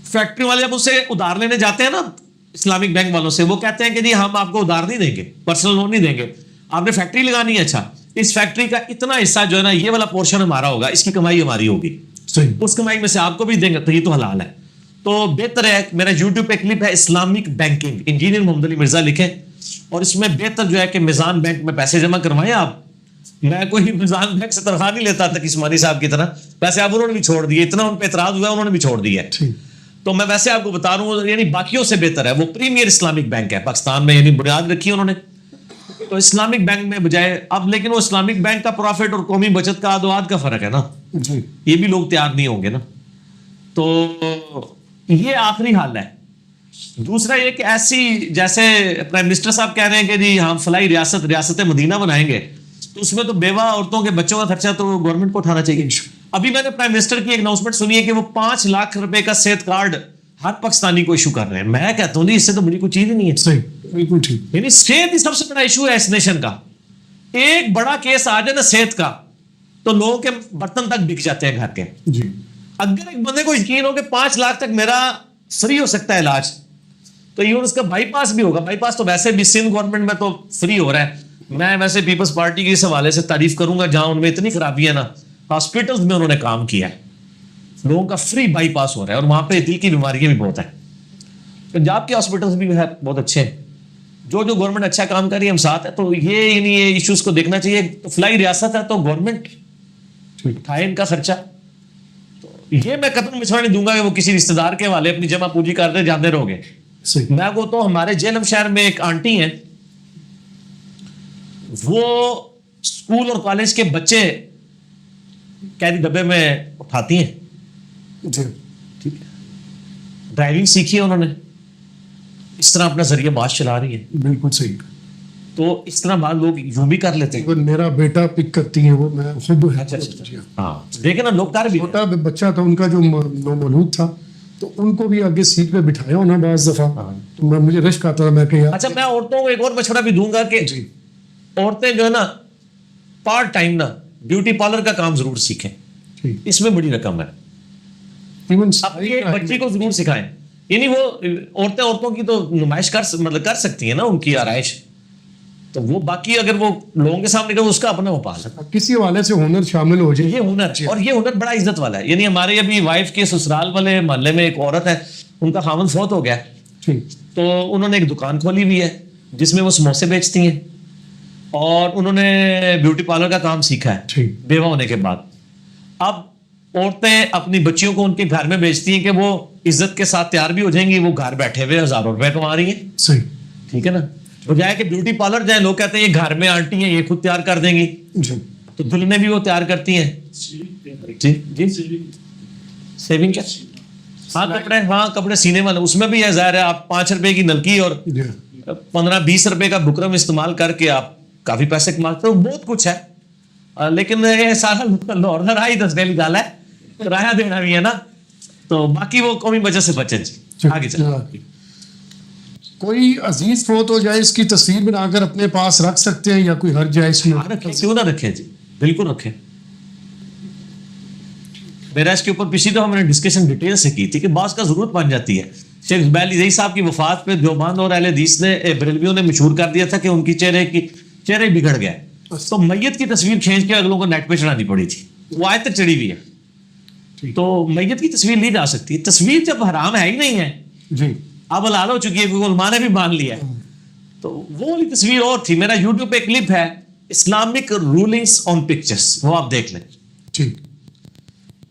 فیکٹری والے جب اسے ادھار لینے جاتے ہیں نا اسلامک بینک والوں سے, وہ کہتے ہیں کہ جی ہم آپ کو ادھار نہیں دیں گے, پرسنل لون نہیں دیں گے, آپ نے فیکٹری لگانی ہے, اچھا اس فیکٹری کا اتنا حصہ جو ہے نا یہ والا پورشن ہمارا ہوگا, اس کی کمائی ہماری ہوگی, اس کمائی میں سے آپ کو بھی دیں گے, تو یہ تو حلال ہے. تو بہتر ہے, میرا یوٹیوب پہ کلپ ہے اسلامک بینکنگ, انجینئر محمد علی مرزا لکھیں, اور اس میں بہتر جو ہے کہ میزان بینک میں پیسے جمع کروائیں آپ. میں کوئی میزان بینک سے تنخواہ نہیں لیتا تھا کسمانی صاحب کی طرح, ویسے اب انہوں نے بھی چھوڑ دیے, اتنا ان پہ اعتراض ہوا انہوں نے بھی چھوڑ دیا. تو میں ویسے آپ کو بتا رہا ہوں, یعنی باقیوں سے بہتر ہے. وہ پریمیئر اسلامک بینک ہے پاکستان میں, یعنی بنیاد رکھی انہوں نے. تو اسلامک بینک میں بجائے اب, لیکن وہ اسلامک بینک کا پروفٹ اور قومی بچت کا آدواد کا فرق ہے نا, یہ بھی لوگ تیار نہیں ہوں گے نا. تو یہ آخری حال ہے. دوسرا یہ کہ ایسی جیسے پرائم منسٹر صاحب کہہ رہے ہیں کہ جی ہم فلاحی ریاست مدینہ بنائیں گے, تو اس میں تو بیوہ عورتوں کے بچوں کا خرچہ تو گورنمنٹ کو اٹھانا چاہیے. ابھی میں نے پرائم منسٹر کی ایک اناؤنسمنٹ سنی ہے کہ وہ 5 لاکھ روپے کا صحت کارڈ ہر پاکستانی کو ایشو کر رہے ہیں. میں کہتا ہوں اس سے تو بڑی کوئی چیز ہی نہیں ہے. صحیح, بالکل ٹھیک. یعنی صحت ہی سب سے بڑا ایشو ہے اس نیشن کا. ایک بڑا کیس آ جائے نا صحت کا, تو لوگوں کے برتن تک بک جاتے ہیں گھر کے. جی. اگر ایک بندے کو یقین ہو کہ 5 لاکھ تک میرا فری ہو سکتا ہے علاج, تو ایون اس کا بائی پاس بھی ہوگا. بائی پاس تو ویسے بھی سندھ گورنمنٹ میں تو فری ہو رہا ہے. میں ویسے پیپلز پارٹی کے اس حوالے سے تعریف کروں گا, جہاں ان میں اتنی خرابی ہے نا, ہاسپٹلز میں انہوں نے کام کیا ہے, لوگوں کا فری بائی پاس ہو رہا ہے, اور وہاں پہ دل کی بیماریاں بھی بہت ہیں. پنجاب کے ہاسپٹلز بھی ہے بہت اچھے ہیں. جو گورنمنٹ اچھا کام کر رہی ہے ہم ساتھ ہیں. تو یعنی یہ ایشوز کو دیکھنا چاہیے. تو فلاحی ریاست ہے تو گورنمنٹ اٹھائے ان کا خرچہ. تو یہ میں قطعاً مشورہ نہیں دوں گا کہ وہ کسی رشتے دار کے حوالے اپنی جمع پوجی کرتے جاندے رہو گے. میں کو تو ہمارے جہلم شہر میں ایک آنٹی ہیں, وہ اسکول اور کالج کے بچے کیری ڈبے میں اٹھاتی ہیں. ٹھیک ہے, ڈرائیونگ سیکھی ہے انہوں نے, اس طرح اپنا ذریعہ معاش چلا رہی ہے. بالکل صحیح. تو اس طرح بعض لوگ یوں بھی کر لیتے ہیں. میرا بیٹا پک کرتی ہے وہ, میں خود. ہاں دیکھیں نا, لوگ کر بھی. چھوٹا بچہ تھا ان کا جو مولود تھا, تو ان کو بھی آگے سیٹ پہ بٹھایا ہونا بعض دفعہ, تو میں مجھے رشک آتا تھا. میں کہ اچھا, میں عورتوں کو ایک اور مشورہ بھی دوں گا کہ عورتیں جو ہے نا پارٹ ٹائم نا بیوٹی پارلر کا کام ضرور سیکھیں, اس میں بڑی رقم ہے. اپنی بچی کو ضرور سکھائیں. یعنی وہ عورتوں کی تو نمائش کر سکتی ہیں نا ان کی آرائش, تو وہ باقی اگر وہ لوگوں کے سامنے کرے اس کا اپنا وہ پال ہے. کسی حوالے سے ہنر شامل ہو جائے, یہ ہنر, اور یہ ہنر بڑا عزت والا ہے. یعنی ہمارے ابھی وائف کے سسرال والے محلے میں ایک عورت ہے, ان کا خاوند فوت ہو گیا, تو انہوں نے ایک دکان کھولی ہوئی ہے جس میں وہ سموسے بیچتی ہیں, اور انہوں نے بیوٹی پارلر کا کام سیکھا ہے بیوہ ہونے کے بعد. اب عورتیں اپنی بچیوں کو ان کے گھر میں بیچتی ہیں کہ وہ عزت کے ساتھ تیار بھی ہو جائیں گی, وہ گھر بیٹھے ہوئے ہزاروں روپے کما رہی ہیں. صحیح, ٹھیک ہے نا. بجائے کہ بیوٹی پارلر جائیں, لوگ کہتے ہیں یہ گھر میں آنٹی ہیں, یہ خود تیار کر دیں گی, تو دلہنیں بھی وہ تیار کرتی ہیں. جی سیونگ کیا؟ ہاں کپڑے، ہاں کپڑے سینے والے، اس میں بھی ہے ظاہر ہے آپ 5 روپے کی نلکی اور 15-20 روپے کا بکرم استعمال کر کے آپ کافی پیسے کماتے ہو، بہت کچھ ہے، لیکن یہ سارا نارمل ہی دسنے کی گل ہے، کرایہ دینا بھی ہے نا، تو باقی وہ قومی بچت سے بچیں جی آگے چلیں۔ کوئی عزیز فوت ہو جائے اس کی تصویر بنا کر اپنے پاس رکھ سکتے ہیں یا کوئی حرج ہے اس میں؟ رکھیں، کیوں نہ رکھیں جی، بالکل رکھیں۔ میرا اس کے اوپر پچھلی دفعہ میں نے ڈسکشن ڈیٹیل سے کی تھی کہ بعض کا ضرورت بن جاتی ہے۔ شیخ زبیر صاحب کی وفات پہ دیوبند اور اہل حدیث نے بریلویوں نے مشہور کر دیا تھا کہ ان کی چہرے بگڑ گئے، تو میت کی تصویر کھینچ کے اگلوں کو نیٹ پہ چڑھانی پڑی تھی، وہ آج تک چڑھی ہوئی ہے، تو میت کی تصویر لی جا سکتی ہے۔ تصویر جب حرام ہے ہی نہیں ہے، جی اب حلال ہو چکی ہے، کیونکہ علماء نے بھی مان لیا ہے، تو وہ والی تصویر اور تھی۔ میرا یوٹیوب پہ کلپ ہے اسلامک رولنگس آن پکچرز، وہ آپ دیکھ لیں۔ ٹھیک۔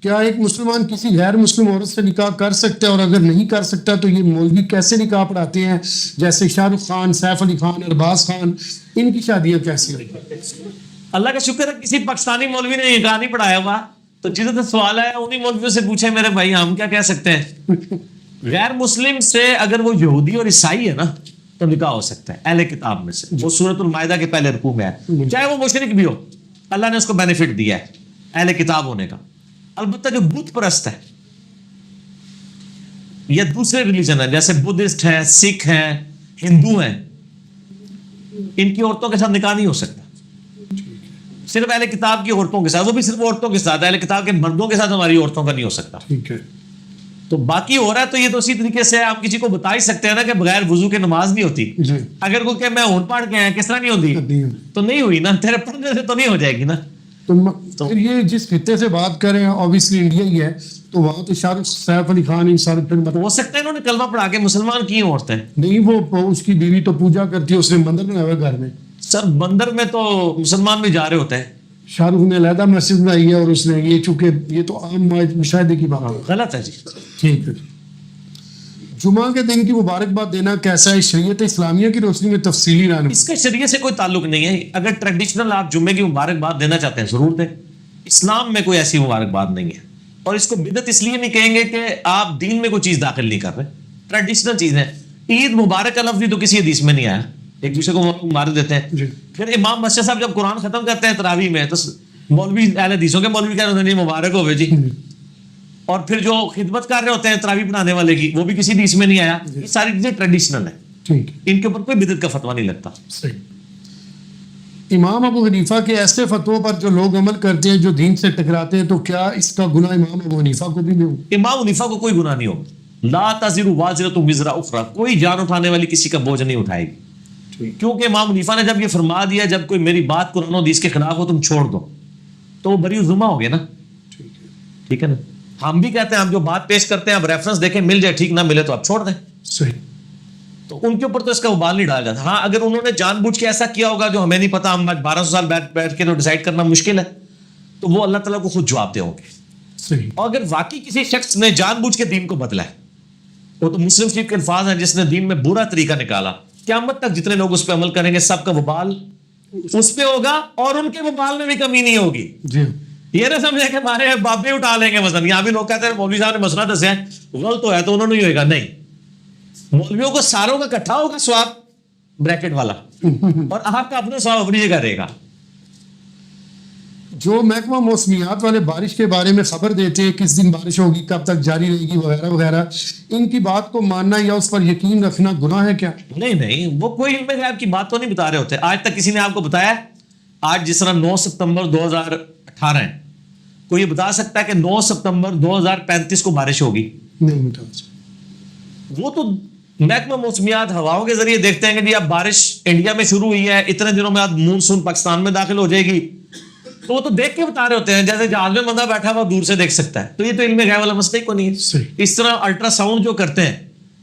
کیا ایک مسلمان کسی غیر مسلم عورت سے نکاح کر سکتا ہے، اور اگر نہیں کر سکتا تو یہ مولوی کیسے نکاح پڑھاتے ہیں؟ جیسے شاہ رخ خان، سیف علی خان، ارباز خان، ان کی شادیاں کیسی ہوئی؟ اللہ کا شکر ہے کسی پاکستانی مولوی نے نکاح نہیں پڑھایا ہوا، تو جدھر سے سوال ہے انہیں مولویوں سے پوچھے میرے بھائی، ہم کیا کہہ سکتے ہیں؟ غیر مسلم سے اگر وہ یہودی اور عیسائی ہے نا تو نکاح ہو سکتا ہے اہل کتاب میں سے، وہ سورۃ المائدہ کے پہلے رکوع میں ہے، چاہے وہ مشرک بھی ہو، اللہ نے اس کو بینیفٹ دیا ہے اہل کتاب ہونے کا۔ البتہ جو بت پرست ہے یا دوسرے ریلیجن ہیں جیسے بدھسٹ ہیں، سکھ ہیں، ہندو ہیں، ان کی عورتوں کے ساتھ نکاح نہیں ہو سکتا، صرف اہل کتاب کی عورتوں کے ساتھ، وہ بھی صرف عورتوں کے ساتھ، اہل کتاب کے مردوں کے ساتھ ہماری عورتوں کا نہیں ہو سکتا۔ ٹھیک ہے۔ تو باقی ہو رہا ہے تو یہ تو اسی طریقے سے ہم کسی کو بتا ہی سکتے ہیں نا کہ بغیر وضو کے نماز نہیں ہوتی۔ جی اگر کوئی کہ میں اون پڑھ کے آیا کس طرح نہیں ہوتی، نہیں ہوتی۔ تو نہیں ہوئی نا، تیرے پڑھنے سے تو نہیں ہو جائے گی نا۔ تو پھر یہ جس خطے سے بات کریں اوبیسلی انڈیا ہی ہے، تو وہاں تو شاہ رخ، سیف علی خان، ان سارے پھر تو ہو سکتا ہے انہوں نے کلمہ پڑھا کے مسلمان کی عورتیں، نہیں، وہ اس کی بیوی تو پوجا کرتی ہے، اس نے مندر بنایا ہوا ہے گھر میں۔ سر بندر میں تو مسلمان بھی جا رہے ہوتے ہیں، شاہ رخ نے علیحدہ مسجد بنائی ہے، اور اس نے یہ، چونکہ یہ تو عام مشاہدے کی بات ہے۔ غلط ہے جی۔ ٹھیک ہے۔ جمعہ کے دن کی مبارکباد دینا کیسا ہے شریعت اسلامیہ کی روشنی میں؟ تفصیلی رہنمائی۔ اس کا شریعت سے کوئی تعلق نہیں ہے، اگر ٹریڈیشنل آپ جمعے کی مبارکباد دینا چاہتے ہیں ضرور دیں، اسلام میں کوئی ایسی مبارکباد نہیں ہے، اور اس کو بدعت اس لیے نہیں کہیں گے کہ آپ دین میں کوئی چیز داخل نہیں کر رہے، ٹریڈیشنل چیزیں۔ عید مبارک کا لفظ بھی تو کسی حدیث میں نہیں آیا، ایک دوسرے کو مبارک دیتے ہیں۔ جی پھر امام مسجد صاحب جب قرآن ختم کرتے ہیں تراویح میں، تو مولوی اہل حدیثوں کے مولوی کہہ رہے ہیں مبارک ہوئے جی، اور پھر جو خدمت کر رہے ہوتے ہیں تراویح پڑھانے والے کی، وہ بھی کسی حدیث میں نہیں آیا۔ یہ ساری چیزیں ٹریڈیشنل ہیں، ٹھیک ہے، ان کے اوپر کوئی بدعت کا فتویٰ نہیں لگتا۔ صحیح۔ امام ابو حنیفہ کے ایسے فتووں پر جو لوگ عمل کرتے ہیں جو دین سے ٹکراتے ہیں، تو کیا اس کا گناہ امام ابو حنیفہ کو بھی نہیں ہوگا؟ امام حنیفہ کو کوئی گناہ نہیں ہوگا، لا تزر وازرۃ وزر اخری، کوئی جان اٹھانے والی کسی کا بوجھ نہیں اٹھائے گی، کیونکہ امام حنیفہ نے جب یہ فرما دیا جب کوئی میری بات قرآن و حدیث کے خلاف ہو تم چھوڑ دو، تو وہ بری ذمہ ہو گیا نا، ٹھیک ہے نا۔ ہم بھی کہتے ہیں ہم جو بات پیش کرتے ہیں آپ ریفرنس دیکھیں، مل جائے ٹھیک، نہ ملے تو آپ چھوڑ دیں، صحیح۔ تو ان کے اوپر تو اس کا وبال نہیں ڈالا جاتا۔ ہاں اگر انہوں نے جان بوجھ کے ایسا کیا ہوگا جو ہمیں نہیں پتا، ہم 1200 سال بیٹھ کے تو ڈیسائیڈ کرنا مشکل ہے، تو وہ اللہ تعالیٰ کو خود جواب دے ہوں گے۔ صحیح۔ اور اگر واقعی کسی شخص نے جان بوجھ کے دین کو بدلا ہے، وہ تو مسلم شریف کے الفاظ ہیں، جس نے دین میں برا طریقہ نکالا، قیامت تک جتنے لوگ اس پہ عمل کریں گے سب کا وبال اس پہ ہوگا، اور ان کے وبال میں بھی کمی نہیں ہوگی۔ جی یہ نہ سمجھے کہ ہمارے بابے اٹھا لیں گے وزن۔ یہاں بھی لوگ کہتے ہیں مولوی صاحب نے مسئلہ دسیا ہے، غلط ہوا ہے تو انہوں نے ہوئے گا، نہیں، مولویوں کو ساروں کا اکٹھا ہوگا ثواب بریکٹ والا، اور آپ کا اپنا ثواب اپنی جگہ رہے گا۔ جو محکمہ موسمیات والے بارش کے بارے میں خبر دیتے ہیں، کس دن بارش ہوگی، کب تک جاری رہے گی، وغیرہ وغیرہ، ان کی بات کو ماننا یا اس پر یقین رکھنا گناہ ہے کیا؟ نہیں، وہ کوئی علم غیب کی بات تو نہیں بتا رہے ہوتے۔ آج تک کسی نے آپ کو بتایا ہے؟ آج جس طرح 9 ستمبر 2018 ہے، کوئی یہ بتا سکتا ہے کہ 9 ستمبر 2035 کو بارش ہوگی؟ نہیں بتا سکتا۔ وہ تو محکمہ موسمیات ہواؤں کے ذریعے دیکھتے ہیں کہ جی اب بارش انڈیا میں شروع ہوئی ہے، اتنے دنوں میں اب مونسون پاکستان میں داخل ہو جائے گی، تو وہ تو دیکھ کے بتا رہے ہوتے ہیں، جیسے جہاز میں بندہ بیٹھا ہوا دور سے دیکھ سکتا ہے۔ تو یہ تو علم غیب والا مسئلہ ہی کو نہیں ہے۔ صحیح۔ اس طرح الٹرا ساؤنڈ جو کرتے ہیں،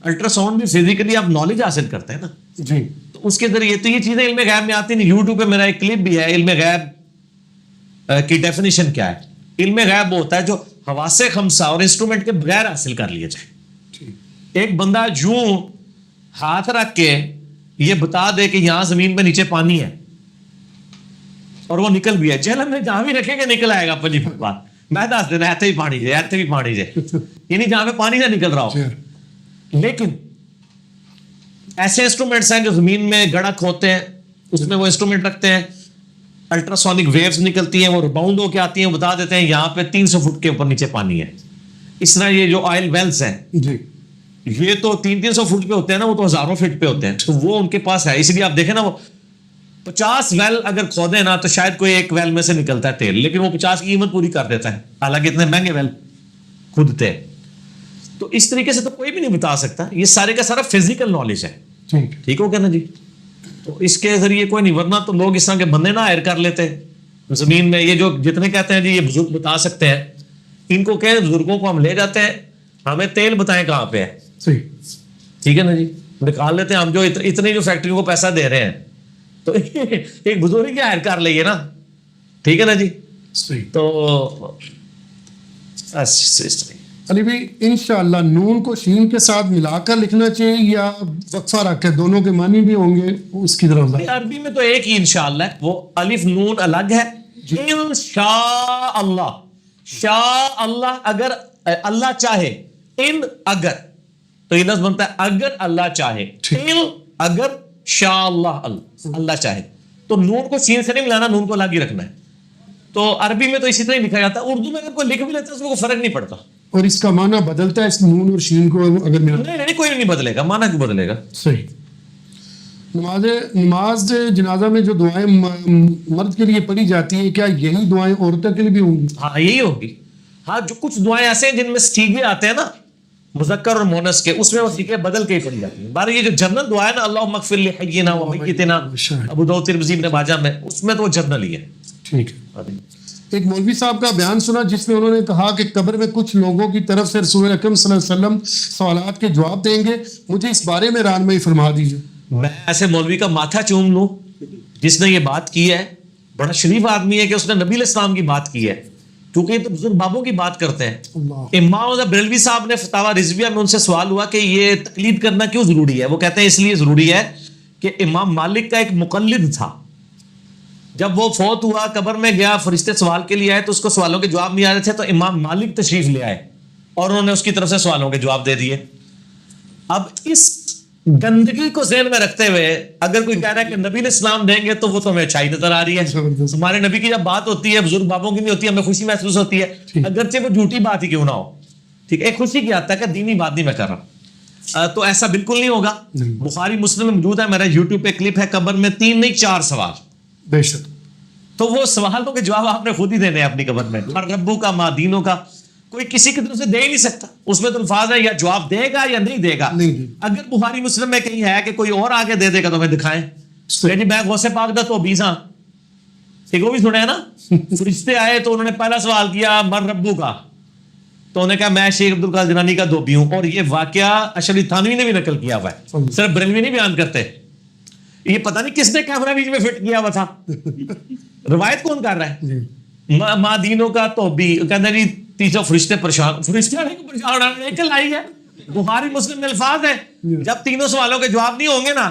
الٹرا ساؤنڈ بھی فزیکلی آپ نالج حاصل کرتے ہیں نا، جی تو اس کے ذریعے تو یہ چیزیں علم غیب میں آتی نہیں۔ یوٹیوب پہ میرا ایک کلپ بھی ہے، علم غیب کی ڈیفینیشن کیا ہے۔ علم غیب وہ ہوتا ہے جو حواس خمسہ اور انسٹرومنٹ کے بغیر حاصل کر لیا جائے۔ ایک بندہ یوں ہاتھ رکھ کے یہ بتا دے کہ یہاں زمین پہ نیچے پانی ہے، اور وہ نکل بھی ہے، جہل ہم نے جہاں بھی رکھیں گے نکل آئے گا، پلی بات۔ میں دس دینا ایتھے بھی پانی جائے، ایتھے بھی پانی جائے، یعنی جہاں پہ پانی نہ نکل رہا ہو. لیکن ایسے انسٹرومنٹس ہیں جو زمین میں گڑھا کھوتے ہیں، اس میں وہ انسٹرومنٹ رکھتے ہیں، الٹراسونک ویوز نکلتی ہیں، وہ ریباؤنڈ ہو کے آتی ہیں، وہ بتا دیتے ہیں یہاں پہ 300 فٹ کے اوپر نیچے پانی ہے. اس طرح یہ جو آئل ویلز ہیں جی یہ تو 300 فٹ پہ ہوتے ہیں نا، وہ تو ہزاروں فٹ پہ ہوتے ہیں، تو وہ ان کے پاس ہے. اس لیے آپ دیکھیں نا، وہ 50 ویل اگر کھودے نا تو شاید کوئی ایک ویل میں سے نکلتا ہے تیل، لیکن وہ 50 کی قیمت پوری کر دیتا ہے، حالانکہ اتنے مہنگے ویل کھودتے ہیں. تو اس طریقے سے تو کوئی بھی نہیں بتا سکتا. یہ سارے کا سارا فزیکل نالج ہے. ٹھیک ہو گیا نا جی. تو اس کے ذریعے کوئی نہیں، ورنہ تو لوگ اس طرح کے بندے نہ ہائر کر لیتے زمین میں. یہ جو جتنے کہتے ہیں جی یہ بزرگ بتا سکتے ہیں، ان کو کہ بزرگوں کو ہم لے جاتے ہیں، ہمیں تیل بتائیں کہاں پہ ہے. صحیح. ٹھیک ہے نا جی. نکال لیتے ہیں ہم جو اتنے جو فیکٹریوں کو پیسہ دے رہے ہیں، تو ایک بزرگ ہی ہائر کر لئیے نا. ٹھیک ہے نا جی. صحیح. تو علی بھائی انشاءاللہ نون کو شین کے ساتھ ملا کر لکھنا چاہیے یا وقفہ رکھ کے؟ دونوں کے معنی بھی ہوں گے اس کی طرف. عربی میں تو ایک ہی انشاءاللہ ہے، وہ الف نون الگ ہے. انشاء اللہ، شاء اللہ اگر اللہ چاہے، ان اگر، تو یہ لفظ بنتا ہے اگر اللہ چاہے، ان اگر شاء اللہ اللہ چاہے. تو نون کو شین سے نہیں ملانا، نون کو الگ ہی رکھنا ہے. تو عربی میں تو اسی طرح ہی لکھا جاتا ہے. اردو میں اگر کوئی لکھ بھی لیتا ہے اس میں کوئی فرق نہیں پڑتا. اور اس کا معنی بدلتا ہے اس نون اور شین کو اگر نہیں کوئی نہیں بدلے گا، معنی کیوں بدلے گا. صحیح. نماز جنازہ میں جو دعائیں مرد کے لیے پڑھی جاتی ہیں، کیا یہی دعائیں عورتوں کے لیے بھی ہوں گی؟ ہاں یہی ہوگی. ہاں جو کچھ دعائیں ایسے ہیں جن میں سیغے آتے ہیں نا مذکر اور مونس کے، اس میں وہ سیغے بدل کے ہی پڑھی جاتی ہیں. بار یہ جو جنرل دعا ہے نا، اللہم اغفر لحینا و میتنا، ابو داؤد ترمذی ابن ماجہ میں، اس میں تو وہ جنرل ہی ہے. ٹھیک ہے. ایک مولوی صاحب کا بیان سنا جس میں انہوں نے کہا کہ قبر میں کچھ لوگوں کی طرف سے رسول اکرم صلی اللہ علیہ وسلم سوالات کے جواب دیں گے. مجھے اس بارے میں رہنمائی فرما دیجیے. میں ایسے مولوی کا ماتھا چوم لوں جس نے یہ بات کی ہے. بڑا شریف آدمی ہے کہ اس نے نبی علیہ السلام کی بات کی ہے، کیونکہ یہ تو بزرگ بابوں کی بات کرتے ہیں. امام بریلوی صاحب نے فتاوی رضویہ میں ان سے سوال ہوا کہ یہ تقلید کرنا کیوں ضروری ہے. وہ کہتے ہیں اس لیے ضروری ہے کہ امام مالک کا ایک مقلد تھا، جب وہ فوت ہوا قبر میں گیا، فرشتے سوال کے لیے آئے تو اس کو سوالوں کے جواب نہیں آ رہے تھے، تو امام مالک تشریف لے آئے اور انہوں نے اس کی طرف سے سوالوں کے جواب دے دیے. اب اس گندگی کو ذہن میں رکھتے ہوئے اگر کوئی کہہ رہا ہے کہ نبی علیہ السلام دیں گے تو وہ تو ہمیں اچھائی نظر آ رہی ہے. ہمارے نبی کی جب بات ہوتی ہے، بزرگ بابوں کی نہیں ہوتی، ہمیں خوشی محسوس ہوتی ہے، اگرچہ وہ جھوٹی بات ہی کیوں نہ ہو. ٹھیک ہے، ایک خوشی کی آتا ہے کہ دینی بات نہیں میں کر رہا. تو ایسا بالکل نہیں ہوگا. بخاری مسلم میں موجود ہے، میرا یوٹیوب پہ کلپ ہے، قبر میں 3 نہیں 4 سوال. بے شک. تو وہ سوالوں کے جواب آپ نے خود ہی دینے ہیں اپنی قبر میں. ہر ربو کا ماں دینوں کا کوئی کسی کی طرف سے دے ہی نہیں سکتا. اس میں تو الفاظ ہے یا جواب دے گا یا نہیں دے گا. اگر بخاری مسلم میں کہیں ہے کہ کوئی اور آگے دے دے گا تو ہمیں دکھائیں. یعنی میں غوث پاک دا تو بیزاں ٹھیک وہ بھی سنے ہیں نا. فرشتے آئے تو انہوں نے پہلا سوال کیا من ربو کا، تو انہوں نے کہا میں شیخ عبد القادر جیلانی کا دھوبی ہوں. اور یہ واقعہ اشرف تھانوی نے بھی نقل کیا ہوا ہے، صرف بریلوی نہیں بیان کرتے. یہ پتہ نہیں کس نے کیمرہ بیچ میں فٹ کیا ہوا تھا. روایت کون کر رہا ہے؟ ماں دینوں کا تو بھی کہتے جی 300 فرشتے پریشان. فرشتے والے کو پریشان ہونا ایک لائی ہے. بخاری مسلم میں الفاظ ہے جب تینوں سوالوں کے جواب نہیں ہوں گے نا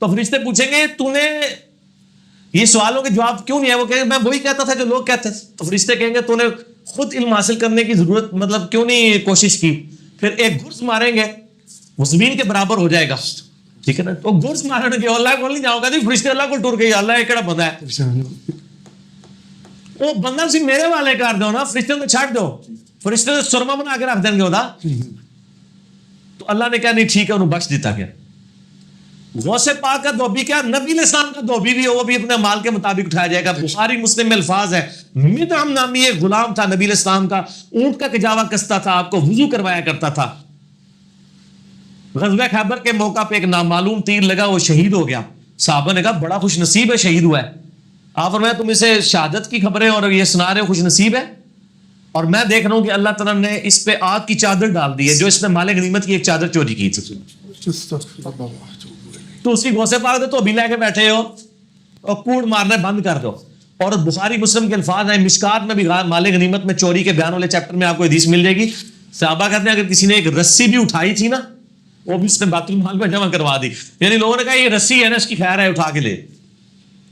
تو فرشتے پوچھیں گے تو نے یہ سوالوں کے جواب کیوں نہیں ہے. وہ کہیں گے میں وہی کہتا تھا جو لوگ کہتے ہیں. تو فرشتے کہیں گے تو نے خود علم حاصل کرنے کی ضرورت مطلب کیوں نہیں کوشش کی. پھر ایک گرس ماریں گے وہ زمین کے برابر ہو جائے گا. ٹھیک ہے نا. تو گرس مارنے کے اللہ کو نہیں جاؤ گا جی فرشتے اللہ کو ٹور گئی اللہ ایک بندہ ہے. وہ بندہ سی میرے والے کر دو نا، فرشتے میں چھاٹ دو، فرشتے سے سرما بنا کے رکھ دیں گے ہوتا. تو اللہ نے کہا نہیں ٹھیک ہے انہوں بخش دیتا گیا. غوث پاک کا دھوبی کیا نبی علیہ السلام کا دھوبی بھی وہ بھی اپنے مال کے مطابق اٹھایا جائے گا. بخاری مسلم میں الفاظ ہے مدعم نامی ایک غلام تھا نبی علیہ السلام کا، اونٹ کا کجاوا کستا تھا، آپ کو وضو کروایا کرتا تھا. غزوہ خیبر کے موقع پہ ایک نامعلوم تیر لگا، وہ شہید ہو گیا. صحابہ نے کہا بڑا خوش نصیب ہے شہید ہوا ہے. آپ فرمایا تم اسے شہادت کی خبریں اور یہ سنا رہے ہو خوش نصیب ہے، اور میں دیکھ رہا ہوں کہ اللہ تعالیٰ نے اس پہ آگ کی چادر ڈال دی ہے جو اس نے مال غنیمت کی ایک چادر چوری کی تھی. تو اسی غوث پاک تو ابھی لے کے بیٹھے ہو اور کوڑ مارنا بند کر دو. اور بخاری مسلم کے الفاظ ہیں، مشکات میں بھی مال غنیمت میں چوری کے بیان والے چیپٹر میں آپ کو حدیث مل جائے گی. صحابہ کہتے ہیں اگر کسی نے ایک رسی بھی اٹھائی تھی نا وہ بھی اس نے بیت المال میں جمع کروا دی. یعنی لوگوں نے کہا یہ رسی ہے نا اس کی خیر ہے اٹھا کے لے.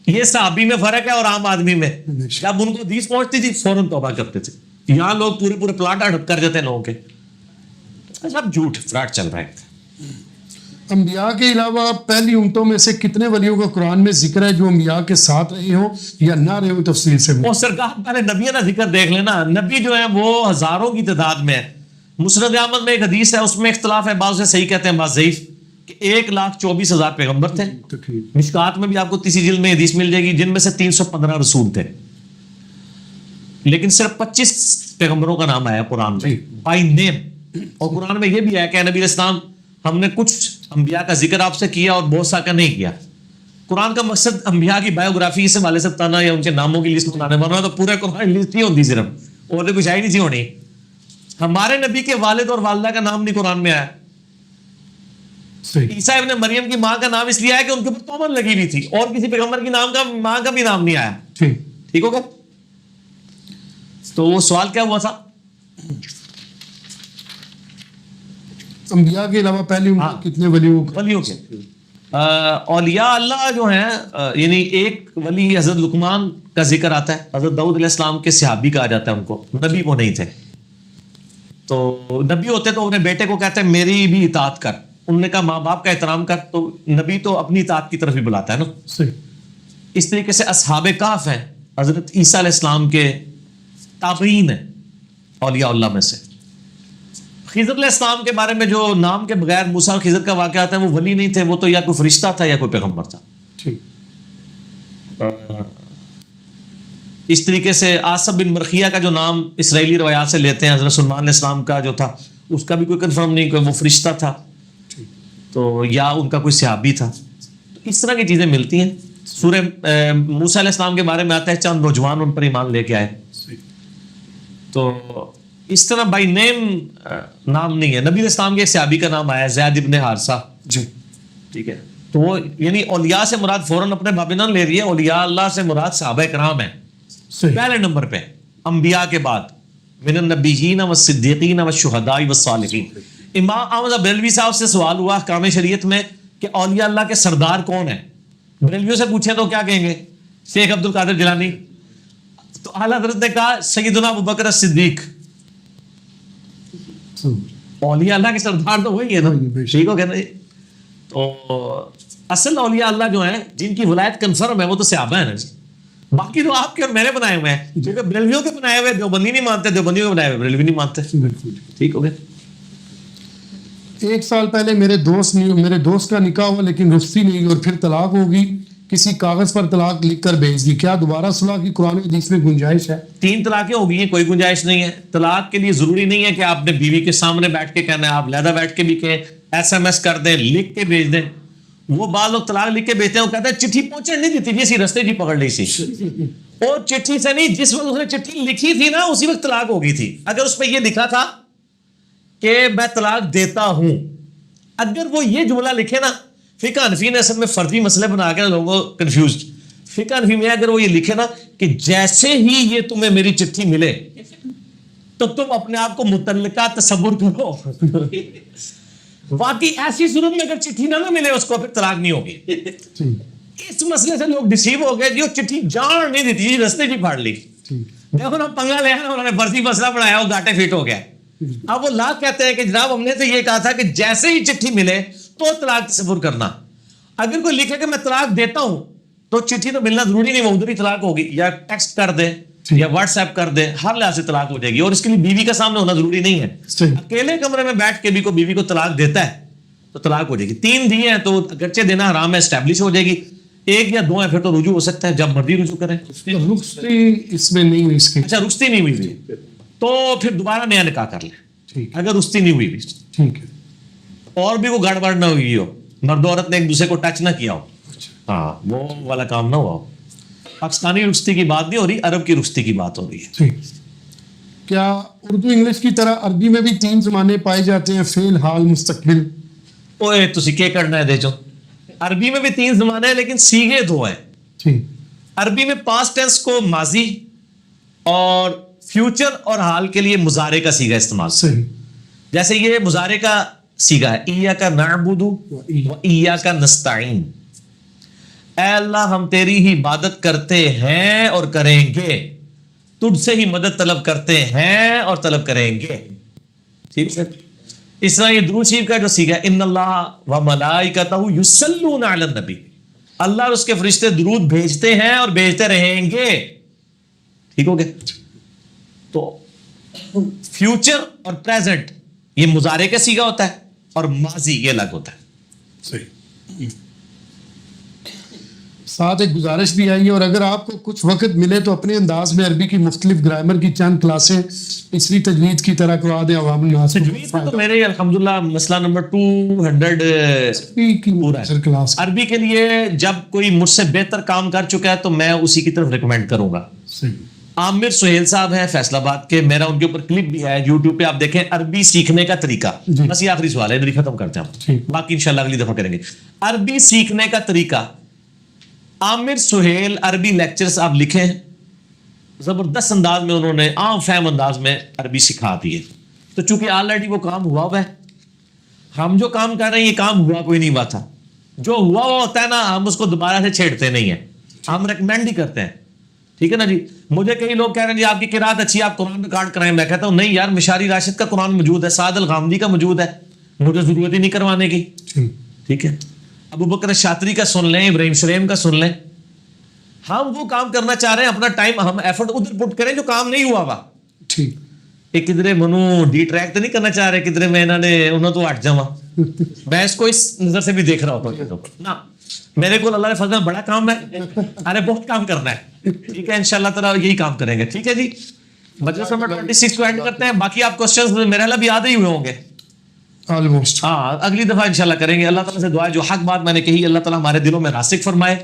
یہ صحابی میں فرق ہے اور عام آدمی میں. جب ان کو حدیث پہنچتی تھی فوراً توبہ کرتے تھے. یہاں لوگ پورے پورے پلاٹ اڈپ کر دیتے ہیں لوگوں کے. سب جھوٹ فراڈ چل رہا ہے. انبیاء کے علاوہ پہلی امتوں میں سے کتنے ولیوں کا قرآن میں ذکر ہے جو انبیاء کے ساتھ رہے ہوں یا نہ رہے ہوں؟ تفصیل سے وہ سرکار پہلے نبیوں کا ذکر دیکھ لینا. نبی جو ہے وہ ہزاروں کی تعداد میں ہے. مسند احمد میں ایک حدیث ہے, اس میں اختلاف ہے, بعض سے صحیح کہتے ہیں بعض ضعیف, کہ 1,24,000 پیغمبر تھے. مشکات میں بھی آپ کو تیسری جلد میں حدیث مل جائے گی جن میں سے 315 رسول تھے, لیکن صرف 25 پیغمبروں کا نام آیا قرآن میں بائی نیم. اور قرآن میں یہ بھی ہے کہ نبی اسلام ہم نے کچھ انبیاء کا ذکر آپ سے کیا اور بہت سا کا نہیں کیا. قرآن کا مقصد انبیاء کی بایوگرافی اس حوالے سے بتانا یا ان کے ناموں کی لسٹ بتانا, ورنہ تو پورے قرآن لسٹ ہی ہوتی صرف, اور تو کچھ آئی نہیں تھی ہونی. ہمارے نبی کے والد اور والدہ کا نام نہیں قرآن میں آیا. عیسیٰ ابن مریم کی ماں کا نام اس لیے آیا کہ ان کے اوپر تہمت لگی ہوئی تھی, اور کسی پیغمبر کی نام کا ماں کا بھی نام نہیں آیا. ٹھیک ہوگا. تو وہ سوال کیا ہوا تھا؟ انبیاء کے علاوہ پہلی امت کتنے ولیوں کے اولیاء اللہ جو ہیں, یعنی ایک ولی حضرت لقمان کا ذکر آتا ہے. حضرت داؤد علیہ السلام کے صحابی کہا جاتا ہے ان کو, نبی وہ نہیں تھے. تو نبی ہوتے تو اپنے بیٹے کو کہتے ہیں میری بھی اطاعت کر. انہوں نے کہا ماں باپ کا احترام کر. تو نبی تو اپنی اطاعت کی طرف ہی بلاتا ہے نا. اس طریقے سے اصحاب کہف ہیں, حضرت عیسیٰ علیہ السلام کے تابعین ہیں اولیاء اللہ میں سے. خضر علیہ السلام کے بارے میں جو نام کے بغیر موسیٰ اور خضر کا واقعہ آتا ہے, وہ ولی نہیں تھے, وہ تو یا کوئی فرشتہ تھا یا کوئی پیغمبر تھا. اس طریقے سے آصف بن مرخیہ کا جو نام اسرائیلی روایات سے لیتے ہیں, حضرت سلمان علیہ السلام کا جو تھا اس کا بھی کوئی کنفرم نہیں کہ وہ فرشتہ تھا تو یا ان کا کوئی صحابی تھا. تو اس طرح کی چیزیں ملتی ہیں. سورہ موسیٰ علیہ السلام کے بارے میں آتا ہے چند نوجوان ان پر ایمان لے کے آئے. تو اس طرح بائی نیم نام نہیں ہے. نبی علیہ السلام کے ایک صحابی کا نام آیا زید ابن حارثہ. ٹھیک ہے. تو وہ یعنی اولیاء سے مراد فوراً اپنے بابنان لے رہی ہے. اولیاء اللہ سے مراد صحابہ کرام ہیں پہلے نمبر پہ, انبیاء کے بعد من النبیین والصدیقین والشہداء والصالحین. امام احمد بریلوی صاحب سے سوال ہوا احکام شریعت میں کہ اولیاء اللہ کے سردار کون ہیں. بریلویوں سے پوچھیں تو کیا کہیں گے؟ شیخ عبد القادر جیلانی. تو اعلیٰ حضرت نے کہا سیدنا ابوبکر صدیق. اولیاء اللہ کے سردار تو وہی ہے نا. ٹھیک ہو گیا نا. تو اصل اولیاء اللہ جو ہیں جن کی ولایت کنفرم ہے وہ تو صحابہ ہیں نا جی. باقی تو آپ کے اور میرے بنائے ہوئے ہیں, کیونکہ بریلویوں کے بنائے ہوئے دیوبندی نہیں مانتے, دیوبندیوں کے بنائے ہوئے بریلوی نہیں مانتے. ٹھیک ہو گیا. 1 سال پہلے میرے دوست کا نکاح ہوا لیکن رخصتی نہیں ہوئی اور پھر طلاق ہوگی. کسی کاغذ پر طلاق لکھ کر بھیج دی. کیا دوبارہ صلح کی قرآن حدیث میں گنجائش ہے؟ 3 طلاقیں ہو گئی ہیں, کوئی گنجائش نہیں ہے. طلاق کے لیے ضروری نہیں ہے کہ آپ نے بیوی کے سامنے بیٹھ کے کہنا ہے, آپ علیحدہ بیٹھ کے بھی کہیں, SMS کر دیں, لکھ کے بھیج دیں. وہ بعض لوگ طلاق لکھ کے بھیجتے ہیں, وہ کہتے ہیں چٹھی پہنچے نہیں دیتی جی, اسی رستے جی پکڑ لی سی. اور چٹھی سے نہیں, جس وقت اس نے چٹھی لکھی تھی نا اسی وقت طلاق ہو گئی تھی. اگر اس پہ یہ لکھا تھا کہ میں طلاق دیتا ہوں, اگر وہ یہ جملہ لکھے نا, فقہ حنفی نے اصل میں فرضی مسئلے بنا کے لوگوں کو کنفیوزڈ. فقہ حنفی میں اگر وہ یہ لکھے نا کہ جیسے ہی یہ تمہیں میری چٹھی ملے تو تم اپنے آپ کو متعلقہ تصور کرو. واقعی ایسی صورت میں اگر چٹھی نہ ملے اس کو پھر طلاق نہیں ہوگی. اس مسئلے سے لوگ ڈسیو ہو گئے, جو چٹھی جان نہیں دیتی جی, رستے جی پھاڑ لی. دیکھو نا پنگا لے انہوں نے فرضی مسئلہ بنایا, وہ گاٹے فٹ ہو گیا. اب وہ لا کہتے ہیں کہ جناب ہم نے تو یہ کہا تھا کہ جیسے ہی چٹھی ملے تو طلاق تصور کرنا. اگر کوئی لکھے کہ میں طلاق دیتا ہوں تو چٹھی تو ملنا ضروری نہیں, وہ ادھر ہی طلاق ہوگی. یا ٹیکسٹ کر دے یا واٹس ایپ کر دے, ہر لحاظ سے طلاق ہو جائے گی. اور اس کے لیے بیوی کا سامنے ہونا ضروری نہیں ہے. اکیلے کمرے میں بیٹھ کے بھی کوئی بیوی کو طلاق دیتا ہے تو طلاق ہو جائے گی. 3 دیے ہیں تو اگرچہ دینا حرام ہے, اسٹیبلش ہو جائے گی. 1 یا 2 ہیں پھر تو رجوع ہو سکتا ہے, جب مرضی رجوع کریں. رخصتی اس میں نہیں ہوئی. اچھا رخصتی نہیں ہوئی تو پھر دوبارہ نیا نکاح کر لیں. اگر رخصتی نہیں ہوئی ٹھیک ہے, اور بھی وہ گڑبڑ نہ ہوئی ہو, مرد عورت نے ایک دوسرے کو ٹچ نہ کیا ہو, ہاں وہ والا کام نہ ہوا ہو. پاکستانی رخصتی کی بات نہیں ہو رہی, عرب کی رخصتی کی بات ہو رہی ہے. کیا اردو انگلش کی طرح عربی میں بھی 3 زمانے پائے جاتے ہیں, فعل, حال, مستقبل؟ اوے تسی کیا کرنا ہے دیکھو, عربی میں بھی 3 زمانے ہیں لیکن سیغے 2 ہیں. عربی میں پاسٹ ٹینس کو ماضی اور فیوچر اور حال کے لیے مضارع کا سیغہ استعمال. جیسے یہ مضارع کا سیغہ ہے, ایاک نعبد و ایاک نستعین. اے اللہ ہم تیری ہی عبادت کرتے ہیں اور کریں گے, تجھ سے ہی مدد طلب کرتے ہیں اور طلب کریں گے. ٹھیک ہے. اس طرح یہ درود شریف کا جو سیغہ ہے ان اللہ و ملائکتہ یصلون علی النبی, اللہ اور اس کے فرشتے درود بھیجتے ہیں اور بھیجتے رہیں گے. ٹھیک ہو گیا. تو فیوچر اور پریزنٹ یہ مضارع کا سیغہ ہوتا ہے اور ماضی یہ الگ ہوتا ہے. صحیح. ساتھ ایک گزارش بھی آئی ہے, اور اگر آپ کو کچھ وقت ملے تو اپنے انداز میں عربی کی مختلف گرامر کی چند کلاسیں تیسری تجوید کی طرح کروا دیں عوام الناس کو. تجوید میں تو میرے الحمدللہ مسئلہ نمبر 200 پورا ہے. کلاس عربی کے لیے جب کوئی مجھ سے بہتر کام کر چکا ہے تو میں اسی کی طرف ریکمینڈ کروں گا. عامر سہیل صاحب ہیں فیصل آباد کے, میرا ان کے اوپر کلپ بھی ہے یوٹیوب پہ, آپ دیکھیں عربی سیکھنے کا طریقہ. بس یہ آخری سوال ہے, ادھر ہی ختم کرتے ہیں, باقی انشاءاللہ اگلی دفعہ کریں گے. عربی سیکھنے کا طریقہ, عامر سہیل عربی لیکچرز آپ لکھیں, زبردست انداز میں انہوں نے عام فہم انداز میں عربی سکھا دی ہے. تو چونکہ آلریڈی وہ کام ہوا ہوا ہے, ہم جو کام کر رہے ہیں یہ کام ہوا کوئی نہیں ہوا تھا. جو ہوا ہوا ہوتا ہے نا ہم اس کو دوبارہ سے چھیڑتے نہیں ہیں, ہم ریکمینڈ ہی کرتے ہیں. ٹھیک ہے نا جی. مجھے کئی لوگ کہہ رہے ہیں جی آپ کی قرات اچھی ہے, آپ قرآن ریکارڈ کرائیں. میں کہتا ہوں نہیں یار, مشاری راشد کا قرآن موجود ہے, سعد الغامدی کا موجود ہے, مجھے ضرورت ہی نہیں کروانے کی. ٹھیک ہے. ابو بکر شاطری کا سن لیں, ابراہیم شریم کا سن لیں. ہم وہ کام کرنا چاہ رہے ہیں, اپنا ٹائم ہم ایفرٹ ادھر پٹ کریں جو کام نہیں ہوا ہوا. ٹھیک. ایک کدھرے منو ڈی ٹریک تو نہیں کرنا چاہ رہے, کدھرے میں انہوں تو ہٹ جاواں. میں اس کو اس نظر سے بھی دیکھ رہا ہوتا ہوں نا, میرے کو اللہ کے فضل میں بڑا کام ہے, ارے بہت کام کرنا ہے. ٹھیک ہے, انشاءاللہ تعالیٰ یہی کام کریں گے. ٹھیک ہے جی. مجلس نمبر 26 کو اینڈ کرتے ہیں. باقی آپ کوسچنز میرے حال بھی یاد ہی ہوئے ہوں گے آلموسٹ. ہاں, اگلی دفعہ انشاءاللہ کریں گے. اللہ تعالیٰ سے دعا ہے جو حق بات میں نے کہی اللہ تعالیٰ ہمارے دلوں میں راسخ فرمائے.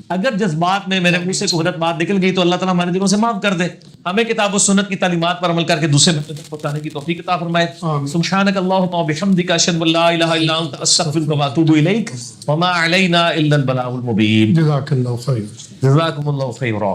اگر جذبات میں میرے منہ سے کوئی غلط بات نکل گئی تو اللہ تعالیٰ ہمارے دلوں سے معاف کر دے. ہمیں کتاب و سنت کی تعلیمات پر عمل کر کے دوسرے بندوں تک پہنچانے کی توفیق عطا فرمائے. سبحانک اللہم و بحمدک اشہد ان لا الہ الا انت استغفرک و اتوب الیک وما علینا الا البلاغ المبین. جزاک اللہ خیر. جزاکم اللہ خیرا.